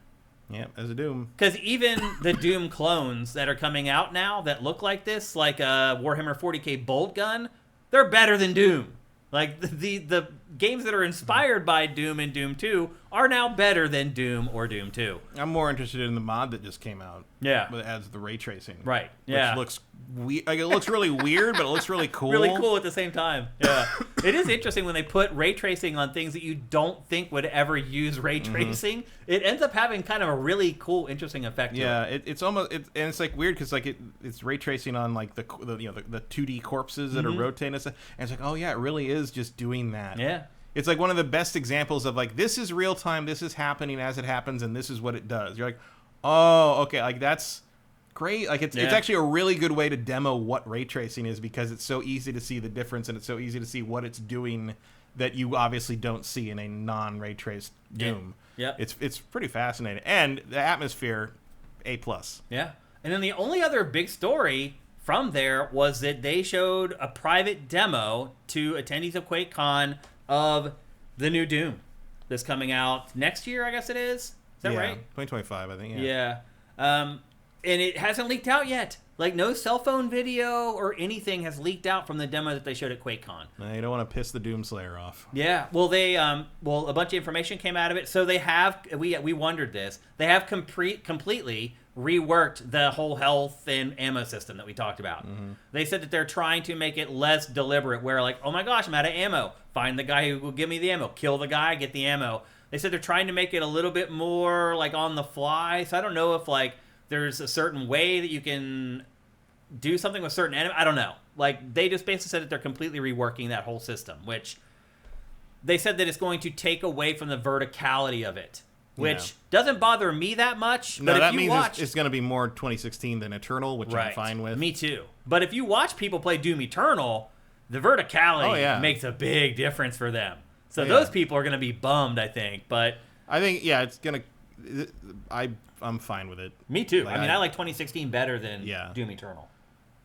Yeah, as a Doom. Because even the Doom clones that are coming out now that look like this, like a Warhammer 40k bolt gun, they're better than Doom. Like, the games that are inspired by Doom and Doom 2 are now better than Doom or Doom 2. I'm more interested in the mod that just came out. Yeah. That adds the ray tracing. Right, yeah. Which looks it looks really weird, but it looks really cool. Really cool at the same time. Yeah. It is interesting when they put ray tracing on things that you don't think would ever use ray tracing. It ends up having kind of a really cool, interesting effect to it. It's almost and it's like weird because like it's ray tracing on like the 2D corpses that are rotating and stuff. And it's like, oh yeah, it really is just doing that. Yeah. It's like one of the best examples of like, this is real time, this is happening as it happens, and this is what it does. You're like, oh, okay, like that's great. Like it's actually a really good way to demo what ray tracing is because it's so easy to see the difference and it's so easy to see what it's doing that you obviously don't see in a non-ray traced Doom. Yeah. It's pretty fascinating. And the atmosphere, A+. Yeah. And then the only other big story from there was that they showed a private demo to attendees of QuakeCon of the new Doom that's coming out next year, I guess it is. Is that right? 2025, I think, Yeah. And it hasn't leaked out yet. Like, no cell phone video or anything has leaked out from the demo that they showed at QuakeCon. No, you don't want to piss the Doomslayer off. Yeah. Well, they a bunch of information came out of it. So they have, we wondered this. They have completely reworked the whole health and ammo system that we talked about. Mm-hmm. They said that they're trying to make it less deliberate, where like, oh my gosh, I'm out of ammo. Find the guy who will give me the ammo. Kill the guy, get the ammo. They said they're trying to make it a little bit more like on the fly. So I don't know if like there's a certain way that you can do something with certain enemy. I don't know. Like, they just basically said that they're completely reworking that whole system, which they said that it's going to take away from the verticality of it, which doesn't bother me that much. No, but that if you means watch, it's going to be more 2016 than Eternal, which I'm fine with. Me too. But if you watch people play Doom Eternal, the verticality makes a big difference for them. So those people are going to be bummed, I think. But I think, it's going to... I'm fine with it. Me too. Like, I like 2016 better than Doom Eternal.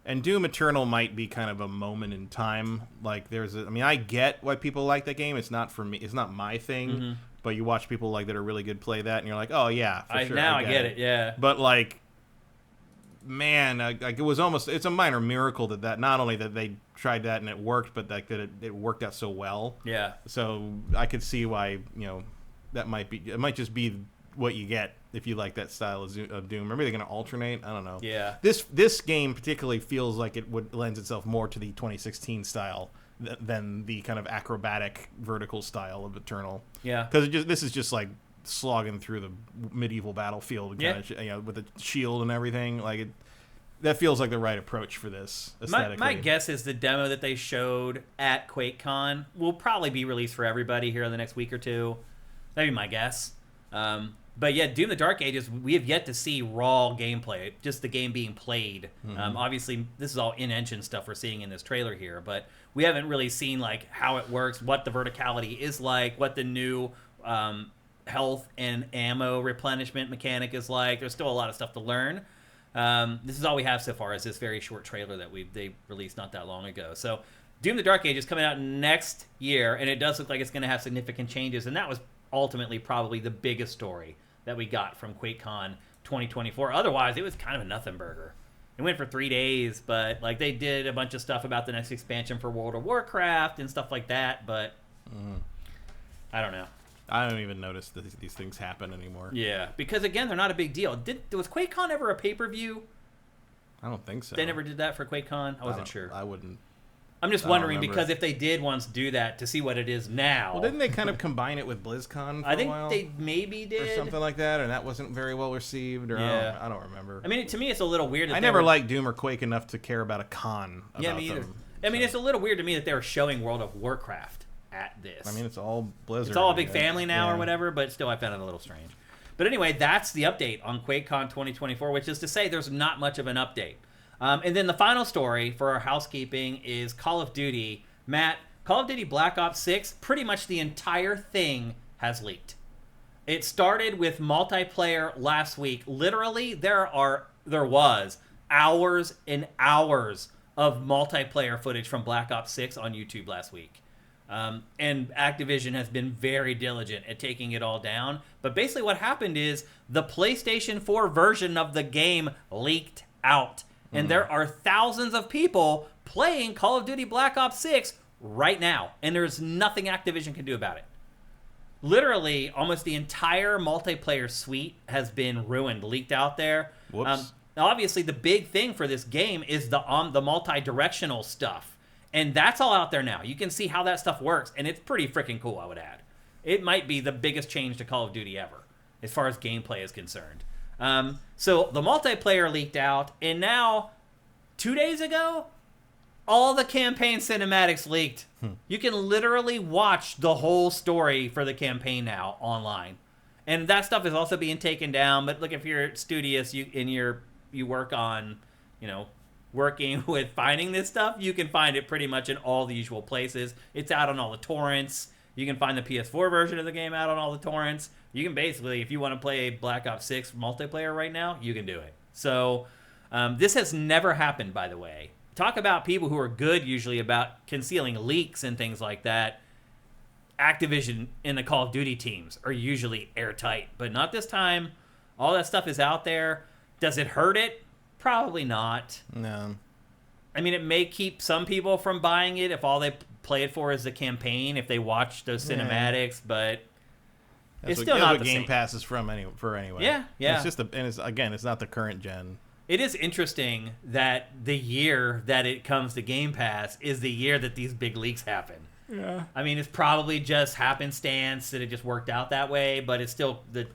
And Doom Eternal might be kind of a moment in time. Like, I get why people like that game. It's not for me. It's not my thing. Mm-hmm. But you watch people like that are really good play that, and you're like, oh yeah, for sure. Now I get it. Yeah. But like, man, it was almost. It's a minor miracle that not only that they tried that and it worked, but that it worked out so well. Yeah. So I could see why that might be. It might just be what you get if you like that style of Doom. Maybe they're going to alternate. I don't know. Yeah. This game particularly feels like it lends itself more to the 2016 style than the kind of acrobatic vertical style of Eternal. Yeah. Because this is just like slogging through the medieval battlefield, kind of, with a shield and everything. Like that feels like the right approach for this aesthetically. My guess is the demo that they showed at QuakeCon will probably be released for everybody here in the next week or two. That'd be my guess. But yeah, Doom the Dark Ages, we have yet to see raw gameplay, just the game being played. Mm-hmm. Obviously, this is all in-engine stuff we're seeing in this trailer here, but we haven't really seen like how it works, what the verticality is like, what the new health and ammo replenishment mechanic is like. There's still a lot of stuff to learn. This is all we have so far is this very short trailer that they released not that long ago. So Doom the Dark Ages is coming out next year, and it does look like it's going to have significant changes, and that was ultimately probably the biggest story that we got from QuakeCon 2024. Otherwise, it was kind of a nothing burger. It went for 3 days, but like they did a bunch of stuff about the next expansion for World of Warcraft and stuff like that, but I don't know. I don't even notice that these things happen anymore. Yeah, because again, they're not a big deal. Was QuakeCon ever a pay-per-view? I don't think so. They never did that for QuakeCon? I wasn't sure. I wouldn't. I'm just wondering because if they did once do that to see what it is now. Well, didn't they kind of combine it with BlizzCon for a while? I think they maybe did. Or something like that, and that wasn't very well received. Or I don't remember. I mean, to me, it's a little weird. I never liked Doom or Quake enough to care about a con about me either. them. I mean, it's a little weird to me that they were showing World of Warcraft at this. I mean, it's all Blizzard. It's all a big family now or whatever, but still, I found it a little strange. But anyway, that's the update on QuakeCon 2024, which is to say there's not much of an update. And then the final story for our housekeeping is Call of Duty. Matt, Call of Duty Black Ops 6, pretty much the entire thing has leaked. It started with multiplayer last week. Literally, there was hours and hours of multiplayer footage from Black Ops 6 on YouTube last week. And Activision has been very diligent at taking it all down. But basically what happened is the PlayStation 4 version of the game leaked out. And there are thousands of people playing Call of Duty Black Ops 6 right now. And there's nothing Activision can do about it. Literally, almost the entire multiplayer suite has been ruined, leaked out there. Whoops. Now, obviously, the big thing for this game is the multi-directional stuff. And that's all out there now. You can see how that stuff works. And it's pretty freaking cool, I would add. It might be the biggest change to Call of Duty ever, as far as gameplay is concerned. So the multiplayer leaked out, and now 2 days ago, all the campaign cinematics leaked. You can literally watch the whole story for the campaign now online, and that stuff is also being taken down. But look, if you're studious, you work on, working with finding this stuff, you can find it pretty much in all the usual places. It's out on all the torrents. You can find the PS4 version of the game out on all the torrents. You can basically, if you want to play Black Ops 6 multiplayer right now, you can do it. So this has never happened, by the way. Talk about people who are good usually about concealing leaks and things like that. Activision and the Call of Duty teams are usually airtight, but not this time. All that stuff is out there. Does it hurt it? Probably not. No. I mean, it may keep some people from buying it if all they play it for is the campaign, if they watch those cinematics, but it's still not the Game same. Pass is anyway. Yeah. It's just it's not the current gen. It is interesting that the year that it comes to Game Pass is the year that these big leaks happen. Yeah. I mean, it's probably just happenstance that it just worked out that way, but it's still, the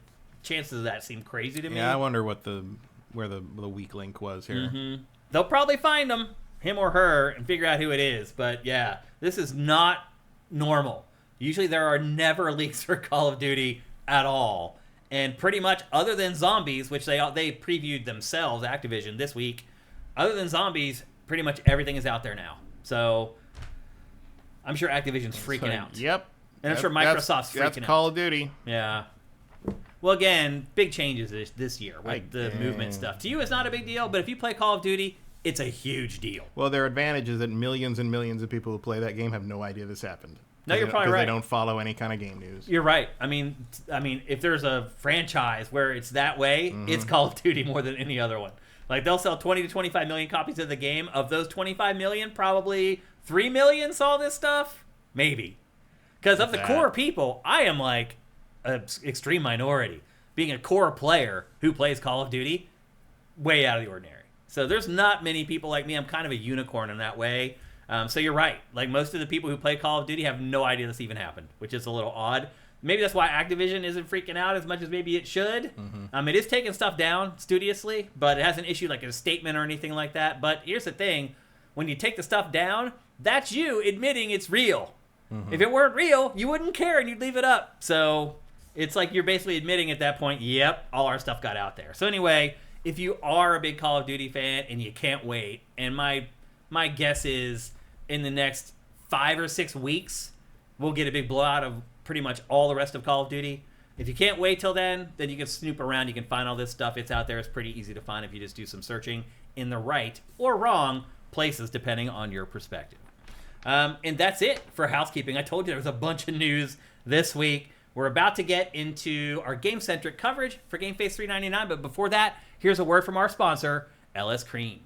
chances of that seem crazy to me. Yeah, I wonder where the weak link was here. Mm-hmm. They'll probably find him or her, and figure out who it is. But yeah, this is not normal. Usually there are never leaks for Call of Duty at all. And pretty much, other than zombies, which they previewed themselves, Activision, this week, other than zombies, pretty much everything is out there now. So I'm sure Activision's freaking out. Yep. And I'm sure Microsoft's freaking out. That's Call of Duty. Yeah. Well, again, big changes this year with the movement stuff. To you, it's not a big deal, but if you play Call of Duty, it's a huge deal. Well, their advantage is that millions and millions of people who play that game have no idea this happened. No, you're probably right. Because they don't follow any kind of game news. You're right. I mean, if there's a franchise where it's that way, it's Call of Duty more than any other one. Like, they'll sell 20 to 25 million copies of the game. Of those 25 million, probably 3 million saw this stuff. Maybe. Because of the core people, I am like an extreme minority. Being a core player who plays Call of Duty, way out of the ordinary. So there's not many people like me. I'm kind of a unicorn in that way. So you're right. Like, most of the people who play Call of Duty have no idea this even happened, which is a little odd. Maybe that's why Activision isn't freaking out as much as maybe it should. It is taking stuff down studiously, but it hasn't issued like a statement or anything like that. But here's the thing. When you take the stuff down, that's you admitting it's real. If it weren't real, you wouldn't care and you'd leave it up. So it's like you're basically admitting at that point, yep, all our stuff got out there. So anyway, if you are a big Call of Duty fan and you can't wait, and my guess is in the next 5 or 6 weeks, we'll get a big blowout of pretty much all the rest of Call of Duty. If you can't wait till then you can snoop around. You can find all this stuff. It's out there. It's pretty easy to find if you just do some searching in the right or wrong places, depending on your perspective. And that's it for housekeeping. I told you there was a bunch of news this week. We're about to get into our game-centric coverage for GameFace 399, but before that, here's a word from our sponsor, LS Cream.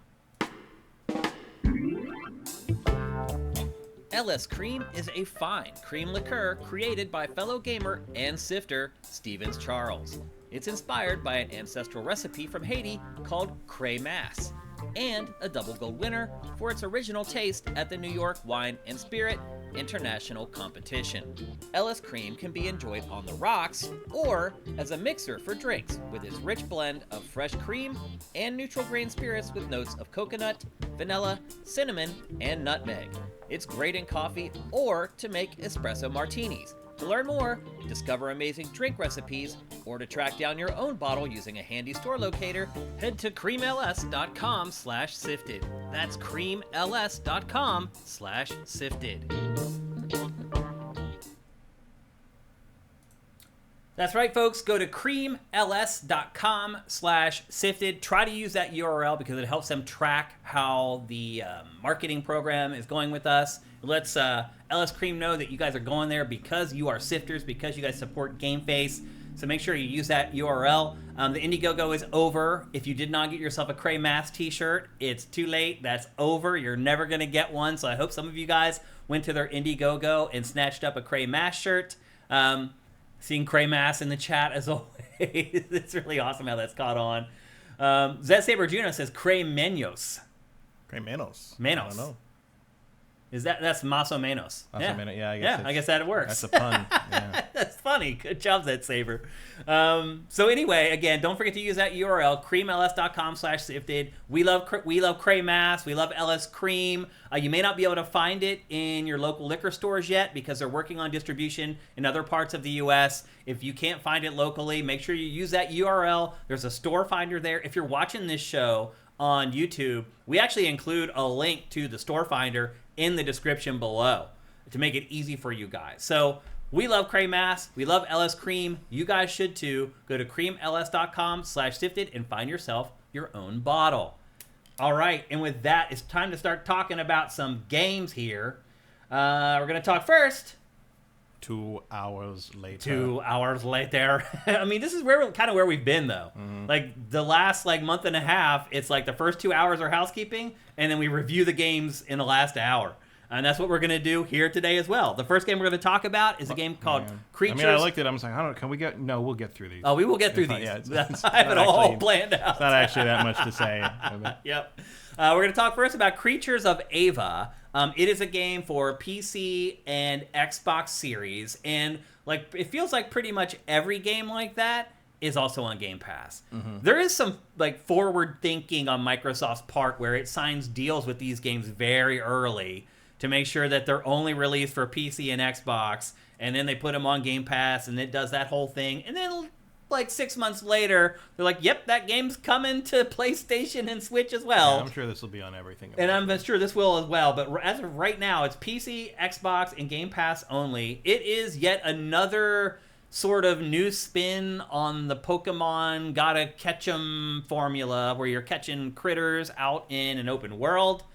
LS Cream is a fine cream liqueur created by fellow gamer and sifter Stevens Charles. It's inspired by an ancestral recipe from Haiti called Cray Mass, and a double gold winner for its original taste at the New York Wine and Spirit International Competition. LS Cream can be enjoyed on the rocks or as a mixer for drinks with its rich blend of fresh cream and neutral grain spirits with notes of coconut, vanilla, cinnamon, and nutmeg. It's great in coffee or to make espresso martinis. To learn more, discover amazing drink recipes, or to track down your own bottle using a handy store locator, head to creamls.com/sifted. That's creamls.com/sifted. That's right, folks. Go to creamls.com/sifted. Try to use that URL because it helps them track how the marketing program is going with us. It lets LS Cream know that you guys are going there because you are sifters, because you guys support GameFace. So make sure you use that URL. The Indiegogo is over. If you did not get yourself a Cray Mass t-shirt, it's too late. That's over. You're never going to get one. So I hope some of you guys went to their Indiegogo and snatched up a Cray Mass shirt. Seeing Cray Mass in the chat as always. It's really awesome how that's caught on. Zed Saber Juno says Cray Menos. Cray Menos. Menos. I don't know. That's Maso Menos. Yeah, I guess that works. That's a pun. Yeah. That's funny. Good job, Zed Saber. So anyway, again, don't forget to use that URL, creamls.com/sifted. We love Cray Mass. We love LS Cream. You may not be able to find it in your local liquor stores yet because they're working on distribution in other parts of the U.S. If you can't find it locally, make sure you use that URL. There's a store finder there. If you're watching this show on YouTube, we actually include a link to the store finder in the description below to make it easy for you guys. So we love Cray Mass. We love LS Cream. You guys should too. Go to creamls.com/sifted and find yourself your own bottle. All right, and with that, it's time to start talking about some games here. We're going to talk first 2 hours later. 2 hours later. I mean, this is where we've been, though. Like, the last, month and a half, it's like the first 2 hours are housekeeping, and then we review the games in the last hour. And that's what we're going to do here today as well. The first game we're going to talk about is a game called Creatures. I mean, I looked at it. I was like, I don't know. Can we get... No, we'll get through these. Oh, we will get through these. Yeah, I have it all planned out. It's not actually that much to say. Yep. We're going to talk first about Creatures of Ava. It is a game for PC and Xbox Series. And it feels like pretty much every game like that is also on Game Pass. There is some forward thinking on Microsoft's part where it signs deals with these games very early to make sure that they're only released for PC and Xbox, and then they put them on Game Pass, and it does that whole thing. And then, 6 months later, they're like, yep, that game's coming to PlayStation and Switch as well. Yeah, I'm sure this will be on everything. And I'm sure this will as well. But as of right now, it's PC, Xbox, and Game Pass only. It is yet another sort of new spin on the Pokemon gotta catch 'em formula, where you're catching critters out in an open world.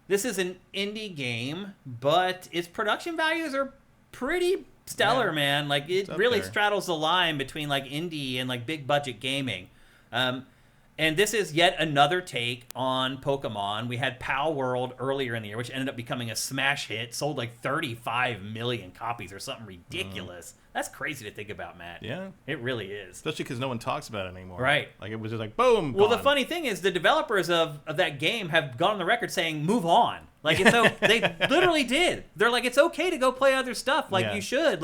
This is an indie game, but its production values are pretty stellar, man. It really straddles the line between indie and big budget gaming. And this is yet another take on Pokemon. We had Pal World earlier in the year, which ended up becoming a smash hit, sold 35 million copies or something ridiculous. That's crazy to think about, Matt. Yeah. It really is. Especially because no one talks about it anymore. Right. It was just boom, Well, gone. the funny thing is the developers of that game have gone on the record saying, move on. They literally did. They're like, it's okay to go play other stuff. You should.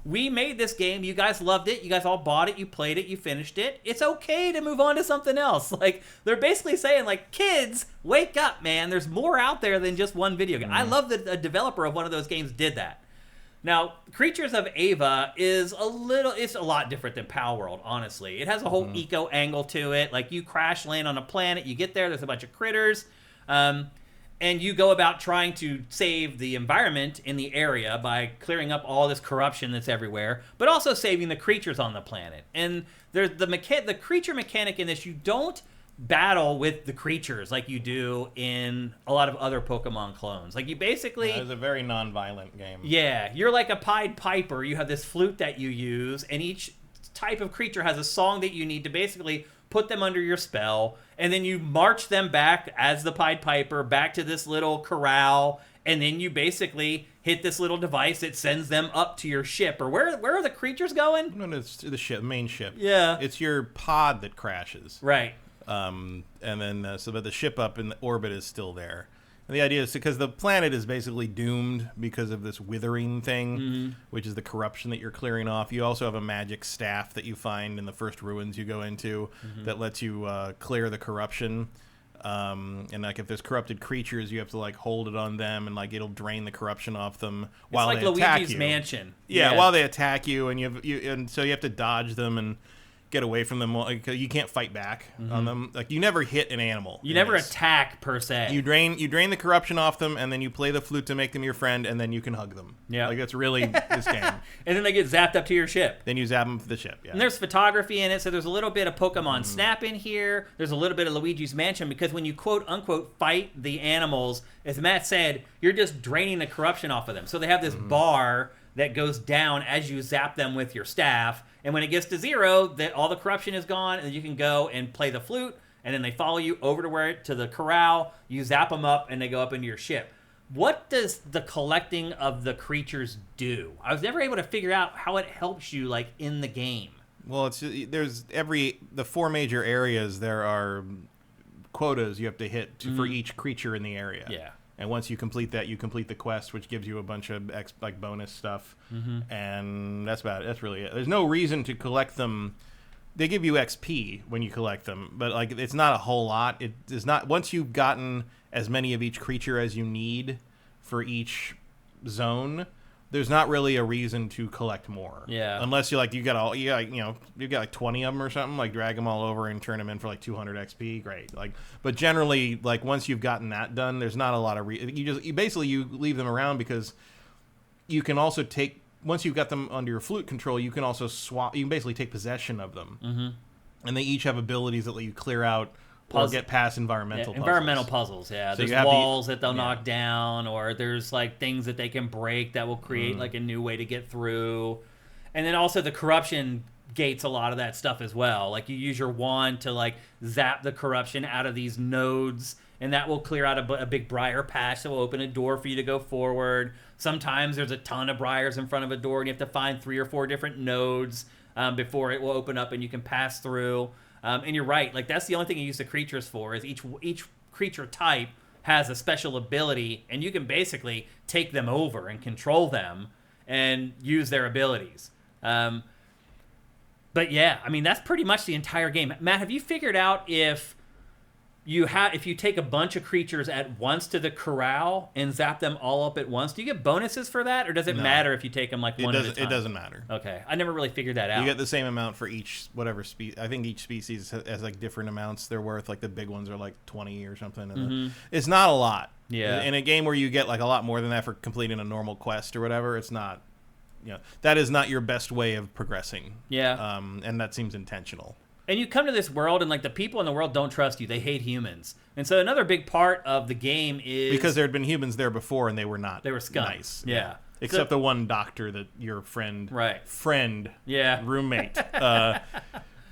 We made this game. You guys loved it. You guys all bought it. You played it. You finished it. It's okay to move on to something else. They're basically saying, kids, wake up, man. There's more out there than just one video game. I love that a developer of one of those games did that. Now, Creatures of Ava it's a lot different than Pal World, honestly. It has a whole eco angle to it. You crash land on a planet. You get there's a bunch of critters. And you go about trying to save the environment in the area by clearing up all this corruption that's everywhere, but also saving the creatures on the planet. And there's the creature mechanic in this. You don't battle with the creatures like you do in a lot of other Pokemon clones. You basically... It's a very non-violent game. Yeah, you're like a Pied Piper. You have this flute that you use, and each type of creature has a song that you need to basically put them under your spell, and then you march them back as the Pied Piper back to this little corral, and then you basically hit this little device that sends them up to your ship. Or where are the creatures going? No, it's the main ship. Yeah. It's your pod that crashes. Right. And then but the ship up in the orbit is still there. And the idea is because the planet is basically doomed because of this withering thing, which is the corruption that you're clearing off. You also have a magic staff that you find in the first ruins you go into that lets you clear the corruption. And if there's corrupted creatures, you have to hold it on them, and it'll drain the corruption off them while they attack Luigi's you. Mansion. Yeah, while they attack you, and so you have to dodge them and get away from them. You can't fight back on them. You never hit an animal. You never attack per se. You drain the corruption off them, and then you play the flute to make them your friend, and then you can hug them. Yeah, that's really this game. And then they get zapped up to your ship. Then you zap them to the ship. Yeah. And there's photography in it, so there's a little bit of Pokemon Snap in here. There's a little bit of Luigi's Mansion, because when you quote unquote fight the animals, as Matt said, you're just draining the corruption off of them. So they have this bar that goes down as you zap them with your staff. And when it gets to 0, that all the corruption is gone, and you can go and play the flute, and then they follow you over to the corral. You zap them up, and they go up into your ship. What does the collecting of the creatures do? I was never able to figure out how it helps you in the game. Well, there's the 4 major areas. There are quotas you have to hit for each creature in the area. Yeah. And once you complete that, you complete the quest, which gives you a bunch of bonus stuff. And that's about it. That's really it. There's no reason to collect them. They give you XP when you collect them, but it's not a whole lot. It is not. Once you've gotten as many of each creature as you need for each zone, there's not really a reason to collect more. Yeah. Unless you've got 20 of them or something, drag them all over and turn them in for 200 XP. Great. But generally, once you've gotten that done, there's not a lot of you leave them around because you can also take, once you've got them under your flute control, you can also swap. You can basically take possession of them, and they each have abilities that let you clear out or get past environmental puzzles. Yeah, So there's walls that they'll knock down, or there's like things that they can break that will create like a new way to get through. And then also the corruption gates a lot of that stuff as well. Like you use your wand to like zap the corruption out of these nodes, and that will clear out a big briar patch that will open a door for you to go forward. Sometimes there's a ton of briars in front of a door, and you have to find 3 or 4 different nodes before it will open up and you can pass through. And you're right, like that's the only thing you use the creatures for, is each creature type has a special ability, and you can basically take them over and control them and use their abilities. But yeah, I mean, that's pretty much the entire game. Matt, have you figured out if you take a bunch of creatures at once to the corral and zap them all up at once, do you get bonuses for that, or does it matter if you take them like one at a time? It doesn't matter. Okay, I never really figured that out. You get the same amount for each whatever species. I think each species has like different amounts they're worth. Like the big ones are like 20 or something. And it's not a lot. Yeah. In a game where you get like a lot more than that for completing a normal quest or whatever, it's not. That is not your best way of progressing. Yeah. And that seems intentional. And you come to this world, and like the people in the world don't trust you. They hate humans. And so another big part of the game is because there had been humans there before, and they were not. They were scum. Nice. Yeah. Except the one doctor that your friend, roommate,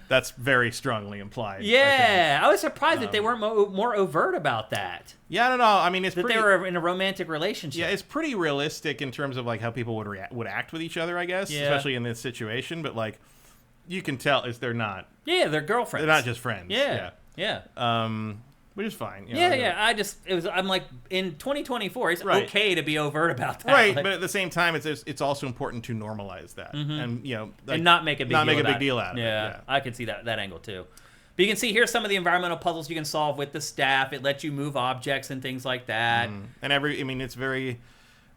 that's very strongly implied. Yeah, I was surprised that they weren't more overt about that. Yeah, I don't know. I mean, it's they were in a romantic relationship. Yeah, it's pretty realistic in terms of like how people would act with each other, I guess, especially in this situation. But like, you can tell they're not. Yeah, they're girlfriends. They're not just friends. Yeah. Which is fine. I'm like, in 2024, it's okay to be overt about that. Right, like, but at the same time, it's also important to normalize that, and and not make a big deal out of it. Yeah, I can see that angle too. But you can see here's some of the environmental puzzles you can solve with the staff. It lets you move objects and things like that. And it's very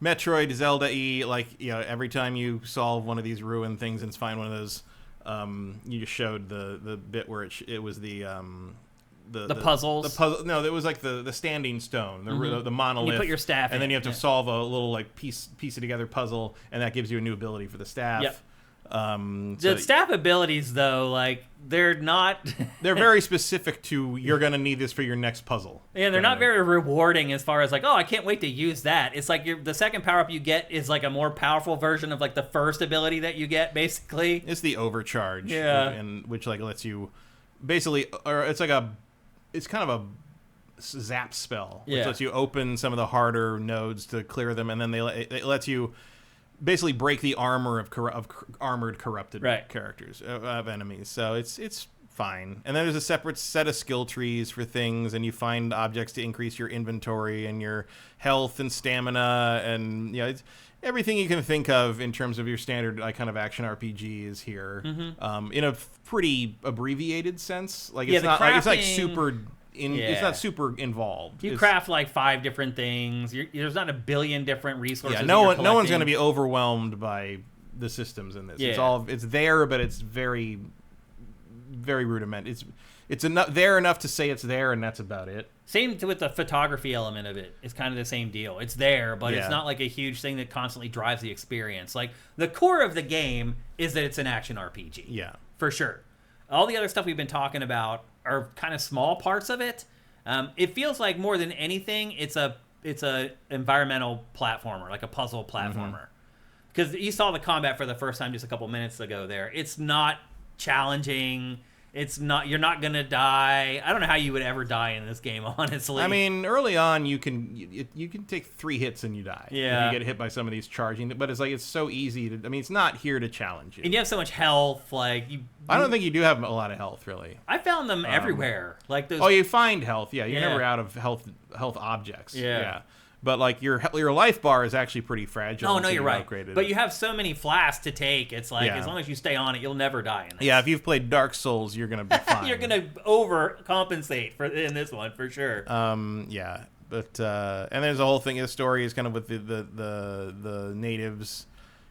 Metroid, Zelda-y. Like every time you solve one of these ruined things and find one of those, you just showed the bit where it was the puzzles. The puzzle. No, it was like the standing stone, the monolith. You put your staff and then you have to solve a little like piece it together puzzle, and that gives you a new ability for the staff. Yep. The staff abilities, though, like they're not. They're very specific to you're gonna need this for your next puzzle. Yeah, they're not very rewarding as far as like, oh, I can't wait to use that. It's like the second power up you get is like a more powerful version of like the first ability that you get, basically. It's the overcharge. Yeah. And which like lets you basically, or it's like it's kind of a zap spell, which lets you open some of the harder nodes to clear them, and then it lets you basically break the armor of armored corrupted characters of enemies. So it's fine. And then there's a separate set of skill trees for things, and you find objects to increase your inventory and your health and stamina, and it's everything you can think of in terms of your standard kind of action RPG is here, in a pretty abbreviated sense. Like it's not like it's like super. It's not super involved. You craft like 5 different things. There's not a billion different resources. Yeah, no one's going to be overwhelmed by the systems in this. Yeah. It's there, but it's very, very rudimentary. It's enough to say it's there, and that's about it. Same with the photography element of it. It's kind of the same deal. It's there, but it's not like a huge thing that constantly drives the experience. Like the core of the game is that it's an action RPG. Yeah, for sure. All the other stuff we've been talking about are kind of small parts of it. It feels like more than anything, it's a environmental platformer, like a puzzle platformer. Because you saw the combat for the first time just a couple minutes ago there. It's not challenging. You're not gonna die. I don't know how you would ever die in this game, honestly. I mean, early on you can take 3 hits and you die. Yeah, if you get hit by some of these charging, but it's so easy to. I mean, it's not here to challenge you. And you have so much health. Like I don't think you do have a lot of health, really. I found them everywhere. Like those. Oh, you find health. Yeah, you're never out of health objects. Yeah. But like your life bar is actually pretty fragile. Oh no, you're right. But you have so many flasks to take. It's like as long as you stay on it, you'll never die in this. Yeah, if you've played Dark Souls, you're gonna be fine. You're gonna overcompensate in this one for sure. Yeah, but and there's a whole thing. The story is kind of with the natives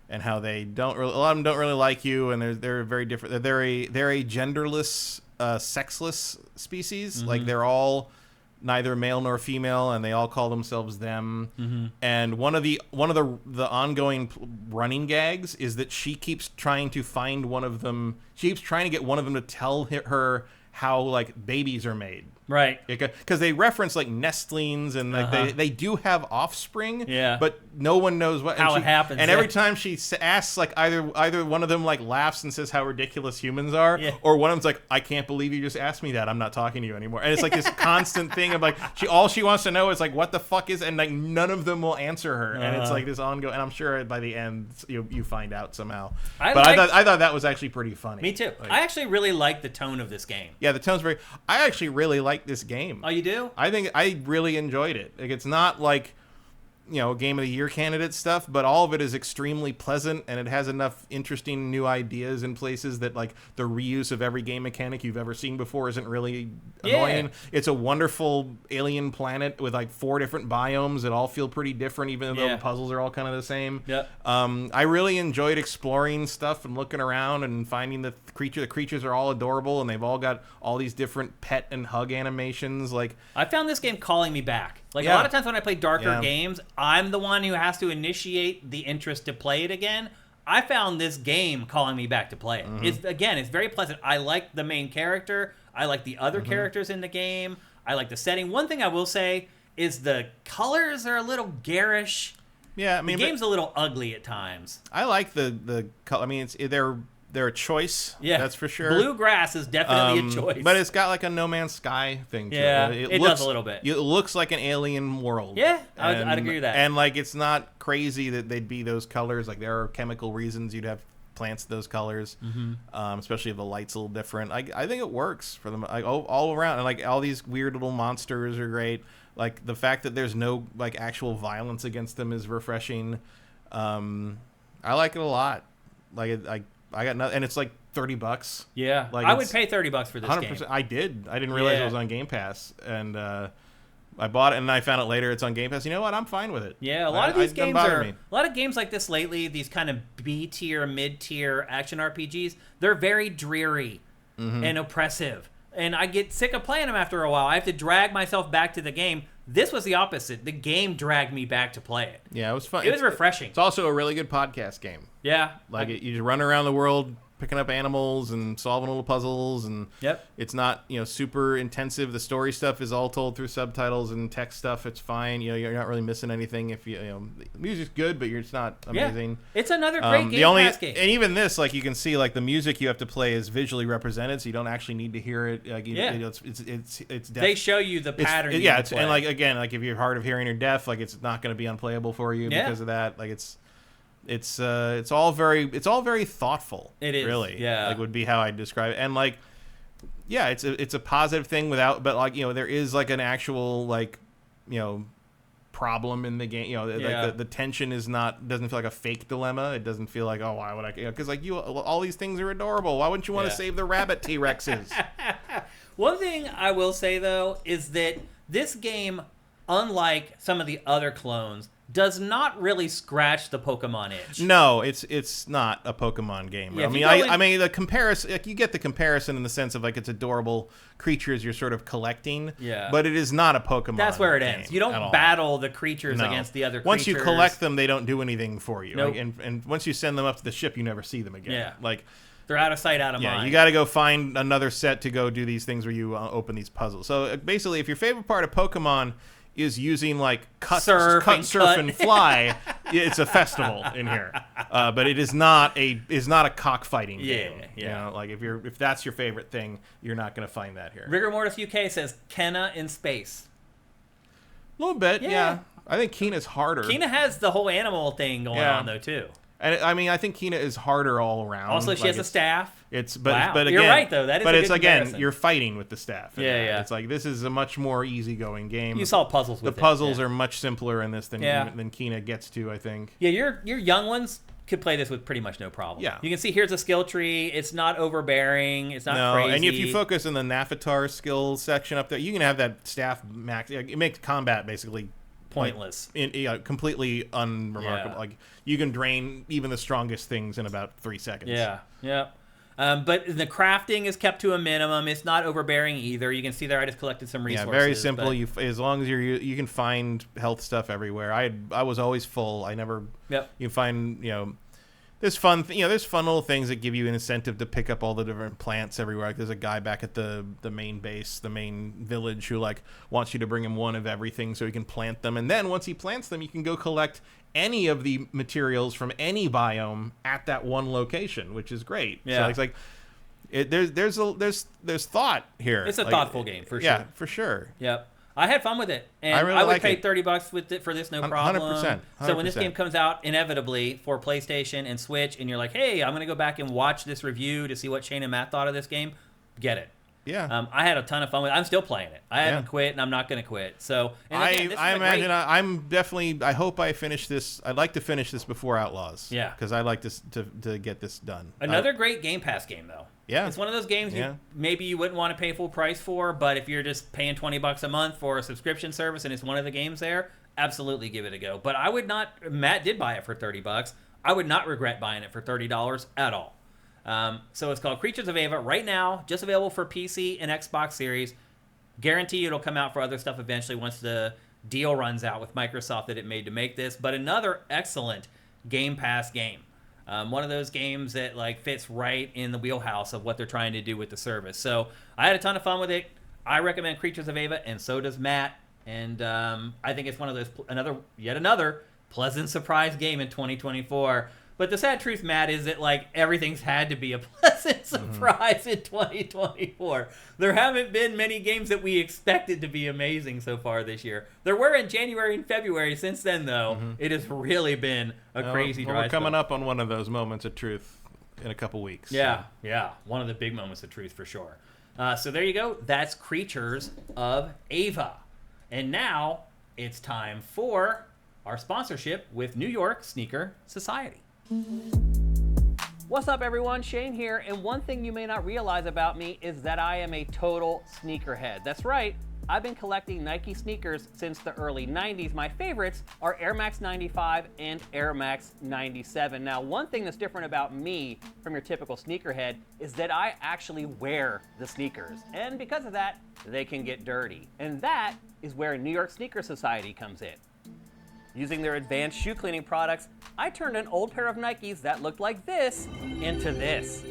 and how a lot of them don't really like you, and they're very different. They're a genderless, sexless species. Like they're all neither male nor female, and they all call themselves them. And one of the ongoing running gags is that she keeps trying to find one of them. She keeps trying to get one of them to tell her how like babies are made. Right. Because they reference like nestlings and like they do have offspring. Yeah. But no one knows how it happens. And every time she asks, like either one of them like laughs and says how ridiculous humans are, or one of them's like, I can't believe you just asked me that. I'm not talking to you anymore. And it's like this constant thing of like all she wants to know is like what the fuck is, and like none of them will answer her. And it's like this ongoing. And I'm sure by the end you find out somehow. I thought that was actually pretty funny. Me too. Like, I actually really like the tone of this game. Yeah, the tone's very. I actually really like this game. Oh, you do? I think I really enjoyed it. Like, it's not like, Game of the Year candidate stuff, but all of it is extremely pleasant, and it has enough interesting new ideas in places that, like, the reuse of every game mechanic you've ever seen before isn't really annoying. It's a wonderful alien planet with, like, 4 different biomes that all feel pretty different, even though the puzzles are all kind of the same. Yep. I really enjoyed exploring stuff and looking around and finding the creatures are all adorable, and they've all got all these different pet and hug animations. Like, I found this game calling me back. Like, a lot of times when I play darker games, I'm the one who has to initiate the interest to play it again. I found this game calling me back to play it. It's very pleasant. I like the main character. I like the other characters in the game. I like the setting. One thing I will say is the colors are a little garish. Yeah, I mean, the game's a little ugly at times. I like the color. I mean, they're a choice. Yeah, that's for sure. Bluegrass is definitely a choice, but it's got like a No Man's Sky thing to it. Yeah, it does a little bit. It looks like an alien world. Yeah, I'd agree with that. And like, it's not crazy that they'd be those colors. Like, there are chemical reasons you'd have plants those colors, especially if the light's a little different. I think it works for them, like, all around. And like, all these weird little monsters are great. Like, the fact that there's no like actual violence against them is refreshing. I like it a lot. Like, I got nothing, and it's like $30. Yeah, like, I would pay $30 for this 100%. Game. I didn't realize it was on Game Pass, and I bought it, and I found it later. It's on Game Pass. You know what? I'm fine with it. Yeah, a lot of these games are a lot of games like this lately. These kind of B tier, mid tier action RPGs. They're very dreary and oppressive, and I get sick of playing them after a while. I have to drag myself back to the game. This was the opposite. The game dragged me back to play it. Yeah, it was fun. It was refreshing. It's also a really good podcast game. Yeah. Like, you just run around the world picking up animals and solving little puzzles, and it's not super intensive. The story stuff is all told through subtitles and text stuff. It's fine. You're not really missing anything. If the music's good, but it's not amazing. It's another great Game Pass game. And even this, like, you can see, like, the music you have to play is visually represented, so you don't actually need to hear it. Like, it's they show you the pattern. And like, again, like, if you're hard of hearing or deaf, like, it's not going to be unplayable for you because of that. Like, it's all very thoughtful. It is, really, yeah. Like, would be how I'd describe it. And like, yeah, it's a positive thing but like, there is like an actual, like, problem in the game. Like, the tension doesn't feel like a fake dilemma. It doesn't feel like, oh, why would I? Because like, all these things are adorable. Why wouldn't you want to save the rabbit T-Rexes? One thing I will say though is that this game, unlike some of the other clones, does not really scratch the Pokemon itch. No, it's not a Pokemon game. Yeah, I mean, the comparison, like, you get the comparison in the sense of, like, it's adorable creatures you're sort of collecting. Yeah. But it is not a Pokemon. That's where it ends. You don't battle the creatures against the other creatures. Once you collect them, they don't do anything for you. Nope. Like, and once you send them up to the ship, you never see them again. Yeah. Like, they're out of sight, out of mind. Yeah, you got to go find another set to go do these things where you open these puzzles. So basically, if your favorite part of Pokemon is using, like, surf and fly, it's a festival in here. But it is not a cockfighting game. Yeah. Like, if that's your favorite thing, you're not going to find that here. Rigor Mortis UK says Kenna in space. A little bit, yeah. I think Kina's harder. Kina has the whole animal thing going on though too. And I mean, I think Kina is harder all around. Also, she has a staff. But again, you're right though. That is. But a it's good again, comparison. you're fighting with the staff. Yeah. It's like, this is a much more easygoing game. You solve puzzles with the puzzles are much simpler in this than Kina gets to, I think. Yeah, your young ones could play this with pretty much no problem. Yeah. You can see here's a skill tree. It's not overbearing. It's not crazy. And if you focus on the Navitar skills section up there, you can have that staff max. It makes combat basically pointless, completely unremarkable. Yeah. Like, you can drain even the strongest things in about 3 seconds. Yeah. But the crafting is kept to a minimum. It's not overbearing either. You can see there I just collected some resources. Yeah, very simple. As long as you can find health stuff everywhere. I was always full. I never. Yep. You find there's fun little things that give you an incentive to pick up all the different plants everywhere. Like there's a guy back at the main base, the main village, who like wants you to bring him one of everything so he can plant them. And then once he plants them, you can go collect any of the materials from any biome at that one location, which is great. Yeah. So it's like there's thought here. It's a like, thoughtful game for sure. Yeah, for sure. Yep. I had fun with it, and I really I would like pay it. $30 with it for this, no problem. 100%. So when this game comes out, inevitably for PlayStation and Switch, and you're like, "Hey, I'm gonna go back and watch this review to see what Shane and Matt thought of this game," get it. Yeah. I had a ton of fun with it. I'm still playing it. I haven't quit, and I'm not gonna quit. So and again, I imagine I'm definitely. I hope I finish this. I'd like to finish this before Outlaws. Yeah. Because I like to get this done. Another great Game Pass game, though. Yeah. It's one of those games maybe you wouldn't want to pay full price for, but if you're just paying $20 a month for a subscription service and it's one of the games there, absolutely give it a go. But I would not. Matt did buy it for $30. I would not regret buying it for $30 at all. So it's called Creatures of Ava right now, just available for PC and Xbox Series. Guarantee it'll come out for other stuff eventually once the deal runs out with Microsoft that it made to make this. But another excellent Game Pass game. One of those games that like fits right in the wheelhouse of what they're trying to do with the service. So I had a ton of fun with it. I recommend Creatures of Ava, and so does Matt. And I think it's one of those yet another pleasant surprise game in 2024. But the sad truth, Matt, is that like everything's had to be a pleasant surprise in 2024. There haven't been many games that we expected to be amazing so far this year. There were in January and February. Since then, though, it has really been a crazy drive. We're coming up on one of those moments of truth in a couple weeks. Yeah, yeah. One of the big moments of truth for sure. So there you go. That's Creatures of Ava. And now it's time for our sponsorship with New York Sneaker Society. What's up, everyone? Shane here, and one thing you may not realize about me is that I am a total sneakerhead. That's right, I've been collecting Nike sneakers since the early 90s. My favorites are Air Max 95 and Air Max 97. Now, one thing that's different about me from your typical sneakerhead is that I actually wear the sneakers, and because of that, they can get dirty. And that is where New York Sneaker Society comes in. Using their advanced shoe cleaning products, I turned an old pair of Nikes that looked like this into this.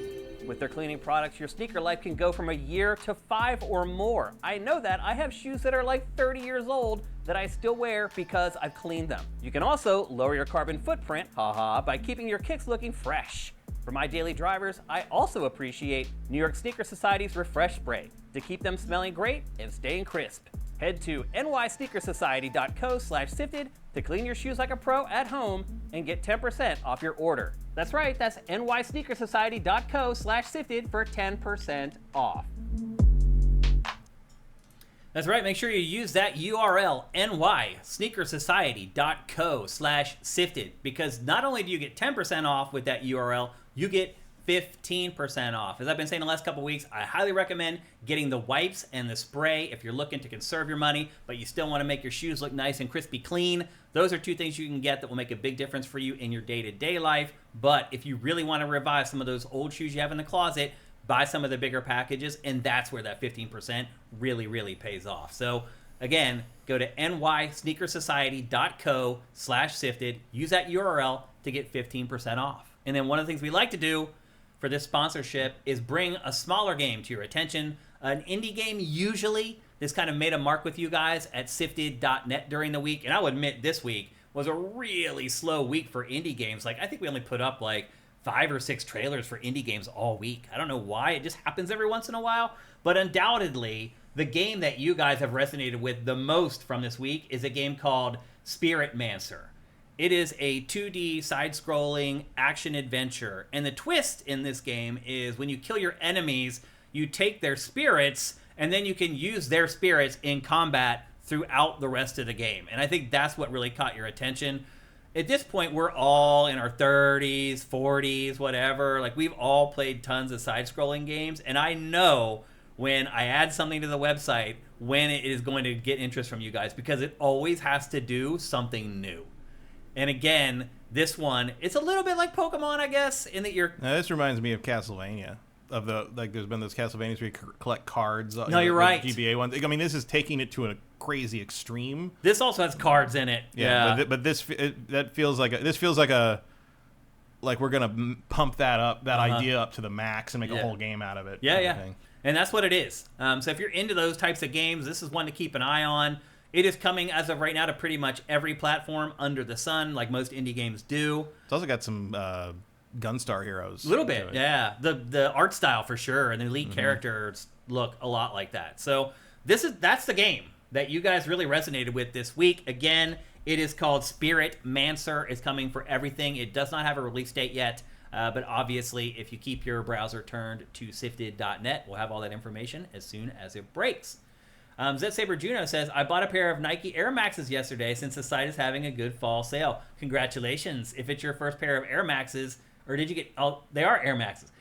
With their cleaning products, your sneaker life can go from a year to 5 or more. I know that. I have shoes that are like 30 years old that I still wear because I've cleaned them. You can also lower your carbon footprint, by keeping your kicks looking fresh. For my daily drivers, I also appreciate New York Sneaker Society's Refresh Spray to keep them smelling great and staying crisp. Head to nysneakersociety.co/sifted to clean your shoes like a pro at home and get 10% off your order. That's right, that's nysneakersociety.co/sifted for 10% off. That's right, make sure you use that URL, nysneakersociety.co/sifted, because not only do you get 10% off with that URL, you get 15% off. As I've been saying the last couple weeks, I highly recommend getting the wipes and the spray if you're looking to conserve your money, but you still want to make your shoes look nice and crispy clean. Those are two things you can get that will make a big difference for you in your day-to-day life. But if you really want to revive some of those old shoes you have in the closet, buy some of the bigger packages, and that's where that 15% really, really pays off. So again, go to nysneakersociety.co/sifted, use that URL to get 15% off. And then one of the things we like to do for this sponsorship is bring a smaller game to your attention. An indie game, usually, this kind of made a mark with you guys at sifted.net during the week. And I'll admit this week was a really slow week for indie games. Like, I think we only put up like 5 or 6 trailers for indie games all week. I don't know why. It just happens every once in a while. But undoubtedly, the game that you guys have resonated with the most from this week is a game called Spiritmancer. It is a 2D side-scrolling action-adventure, and the twist in this game is when you kill your enemies, you take their spirits, and then you can use their spirits in combat throughout the rest of the game. And I think that's what really caught your attention. At this point, we're all in our 30s, 40s, whatever. Like, we've all played tons of side-scrolling games, and I know when I add something to the website, when it is going to get interest from you guys, because it always has to do something new. And again, this one, it's a little bit like Pokemon, I guess, in that you're... Now, this reminds me of Castlevania. There's been those Castlevanias where you collect cards. No, you're right. GBA ones. I mean, this is taking it to a crazy extreme. This also has cards in it. Yeah. But this feels like a like we're gonna pump that idea up to the max and make a whole game out of it. Yeah. And that's what it is. So if you're into those types of games, this is one to keep an eye on. It is coming as of right now to pretty much every platform under the sun, like most indie games do. It's also got some Gunstar heroes. A little bit, yeah. The art style for sure, and the lead characters look a lot like that. So that's the game that you guys really resonated with this week. Again, it is called Spirit Mancer. It's coming for everything. It does not have a release date yet. But obviously, if you keep your browser turned to sifted.net, we'll have all that information as soon as it breaks. Zed Saber Juno says, I bought a pair of Nike Air Maxes yesterday since the site is having a good fall sale. Congratulations. If it's your first pair of Air Maxes, or did you get... Oh, they are Air Maxes.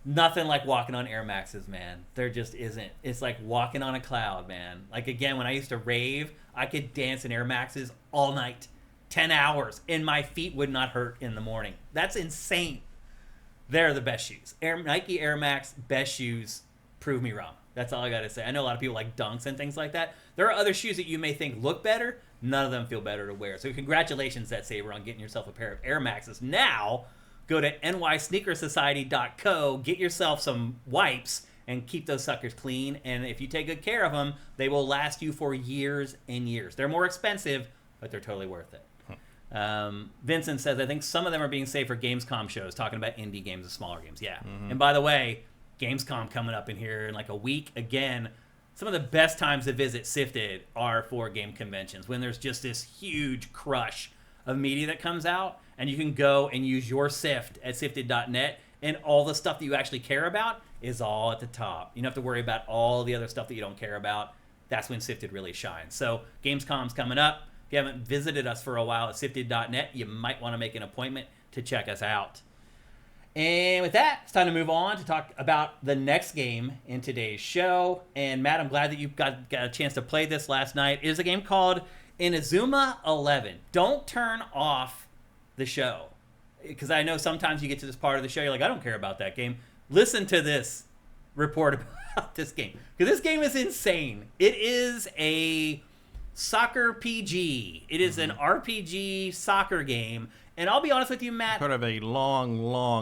Nothing like walking on Air Maxes, man. There just isn't. It's like walking on a cloud, man. Like, again, when I used to rave, I could dance in Air Maxes all night. 10 hours, and my feet would not hurt in the morning. That's insane. They're the best shoes. Nike Air Max, best shoes. Prove me wrong. That's all I got to say. I know a lot of people like Dunks and things like that. There are other shoes that you may think look better. None of them feel better to wear. So congratulations, Zed Saber, on getting yourself a pair of Air Maxes. Now, go to nysneakersociety.co, get yourself some wipes, and keep those suckers clean. And if you take good care of them, they will last you for years and years. They're more expensive, but they're totally worth it. Vincent says, I think some of them are being saved for Gamescom shows, talking about indie games and smaller games. Yeah. And by the way, Gamescom coming up in here in like a week. Again, some of the best times to visit Sifted are for game conventions, when there's just this huge crush of media that comes out, and you can go and use your Sift at sifted.net, and all the stuff that you actually care about is all at the top. You don't have to worry about all the other stuff that you don't care about. That's when Sifted really shines. So Gamescom's coming up. If you haven't visited us for a while at sifted.net, you might want to make an appointment to check us out. And with that, it's time to move on to talk about the next game in today's show. And Matt, I'm glad that you got a chance to play this last night. It is a game called Inazuma 11. Don't turn off the show, because I know sometimes you get to this part of the show, you're like, I don't care about that game. Listen to this report about this game, because this game is insane. It is a soccer PG. It is an RPG soccer game. And I'll be honest with you, Matt. Part of a long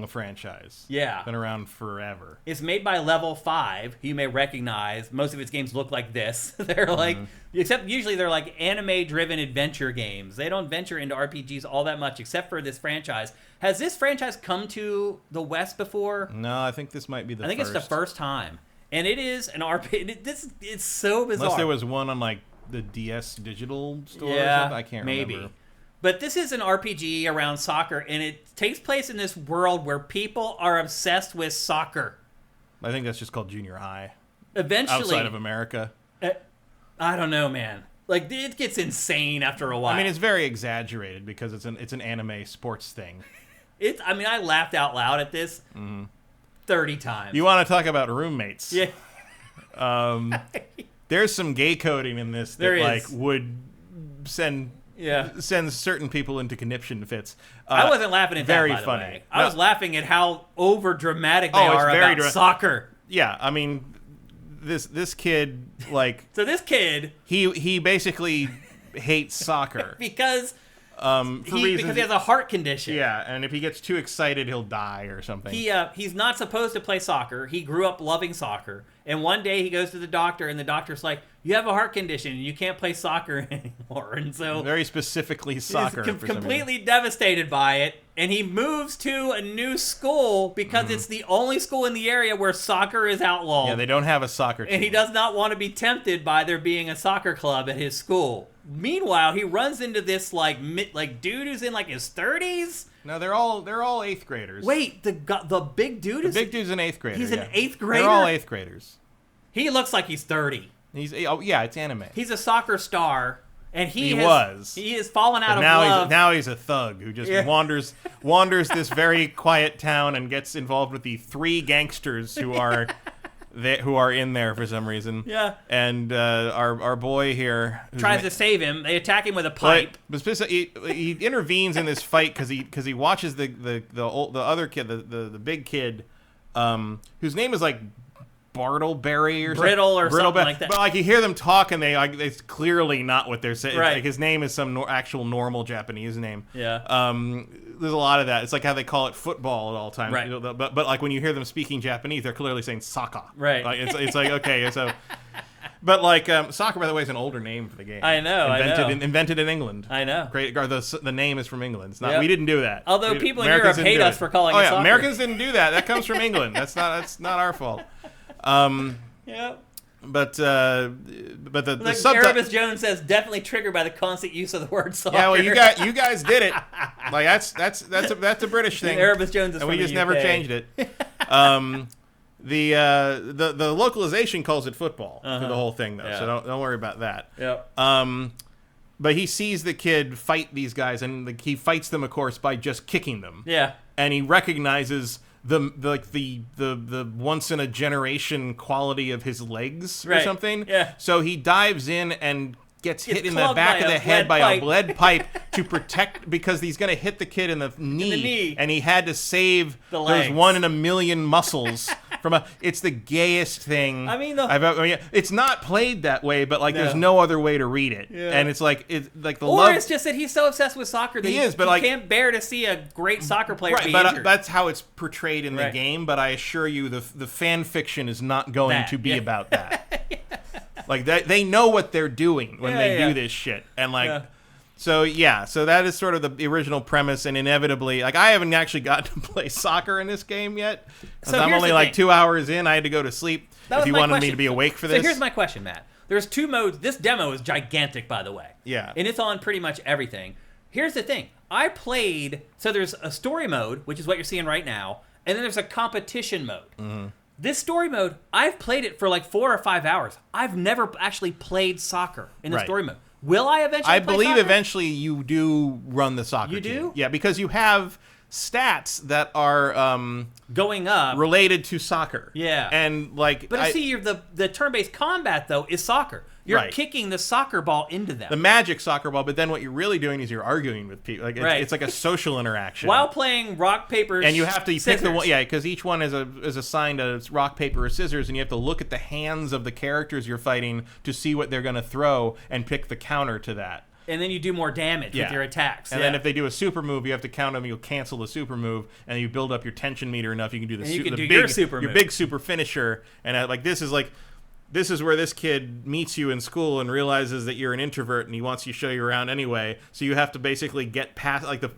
franchise. Yeah. Been around forever. It's made by Level 5, who you may recognize. Most of its games look like this. They're like, except usually they're like anime-driven adventure games. They don't venture into RPGs all that much, except for this franchise. Has this franchise come to the West before? No, I think this might be the first. I think it's the first time. And it is an RPG. It's so bizarre. Unless there was one on like the DS digital store or something. I can't remember. But this is an RPG around soccer, and it takes place in this world where people are obsessed with soccer. I think that's just called junior high. Eventually. Outside of America. I don't know, man. Like, it gets insane after a while. I mean, it's very exaggerated because it's an anime sports thing. I laughed out loud at this 30 times. You want to talk about roommates? Yeah. There's some gay coding in this that like would send certain people into conniption fits. I wasn't laughing at very that, by funny. The way. I was laughing at how over dramatic they are about soccer. Yeah, I mean, this kid, like, so this kid, he basically hates soccer because he has a heart condition. Yeah, and if he gets too excited, he'll die or something. He's not supposed to play soccer. He grew up loving soccer, and one day he goes to the doctor, and the doctor's like, "You have a heart condition, and you can't play soccer anymore." And so, very specifically soccer. He's completely devastated by it, and he moves to a new school because it's the only school in the area where soccer is outlawed. Yeah, they don't have a soccer team. And he does not want to be tempted by there being a soccer club at his school. Meanwhile, he runs into this like dude who's in like his 30s. No, they're all 8th graders. Wait, the big dude the big dude's an 8th grader. He's an 8th grader. They're all 8th graders. He looks like he's 30. It's anime. He's a soccer star, and he has fallen out of love. Now he's a thug who just wanders this very quiet town and gets involved with the 3 gangsters who are in there for some reason. Yeah. And our boy here tries to save him. They attack him with a pipe. But he intervenes in this fight because he watches the other kid, the big kid, whose name is like Bartleberry or Brittle or something Brittle, like that. But like you hear them talk, and it's clearly not what they're saying. Right. Like his name is some actual normal Japanese name. Yeah. There's a lot of that. It's like how they call it football at all times. Right. You know, but like when you hear them speaking Japanese, they're clearly saying soccer. Right. Like, it's like okay, so. But like soccer, by the way, is an older name for the game. I know. Invented in England. I know. Great. The name is from England. It's not. Yep. We didn't do that. Although people in Europe hate us for calling it soccer. Americans didn't do that. That comes from England. That's not our fault. Yep. But the subtitle. Erebus Jones says definitely triggered by the constant use of the word soccer. Yeah, well, you guys did it. Like that's a British thing. Erebus Jones is and from we just the never UK. changed it. The localization calls it football through the whole thing though, so don't worry about that. Yep. But he sees the kid fight these guys, and he fights them, of course, by just kicking them. Yeah. And he recognizes the once in a generation quality of his legs or something. Yeah. So he dives in and gets hit in the back of the head by a lead pipe to protect, because he's going to hit the kid in the knee, and he had to save those 1 in a million muscles from a. It's the gayest thing. I mean, it's not played that way, but like there's no other way to read it, and it's like it's just that he's so obsessed with soccer that he can't bear to see a great soccer player be injured. That's how it's portrayed in the game. But I assure you, the fan fiction is not going to be about that. Like they know what they're doing when they do this shit, and like, so that is sort of the original premise, and inevitably, like I haven't actually gotten to play soccer in this game yet. So I'm only like 2 hours in. I had to go to sleep. If you wanted me to be awake for this. So here's my question, Matt. There's 2 modes. This demo is gigantic, by the way. Yeah. And it's on pretty much everything. Here's the thing. I played. So there's a story mode, which is what you're seeing right now, and then there's a competition mode. Mm-hmm. This story mode, I've played it for like 4 or 5 hours. I've never actually played soccer in the story mode. Will I eventually I play believe soccer? Eventually you do run the soccer You team. do? Yeah, because you have stats that are going up related to soccer. Yeah. And like But see, the turn-based combat though is soccer. You're kicking the soccer ball into them. The magic soccer ball, but then what you're really doing is you're arguing with people. Like it's like a social interaction. While playing rock, paper, and you have to scissors. pick the one, because each one is assigned a rock, paper, or scissors, and you have to look at the hands of the characters you're fighting to see what they're going to throw and pick the counter to that. And then you do more damage with your attacks. And then if they do a super move, you have to count them. You'll cancel the super move, and you build up your tension meter enough. You can do your big super finisher. And this is where this kid meets you in school and realizes that you're an introvert, and he wants you to show you around anyway. So you have to basically get past, like the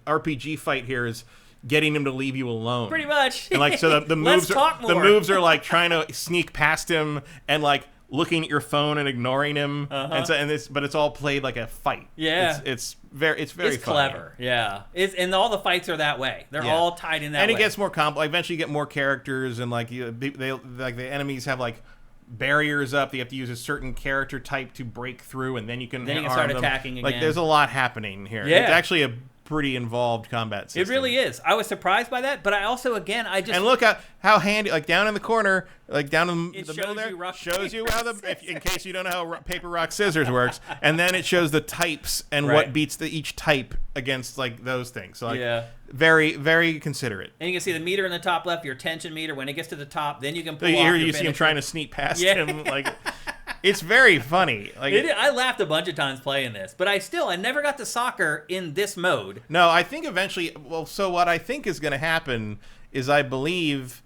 RPG fight here is getting him to leave you alone. Pretty much. And like so the moves are like trying to sneak past him and like looking at your phone and ignoring him, but it's all played like a fight. Yeah, it's very funny. Clever. Yeah, and all the fights are that way. They're all tied in that way. And it gets more complex. Eventually, you get more characters, and like the enemies have like barriers up. You have to use a certain character type to break through, and then you can start attacking again. Like there's a lot happening here. Yeah. It's actually a pretty involved combat system. It really is. I was surprised by that, but I also and look at how handy, like down in the corner, like down in the middle there, shows you how in case you don't know how paper, rock, scissors works, and then it shows the types and what beats each type against like those things. So like, very, very considerate. And you can see the meter in the top left, your tension meter. When it gets to the top, then you can pull off your you see him trying to sneak past him, like. It's very funny. Like I laughed a bunch of times playing this, but I never got to soccer in this mode. No, I think eventually. Well, so what I think is going to happen is I believe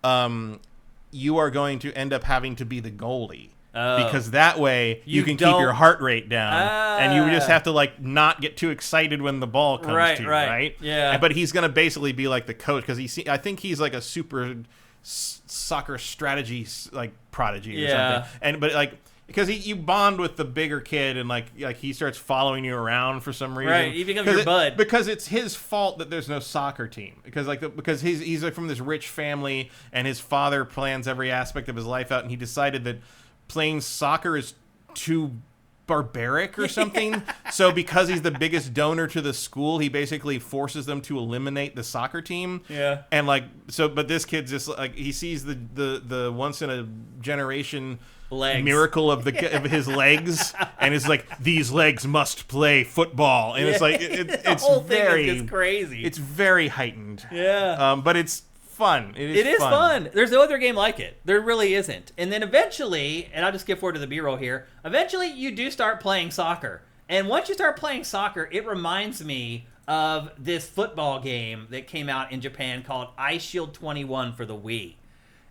you are going to end up having to be the goalie. Because that way you can keep your heart rate down, and you just have to like not get too excited when the ball comes to you, right? Yeah. But he's going to basically be like the coach because I think he's like a super soccer strategy like prodigy or something. But like because you bond with the bigger kid and like he starts following you around for some reason. Right, he becomes your bud. Because it's his fault that there's no soccer team. Because he's like from this rich family and his father plans every aspect of his life out, and he decided that playing soccer is too barbaric or something. So because he's the biggest donor to the school, he basically forces them to eliminate the soccer team. Yeah. And like but this kid's just like he sees the once in a generation miracle of his legs, and it's like these legs must play football, and it's like it's whole very thing is just crazy. It's very heightened. Yeah. But it's fun. It is fun. There's no other game like it. There really isn't. And then eventually, and I'll just skip forward to the B-roll here, eventually you do start playing soccer. And once you start playing soccer, it reminds me of this football game that came out in Japan called Ice Shield 21 for the Wii.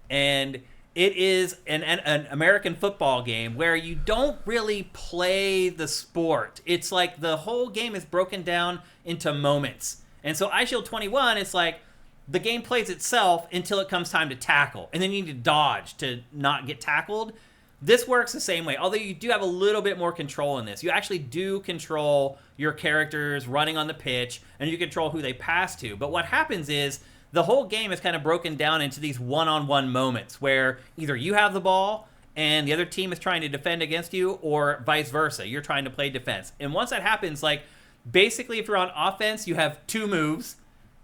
And it is an American football game where you don't really play the sport. It's like the whole game is broken down into moments. And so Ice Shield 21, it's like the game plays itself until it comes time to tackle. And then you need to dodge to not get tackled. This works the same way, although you do have a little bit more control in this. You actually do control your characters running on the pitch, and you control who they pass to. But what happens is the whole game is kind of broken down into these one-on-one moments where either you have the ball and the other team is trying to defend against you, or vice versa. You're trying to play defense. And once that happens, like, basically if you're on offense, you have 2 moves.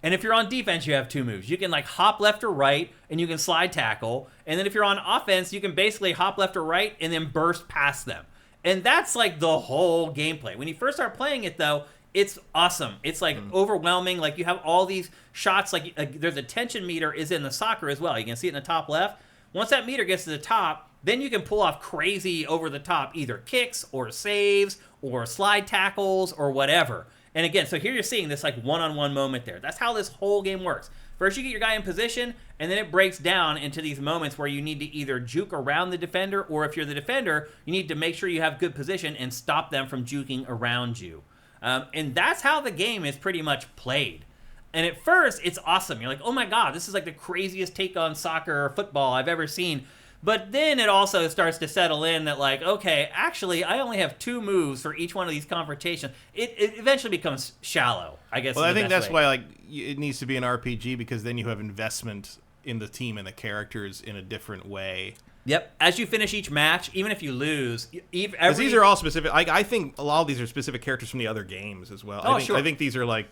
And if you're on defense, you have 2 moves. You can like hop left or right, and you can slide tackle. And then if you're on offense, you can basically hop left or right and then burst past them. And that's like the whole gameplay. When you first start playing it, though, it's awesome. It's like overwhelming. Like you have all these shots. Like there's a tension meter is in the soccer as well. You can see it in the top left. Once that meter gets to the top, then you can pull off crazy over the top either kicks or saves or slide tackles or whatever. And again, so here you're seeing this like one-on-one moment there. That's how this whole game works. First you get your guy in position, and then it breaks down into these moments where you need to either juke around the defender, or if you're the defender, you need to make sure you have good position and stop them from juking around you. And that's how the game is pretty much played. And at first, it's awesome. You're like, oh my god, this is like the craziest take on soccer or football I've ever seen. But then it also starts to settle in that, like, okay, actually, I only have 2 moves for each one of these confrontations. It eventually becomes shallow, I guess. Well, I think that's why, like, it needs to be an RPG, because then you have investment in the team and the characters in a different way. Yep. As you finish each match, even if you lose, these are all specific. Like, I think a lot of these are specific characters from the other games as well. Oh, sure. I think these are like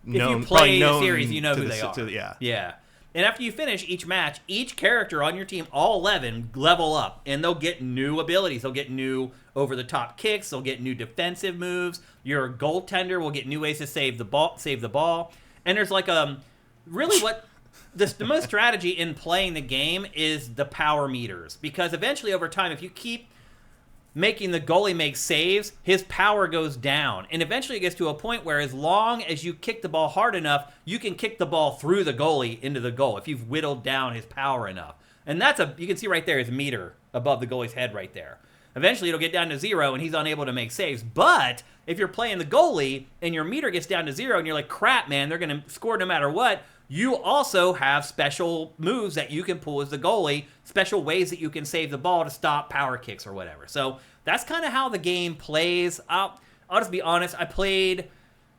known. If you play the series, you know who they are. Yeah. Yeah. And after you finish each match, each character on your team, all 11, level up. And they'll get new abilities. They'll get new over-the-top kicks. They'll get new defensive moves. Your goaltender will get new ways to save the ball. And there's like really what the most strategy in playing the game is the power meters. Because eventually over time, if you keep making the goalie make saves, his power goes down. And eventually it gets to a point where as long as you kick the ball hard enough, you can kick the ball through the goalie into the goal if you've whittled down his power enough. And you can see right there his meter above the goalie's head right there. Eventually it'll get down to 0 and he's unable to make saves. But if you're playing the goalie and your meter gets down to 0 and you're like, crap, man, they're going to score no matter what, you also have special moves that you can pull as the goalie, special ways that you can save the ball to stop power kicks or whatever. So that's kind of how the game plays. I'll just be honest. I played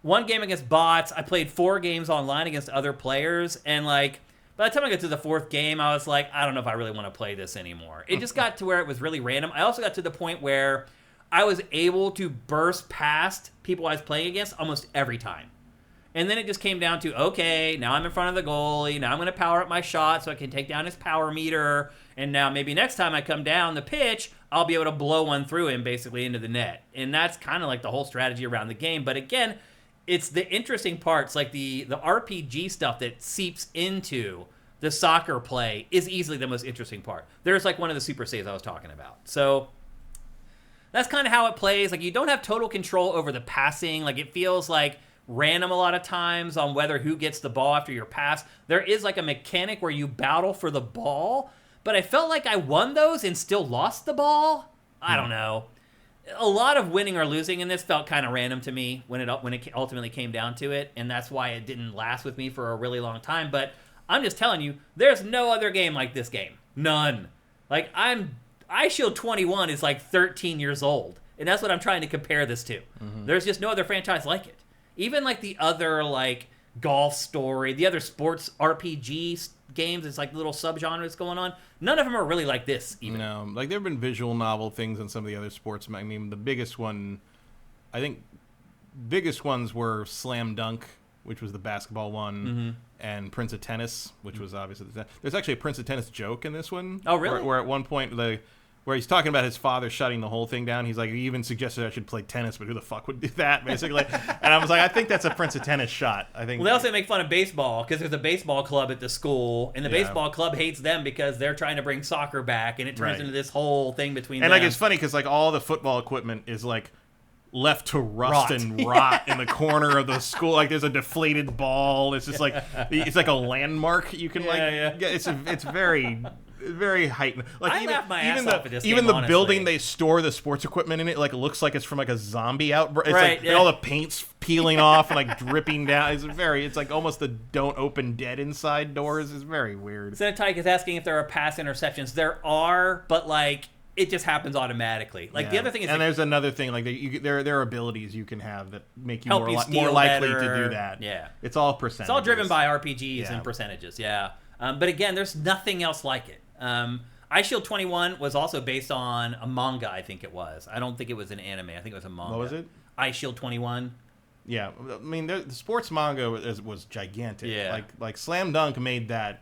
1 game against bots. I played 4 games online against other players. And like by the time I got to the 4th game, I was like, I don't know if I really want to play this anymore. It just got to where it was really random. I also got to the point where I was able to burst past people I was playing against almost every time. And then it just came down to, okay, now I'm in front of the goalie. Now I'm going to power up my shot so I can take down his power meter. And now maybe next time I come down the pitch, I'll be able to blow one through him basically into the net. And that's kind of like the whole strategy around the game. But again, it's the interesting parts, like the RPG stuff that seeps into the soccer play is easily the most interesting part. There's like one of the super saves I was talking about. So that's kind of how it plays. Like you don't have total control over the passing. Like it feels like random a lot of times on whether who gets the ball after your pass. There is like a mechanic where you battle for the ball, but I felt like I won those and still lost the ball. I don't know. A lot of winning or losing in this felt kind of random to me when it ultimately came down to it, and that's why it didn't last with me for a really long time. But I'm just telling you, there's no other game like this game. None. Like Ice Shield 21 is like 13 years old, and that's what I'm trying to compare this to. Mm-hmm. There's just no other franchise like it. Even like the other like Golf Story, the other sports RPG games, it's like little subgenres going on. None of them are really like this even. No, like there have been visual novel things in some of the other sports. I mean, the biggest ones were Slam Dunk, which was the basketball one, and Prince of Tennis, which was obviously there's actually a Prince of Tennis joke in this one. Oh, really? Where at one point where he's talking about his father shutting the whole thing down. He's like, he even suggested I should play tennis, but who the fuck would do that, basically? And I was like, I think that's a Prince of Tennis shot. I think. Well, they also make fun of baseball because there's a baseball club at the school, and the baseball club hates them because they're trying to bring soccer back, and it turns into this whole thing between them. And like, it's funny because like all the football equipment is like left to rust and rot in the corner of the school. Like there's a deflated ball. It's just like it's like a landmark. You can it's very heightened. Like I laughed my ass off at this even game, the building they store the sports equipment in, it like looks like it's from like a zombie outbreak. It's like and all the paint's peeling off and like dripping down. It's like almost the don't open dead inside doors. It's very weird. Cenotike is asking if there are pass interceptions. There are, but like it just happens automatically. Like the other thing is, and there's another thing like there are abilities you can have that make you more likely to do that. Yeah, it's all percentages. It's all driven by RPGs and percentages. Yeah, but again, there's nothing else like it. iShield 21 was also based on a manga, I think it was. I don't think it was an anime. I think it was a manga. What was it? iShield 21. Yeah, I mean, the sports manga was gigantic. Yeah. Like Slam Dunk made that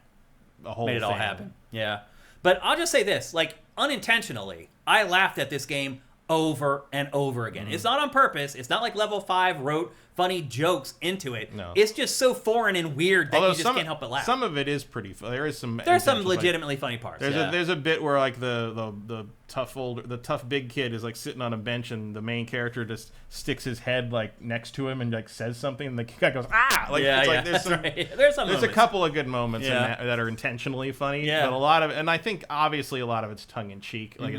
a whole Made it all happen. Yeah. But I'll just say this, like, unintentionally, I laughed at this game over and over again. It's not on purpose. It's not like Level 5 wrote funny jokes into it. No. It's just so foreign and weird that you just can't help but laugh. Some of it is pretty funny. There's some legitimately funny parts. There's a bit where like the tough big kid is like sitting on a bench and the main character just sticks his head like next to him and like says something and the guy goes like there's a couple of good moments in that are intentionally funny, but a lot of, and I think obviously a lot of it's tongue in cheek. Like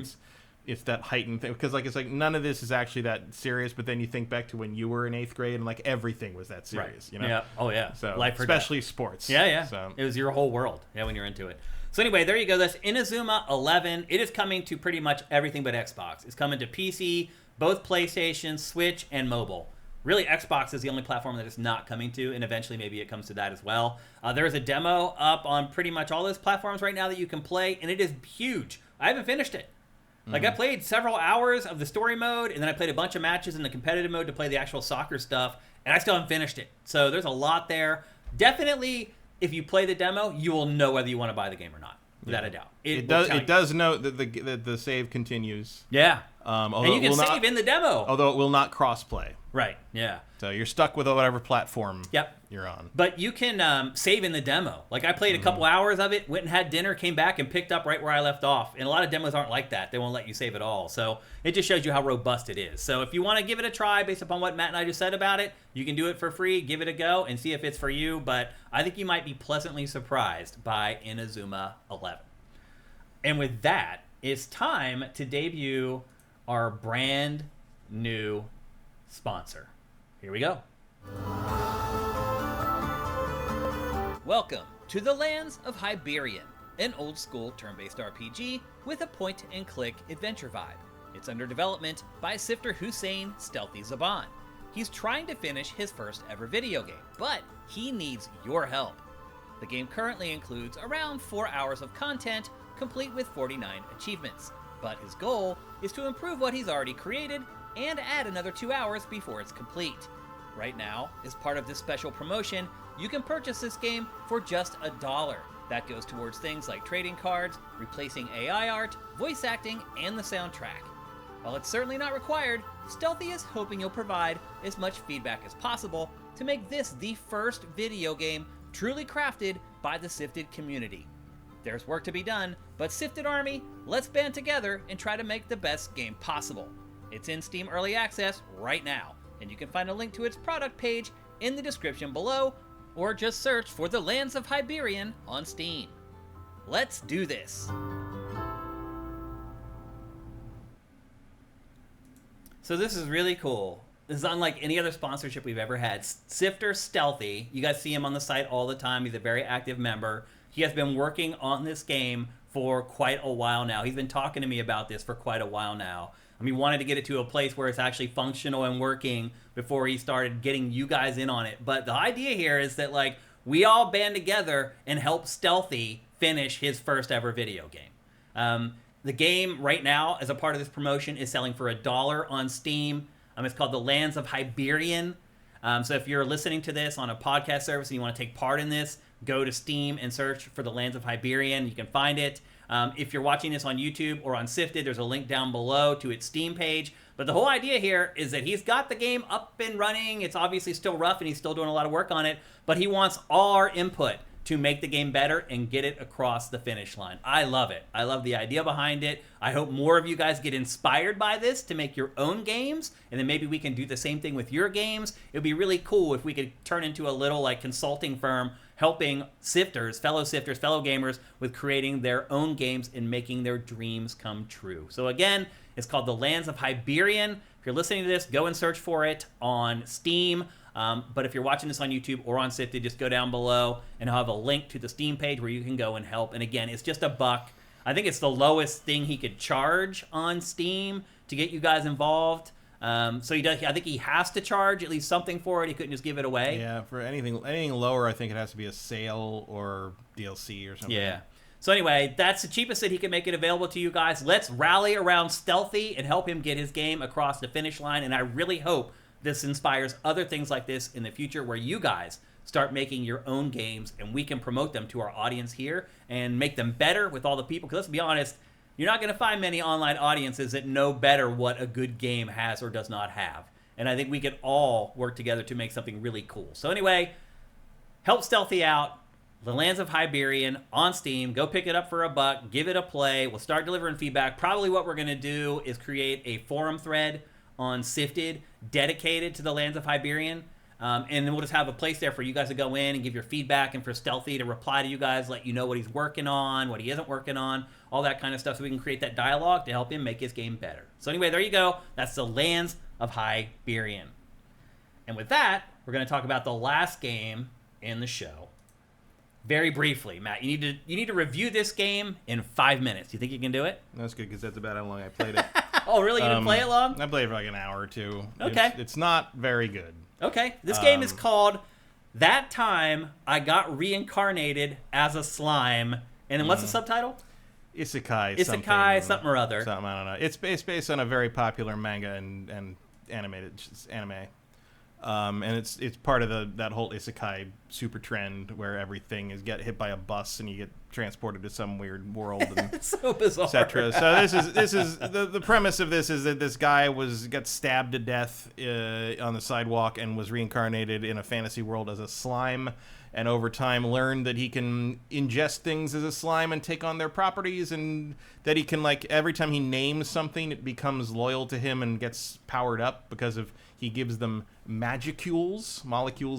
it's that heightened thing because like it's like none of this is actually that serious, but then you think back to when you were in 8th grade and like everything was that serious, you know? Yeah. Oh yeah. So Life or especially death. Sports. Yeah. So it was your whole world. Yeah, when you're into it. So anyway, there you go. That's Inazuma 11. It is coming to pretty much everything but Xbox. It's coming to PC, both PlayStation, Switch, and mobile. Really, Xbox is the only platform that it's not coming to, and eventually maybe it comes to that as well. There is a demo up on pretty much all those platforms right now that you can play, and it is huge. I haven't finished it. Like, I played several hours of the story mode, and then I played a bunch of matches in the competitive mode to play the actual soccer stuff, and I still haven't finished it. So there's a lot there. Definitely, if you play the demo, you will know whether you want to buy the game or not, without a doubt. It does note that the save continues. Yeah. And you can save in the demo. Although it will not cross-play. Right, yeah. So you're stuck with whatever platform you're on. But you can save in the demo. Like, I played a couple hours of it, went and had dinner, came back, and picked up right where I left off. And a lot of demos aren't like that. They won't let you save at all. So it just shows you how robust it is. So if you want to give it a try based upon what Matt and I just said about it, you can do it for free, give it a go, and see if it's for you. But I think you might be pleasantly surprised by Inazuma 11. And with that, it's time to debut our brand new sponsor. Here we go. Welcome to the lands of Hyberian, an old-school turn-based RPG with a point-and-click adventure vibe. It's under development by Sifter Hussein Stealthy Zaban. He's trying to finish his first ever video game, but he needs your help. The game currently includes around 4 hours of content, complete with 49 achievements, but his goal is to improve what he's already created and add another 2 hours before it's complete. Right now, as part of this special promotion, you can purchase this game for just $1. That goes towards things like trading cards, replacing AI art, voice acting, and the soundtrack. While it's certainly not required, Stealthy is hoping you'll provide as much feedback as possible to make this the first video game truly crafted by the Sifted community. There's work to be done, but Sifted Army, let's band together and try to make the best game possible. It's in Steam Early Access right now, and you can find a link to its product page in the description below, or just search for The Lands of Hyberian on Steam. Let's do this! So this is really cool. This is unlike any other sponsorship we've ever had. Sifter Stealthy, you guys see him on the site all the time. He's a very active member. He has been working on this game for quite a while now. He's been talking to me about this for quite a while now. I mean, he wanted to get it to a place where it's actually functional and working before he started getting you guys in on it. But the idea here is that, like, we all band together and help Stealthy finish his first ever video game. The game right now, as a part of this promotion, is selling for $1 on Steam. It's called The Lands of Hyberian. So if you're listening to this on a podcast service and you want to take part in this, go to Steam and search for The Lands of Hyberian. You can find it. If you're watching this on YouTube or on SIFTD, there's a link down below to its Steam page. But the whole idea here is that he's got the game up and running. It's obviously still rough, and he's still doing a lot of work on it. But he wants all our input to make the game better and get it across the finish line. I love it. I love the idea behind it. I hope more of you guys get inspired by this to make your own games, and then maybe we can do the same thing with your games. It would be really cool if we could turn into a little like consulting firm helping sifters, fellow gamers with creating their own games and making their dreams come true. So again, it's called The Lands of Hyberian. If you're listening to this, go and search for it on Steam. But if you're watching this on YouTube or on SIFTD, just go down below and I'll have a link to the Steam page where you can go and help. And again, it's just $1. I think it's the lowest thing he could charge on Steam to get you guys involved. So he does. I think he has to charge at least something for it. He couldn't just give it away. Yeah, for anything lower, I think it has to be a sale or DLC or something. Yeah. So anyway, that's the cheapest that he can make it available to you guys. Let's rally around Stealthy and help him get his game across the finish line. And I really hope this inspires other things like this in the future where you guys start making your own games and we can promote them to our audience here and make them better with all the people. Because let's be honest, you're not going to find many online audiences that know better what a good game has or does not have. And I think we can all work together to make something really cool. So anyway, help Stealthy out. The Lands of Hyberian on Steam. Go pick it up for $1. Give it a play. We'll start delivering feedback. Probably what we're going to do is create a forum thread on SIFTD dedicated to the Lands of Hyberian. And then we'll just have a place there for you guys to go in and give your feedback and for Stealthy to reply to you guys, let you know what he's working on, what he isn't working on, all that kind of stuff so we can create that dialogue to help him make his game better. So anyway, there you go. That's the Lands of Hyberian. And with that, we're going to talk about the last game in the show. Very briefly, Matt, you need to review this game in 5 minutes. Do you think you can do it? That's good because that's about how long I played it. Oh, really? You didn't play it long? I played it for like an hour or two. Okay. It's not very good. Okay. This game is called That Time I Got Reincarnated as a Slime. And then what's the subtitle? Isekai something or other. Something, I don't know. It's based on a very popular manga and anime. And it's part of that whole isekai super trend where everything is get hit by a bus and you get transported to some weird world and so bizarre, etc. So this is the premise of this is that this guy got stabbed to death on the sidewalk and was reincarnated in a fantasy world as a slime, and over time learned that he can ingest things as a slime and take on their properties, and that he can, like, every time he names something it becomes loyal to him and gets powered up because of he gives them molecules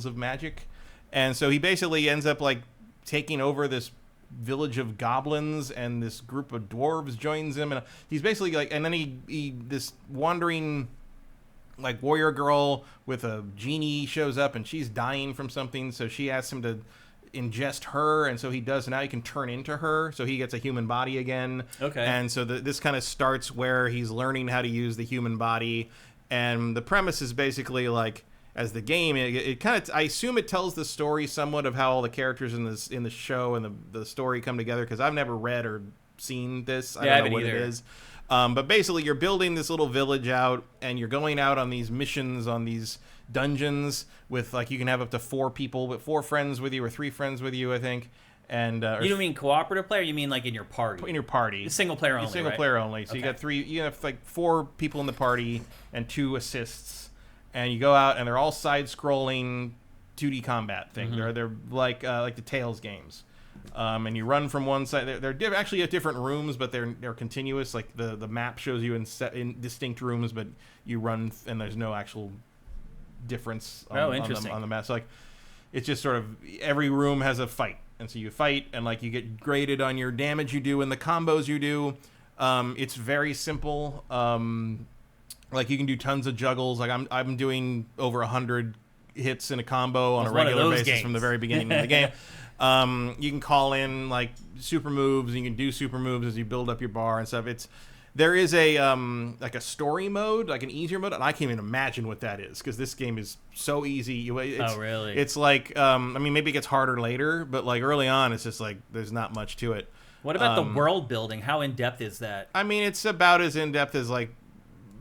of magic. And so he basically ends up like taking over this village of goblins, and this group of dwarves joins him, and he's basically like, and then he this wandering like warrior girl with a genie shows up and she's dying from something, so she asks him to ingest her, and so he does. Now he can turn into her, so he gets a human body again. Okay. And so this kind of starts where he's learning how to use the human body. And the premise is basically like, as the game, it kind of, I assume it tells the story somewhat of how all the characters in the show and the story come together, because I've never read or seen this. I don't know what it is. But basically, you're building this little village out, and you're going out on these missions, on these dungeons with, like, you can have up to 4 people, but 4 friends with you or 3 friends with you, I think. And you don't mean cooperative player? You mean like in your party? In your party. It's single player only. Single player only. So okay. You have like 4 people in the party and 2 assists, and you go out and they're all side-scrolling 2D combat thing. Mm-hmm. They're like the Tales games, and you run from one side. They're actually at different rooms, but they're continuous. Like the map shows you in distinct rooms, but you run and there's no actual difference on the map. So like, it's just sort of every room has a fight. And so you fight, and like you get graded on your damage you do and the combos you do. It's very simple. Like you can do tons of juggles. Like I'm doing over 100 hits in a combo on a regular basis from the very beginning of the game. You can call in like super moves, and you can do super moves as you build up your bar and stuff. There is a like a story mode, like an easier mode, and I can't even imagine what that is, because this game is so easy. Oh, really? It's like, I mean, maybe it gets harder later, but like early on, it's just like there's not much to it. What about the world building? How in depth is that? I mean, it's about as in depth as like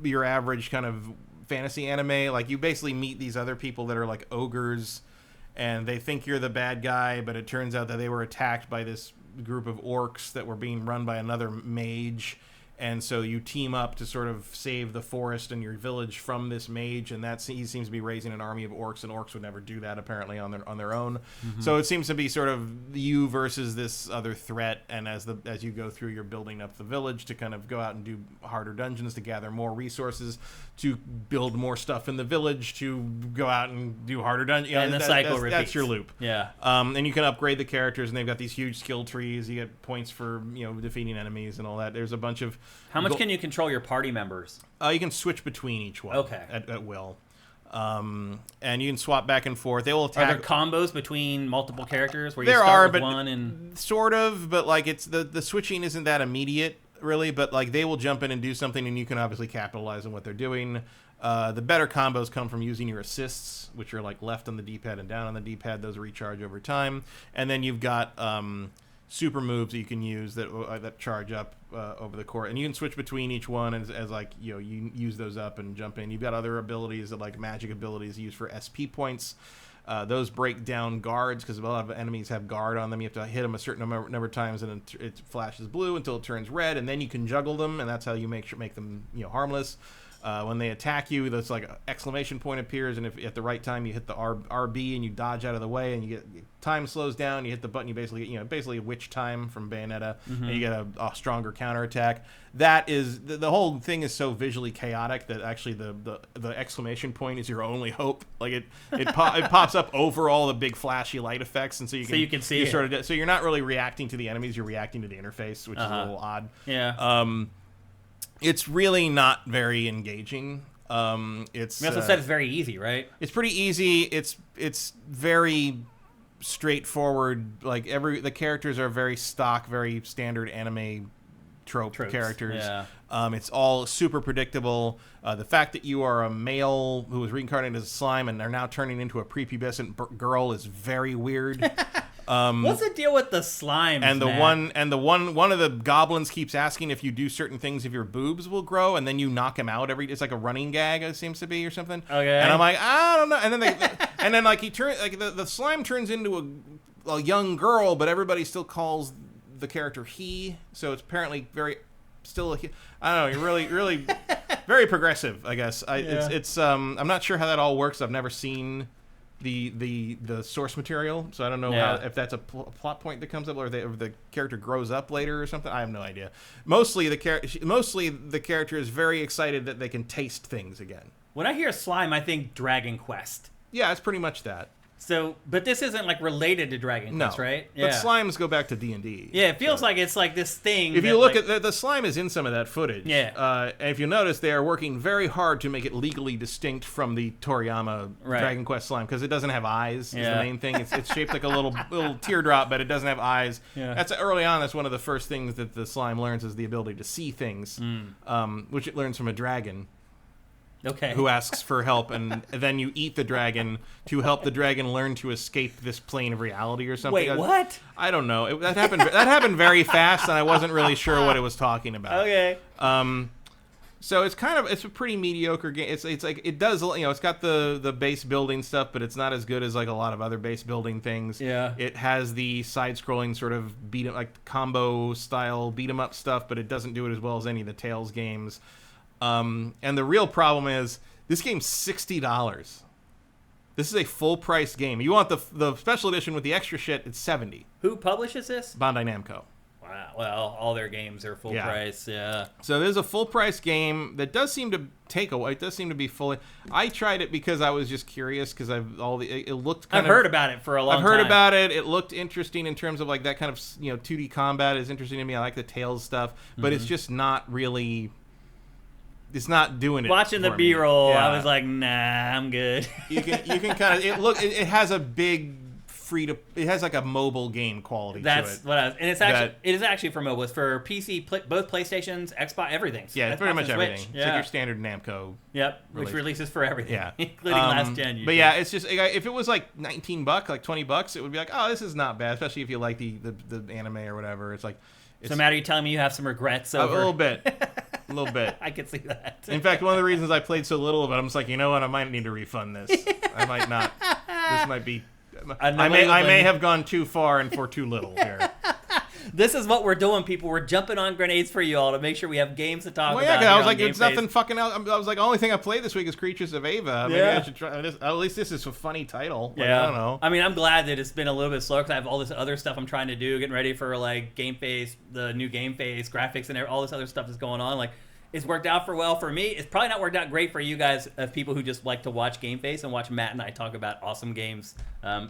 your average kind of fantasy anime. Like you basically meet these other people that are like ogres, and they think you're the bad guy, but it turns out that they were attacked by this group of orcs that were being run by another mage. And so you team up to sort of save the forest and your village from this mage, and he seems to be raising an army of orcs, and orcs would never do that apparently on their own. So it seems to be sort of you versus this other threat, and as you go through, you're building up the village to kind of go out and do harder dungeons to gather more resources, to build more stuff in the village, to go out and do harder dungeons. And the cycle repeats. That's your loop. Yeah. And you can upgrade the characters, and they've got these huge skill trees. You get points for defeating enemies and all that. There's a bunch of... How much can you control your party members? You can switch between each one at will. And you can swap back and forth. They will attack. Are there combos between multiple characters where you start with one and... Sort of, but like it's the switching isn't that immediate, really, but like they will jump in and do something, and you can obviously capitalize on what they're doing. The better combos come from using your assists, which are like left on the D-pad and down on the D-pad. Those recharge over time. And then you've got... super moves that you can use that charge up over the court, and you can switch between each one as like you use those up and jump in. You've got other abilities that like magic abilities used for SP points. Those break down guards because a lot of enemies have guard on them. You have to hit them a certain number of times, and it flashes blue until it turns red, and then you can juggle them, and that's how you make them harmless. When they attack you, that's like an exclamation point appears, and if at the right time you hit the RB and you dodge out of the way, and you get time slows down, you hit the button, you basically witch time from Bayonetta, and you get a stronger counterattack. That is the whole thing is so visually chaotic that actually the exclamation point is your only hope. Like it pops up over all the big flashy light effects, and so you can see it. So you're not really reacting to the enemies, you're reacting to the interface, which is a little odd. Yeah. It's really not very engaging. It's you also said it's very easy, right? It's pretty easy. It's very straightforward. Like the characters are very stock, very standard anime tropes. Characters. Yeah. It's all super predictable. The fact that you are a male who was reincarnated as a slime and are now turning into a prepubescent girl is very weird. What's the deal with the slimes? And one of the goblins keeps asking if you do certain things if your boobs will grow, and then you knock him out it's like a running gag, it seems to be, or something. Okay. And I'm like, I don't know. And then like he turns like the slime turns into a young girl, but everybody still calls the character he. So it's apparently I don't know. You're really very progressive, I guess. It's I'm not sure how that all works. I've never seen the source material, so I don't know if that's a plot point that comes up, or the character grows up later or something. I have no idea. Mostly the character is very excited that they can taste things again. When I hear slime, I think Dragon Quest. Yeah, it's pretty much that. So, but this isn't like related to Dragon Quest, right? Yeah. But slimes go back to D&D. Yeah, it feels like it's like this thing. If you look at the slime is in some of that footage. Yeah. And if you notice, they are working very hard to make it legally distinct from the Toriyama Dragon Quest slime, because it doesn't have eyes. Is the main thing. It's shaped like a little teardrop, but it doesn't have eyes. Yeah. That's early on. That's one of the first things that the slime learns is the ability to see things, which it learns from a dragon. Okay. Who asks for help, and then you eat the dragon to help the dragon learn to escape this plane of reality or something. Wait, what? I don't know. That happened very fast, and I wasn't really sure what it was talking about. Okay. So it's a pretty mediocre game. It's like it does, it's got the base building stuff, but it's not as good as like a lot of other base building things. Yeah. It has the side-scrolling sort of combo style beat 'em up stuff, but it doesn't do it as well as any of the Tales games. And the real problem is this game's $60. This is a full-price game. You want the special edition with the extra shit, it's $70. Who publishes this? Bandai Namco. Wow. Well, all their games are full price. Yeah. So there's a full-price game that does seem to take away. It does seem to be fully. I tried it because I was just curious because it looked. I've heard about it for a long time. I've heard about it. It looked interesting in terms of like that kind of 2D combat is interesting to me. I like the Tales stuff, but it's just not really. It's not doing it. Watching the B-roll, I was like, nah, I'm good. You can kind of it has a big it has like a mobile game quality to it. That's what it is actually for mobile. It's for PC, both PlayStations, Xbox, everything. Yeah, it's pretty much everything. Switch. It's like your standard Namco. Yep, which releases for everything. Yeah, including last gen. Usually. But yeah, it's just if it was like $19, like $20, it would be like, oh, this is not bad, especially if you like the anime or whatever. It's like. So, Matt, are you telling me you have some regrets over... A little bit. A little bit. I can see that. In fact, one of the reasons I played so little of it, I'm just like, you know what? I might need to refund this. I might not. This might be I may have gone too far and for too little here. This is what we're doing, people. We're jumping on grenades for you all to make sure we have games to talk about. Well, yeah, I was like, it's nothing fucking else. I was like, the only thing I played this week is Creatures of Ava. Maybe I should try this. At least this is a funny title. Like, yeah. I don't know. I mean, I'm glad that it's been a little bit slower because I have all this other stuff I'm trying to do, getting ready for like GameFace, the new GameFace, graphics, and all this other stuff that's going on. Like, it's worked out for me. It's probably not worked out great for you guys, of people who just like to watch GameFace and watch Matt and I talk about awesome games.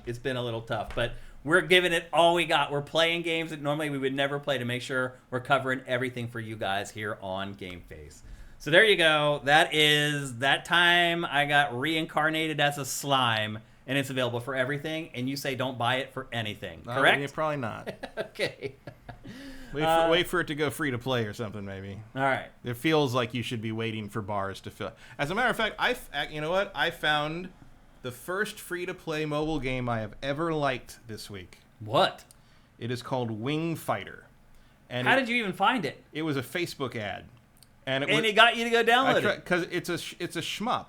It's been a little tough, but we're giving it all we got. We're playing games that normally we would never play to make sure we're covering everything for you guys here on GameFace. So there you go. That is that time I got reincarnated as a slime, and it's available for everything, and you say don't buy it for anything, correct? Yeah, probably not. Okay. Wait for it to go free to play or something, maybe. All right. It feels like you should be waiting for bars to fill. As a matter of fact, you know what? I found the first free-to-play mobile game I have ever liked this week. What? It is called Wing Fighter. And how did you even find it? It was a Facebook ad. And it got you to go download it because it's a shmup.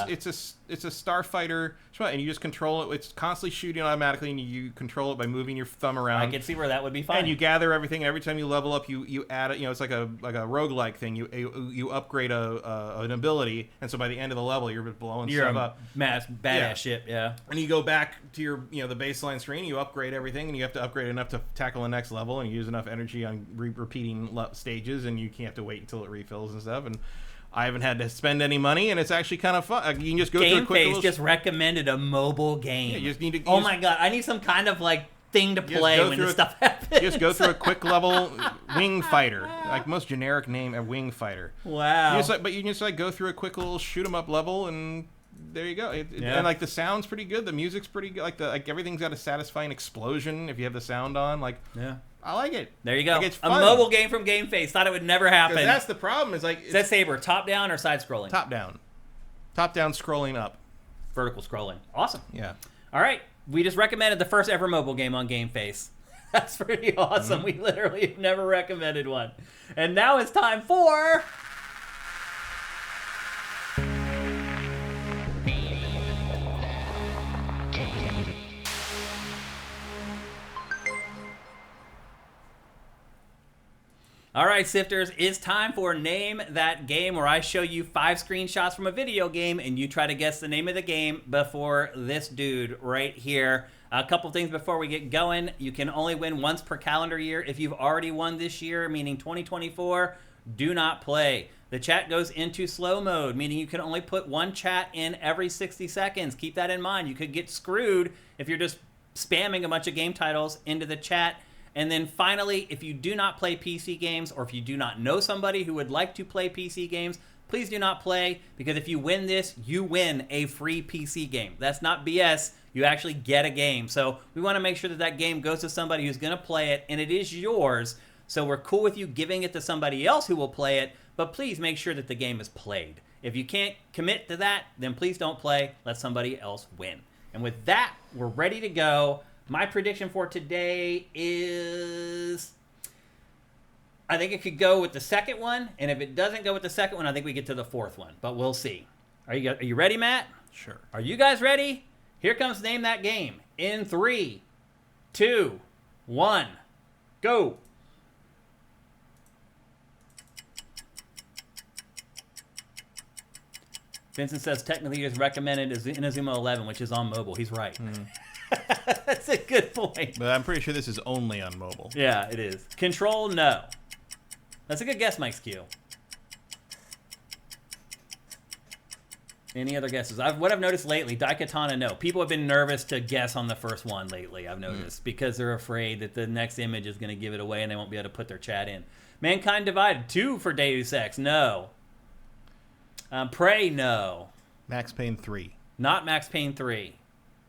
It's a starfighter shmup, and you just control it. It's constantly shooting automatically, and you control it by moving your thumb around. I can see where that would be fun. And you gather everything. And every time you level up, you add it. You know, it's like a roguelike thing. You upgrade an ability, and so by the end of the level, you're blowing stuff up. Badass ship, yeah. And you go back to your the baseline screen. You upgrade everything, and you have to upgrade enough to tackle the next level, and you use enough energy on repeating stages, and you can't have to wait until it refills and stuff. And I haven't had to spend any money, and it's actually kind of fun. You can just go through a quick GameFace just recommended a mobile game. Yeah, you just need to. Oh my god, I need some kind of like thing to play when this stuff happens. Just go through a quick level Wing Fighter, like most generic name, a Wing Fighter. Wow. You can just go through a quick little shoot 'em up level, and there you go. And like the sound's pretty good, the music's pretty good, like everything's got a satisfying explosion if you have the sound on. Like I like it. There you go. Like, it's a fun. mobile game from GameFace. Thought it would never happen. That's the problem. Is that Saber top down or side scrolling? Top down. Top down scrolling up. Vertical scrolling. Awesome. Yeah. All right. We just recommended the first ever mobile game on GameFace. That's pretty awesome. Mm-hmm. We literally have never recommended one. And now it's time for... All right, Sifters, it's time for Name That Game, where I show you 5 screenshots from a video game, and you try to guess the name of the game before this dude right here. A couple things before we get going. You can only win once per calendar year. If you've already won this year, meaning 2024, do not play. The chat goes into slow mode, meaning you can only put one chat in every 60 seconds. Keep that in mind. You could get screwed if you're just spamming a bunch of game titles into the chat. And then finally, if you do not play PC games, or if you do not know somebody who would like to play PC games, please do not play, because if you win this, you win a free PC game. That's not BS. You actually get a game. So we want to make sure that that game goes to somebody who's going to play it, and it is yours. So we're cool with you giving it to somebody else who will play it, but please make sure that the game is played. If you can't commit to that, then please don't play. Let somebody else win. And with that, we're ready to go. My prediction for today is, I think it could go with the second one, and if it doesn't go with the second one, I think we get to the fourth one, but we'll see. Are you ready, Matt? Sure. Are you guys ready? Here comes Name That Game in 3, 2, 1, go. Vincent says technically it is recommended as Inazuma 11, which is on mobile. He's right. That's a good point. But I'm pretty sure this is only on mobile. Yeah, it is. Control, no. That's a good guess, Mike's Q. Any other guesses? What I've noticed lately, Daikatana, no. People have been nervous to guess on the first one lately, I've noticed, because they're afraid that the next image is going to give it away and they won't be able to put their chat in. Mankind Divided, 2 for Deus Ex, no. Prey, no. Max Payne 3. Not Max Payne 3.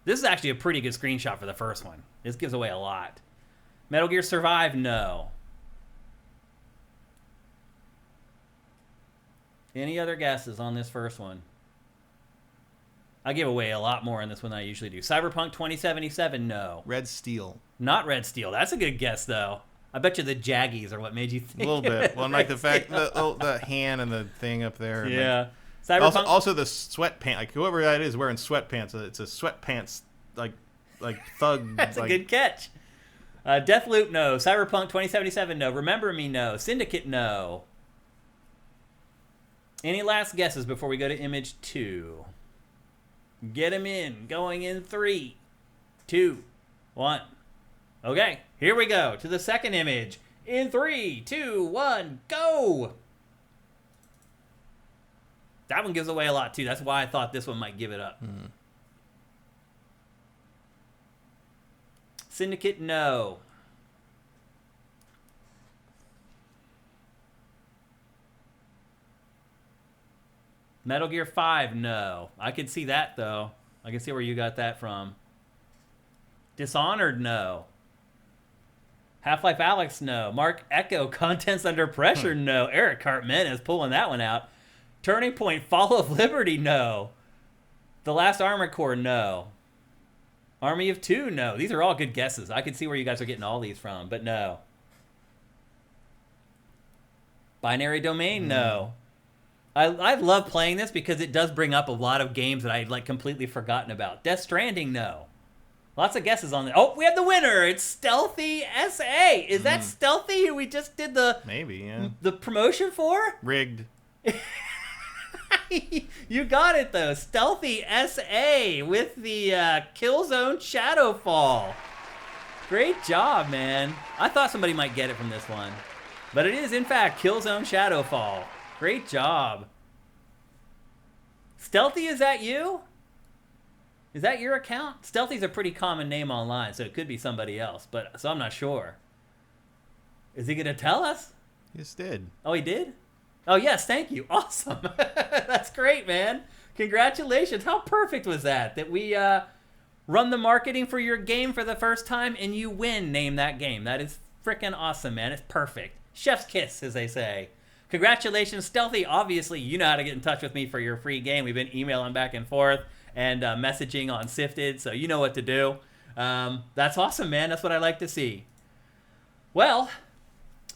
This is actually a pretty good screenshot for the first one. This gives away a lot. Metal Gear Survive, no. Any other guesses on this first one? I give away a lot more in this one than I usually do. Cyberpunk 2077, no. Red Steel. Not Red Steel. That's a good guess, though. I bet you the Jaggies are what made you think. A little bit. Well, like the fact, the hand and the thing up there. Yeah. Cyberpunk. Also the sweatpants. Like whoever that is wearing sweatpants. It's a sweatpants like like thug. That's a good catch. Deathloop, no. Cyberpunk 2077, no. Remember Me, no. Syndicate, no. Any last guesses before we go to image 2? Get them in. Going in 3, 2, 1. Okay, here we go to the second image. In 3, 2, 1, go! That one gives away a lot, too. That's why I thought this one might give it up. Syndicate, no. Metal Gear 5, no. I can see that, though. I can see where you got that from. Dishonored, no. Half-Life Alyx, no. Mark Echo, Contents Under Pressure, no. Eric Cartman is pulling that one out. Turning Point, Fall of Liberty, no. The Last Armored Core, no. Army of Two, no. These are all good guesses. I can see where you guys are getting all these from, but no. Binary Domain, no. I love playing this because it does bring up a lot of games that I had like completely forgotten about. Death Stranding, no. Lots of guesses on that. Oh, we have the winner. It's Stealthy SA. Is that Stealthy who we just did the promotion for? Rigged. You got it, though. Stealthy SA with the Killzone Shadowfall. Great job, man. I thought somebody might get it from this one. But it is, in fact, Killzone Shadowfall. Great job. Stealthy, is that you? Is that your account? Stealthy's a pretty common name online, so it could be somebody else. So I'm not sure. Is he going to tell us? He just did. Oh, he did? Oh, yes, thank you. Awesome. That's great, man. Congratulations. How perfect was that? That we run the marketing for your game for the first time and you win Name That Game. That is freaking awesome, man. It's perfect. Chef's kiss, as they say. Congratulations, Stealthy. Obviously, you know how to get in touch with me for your free game. We've been emailing back and forth and messaging on SIFTD, so you know what to do. That's awesome, man. That's what I like to see. Well,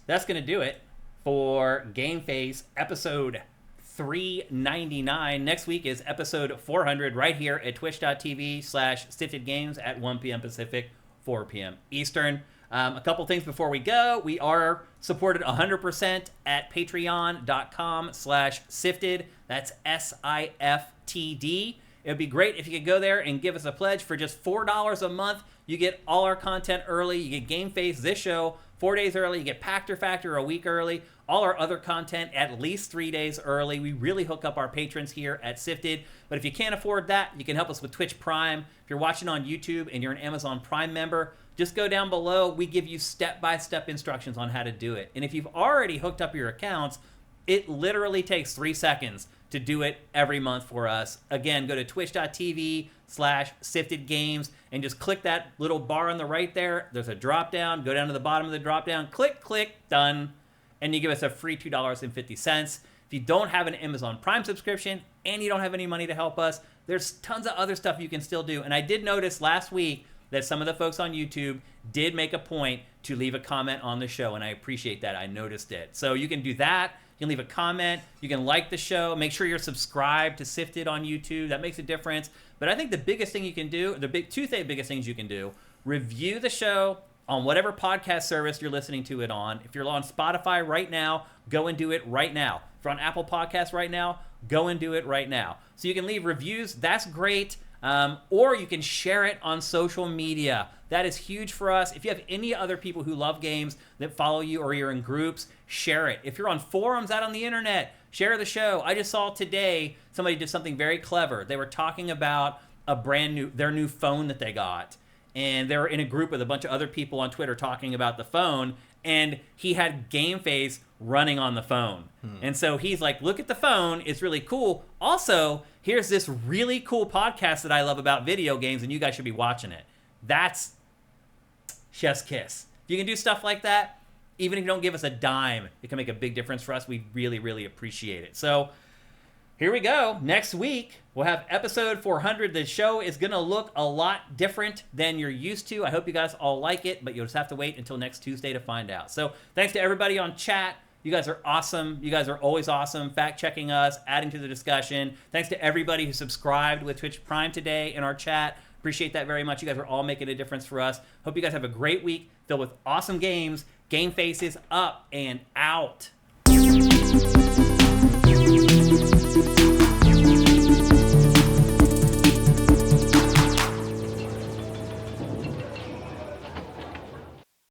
that's going to do it for GameFace episode 399. Next week is episode 400 right here at twitch.tv/SiftedGames at 1 p.m. Pacific, 4 p.m. Eastern. A couple things before we go. We are supported 100% at patreon.com/sifted. That's SIFTD. It would be great if you could go there and give us a pledge for just $4 a month. You get all our content early. You get GameFace, this show, 4 days early. You get Pactor Factor a week early. All our other content at least 3 days early. We really hook up our patrons here at Sifted. But if you can't afford that, you can help us with Twitch Prime. If you're watching on YouTube and you're an Amazon Prime member, just go down below. We give you step-by-step instructions on how to do it. And if you've already hooked up your accounts, it literally takes 3 seconds to do it every month for us. Again, go to twitch.tv/SiftedGames and just click that little bar on the right there. There's a drop-down. Go down to the bottom of the drop-down. Click, click, done. And you give us a free $2.50. If you don't have an Amazon Prime subscription and you don't have any money to help us, there's tons of other stuff you can still do. And I did notice last week that some of the folks on YouTube did make a point to leave a comment on the show, and I appreciate that. I noticed it. So you can do that. You can leave a comment. You can like the show. Make sure you're subscribed to Sifted on YouTube. That makes a difference. But I think the biggest thing you can do, biggest things you can do, review the show on whatever podcast service you're listening to it on. If you're on Spotify right now, go and do it right now. If you're on Apple Podcasts right now, go and do it right now. So you can leave reviews. That's great. Or you can share it on social media. That is huge for us. If you have any other people who love games that follow you or you're in groups, share it. If you're on forums out on the internet, share the show. I just saw today somebody did something very clever. They were talking about their new phone that they got. And they were in a group with a bunch of other people on Twitter talking about the phone. And he had GameFace running on the phone. And so he's like, look at the phone. It's really cool. Also, here's this really cool podcast that I love about video games, and you guys should be watching it. That's chef's kiss. If you can do stuff like that, even if you don't give us a dime, it can make a big difference for us. We really, really appreciate it. So here we go. Next week, we'll have episode 400. The show is going to look a lot different than you're used to. I hope you guys all like it, but you'll just have to wait until next Tuesday to find out. So thanks to everybody on chat. You guys are awesome. You guys are always awesome. Fact-checking us, adding to the discussion. Thanks to everybody who subscribed with Twitch Prime today in our chat. Appreciate that very much. You guys are all making a difference for us. Hope you guys have a great week filled with awesome games. GameFace is up and out.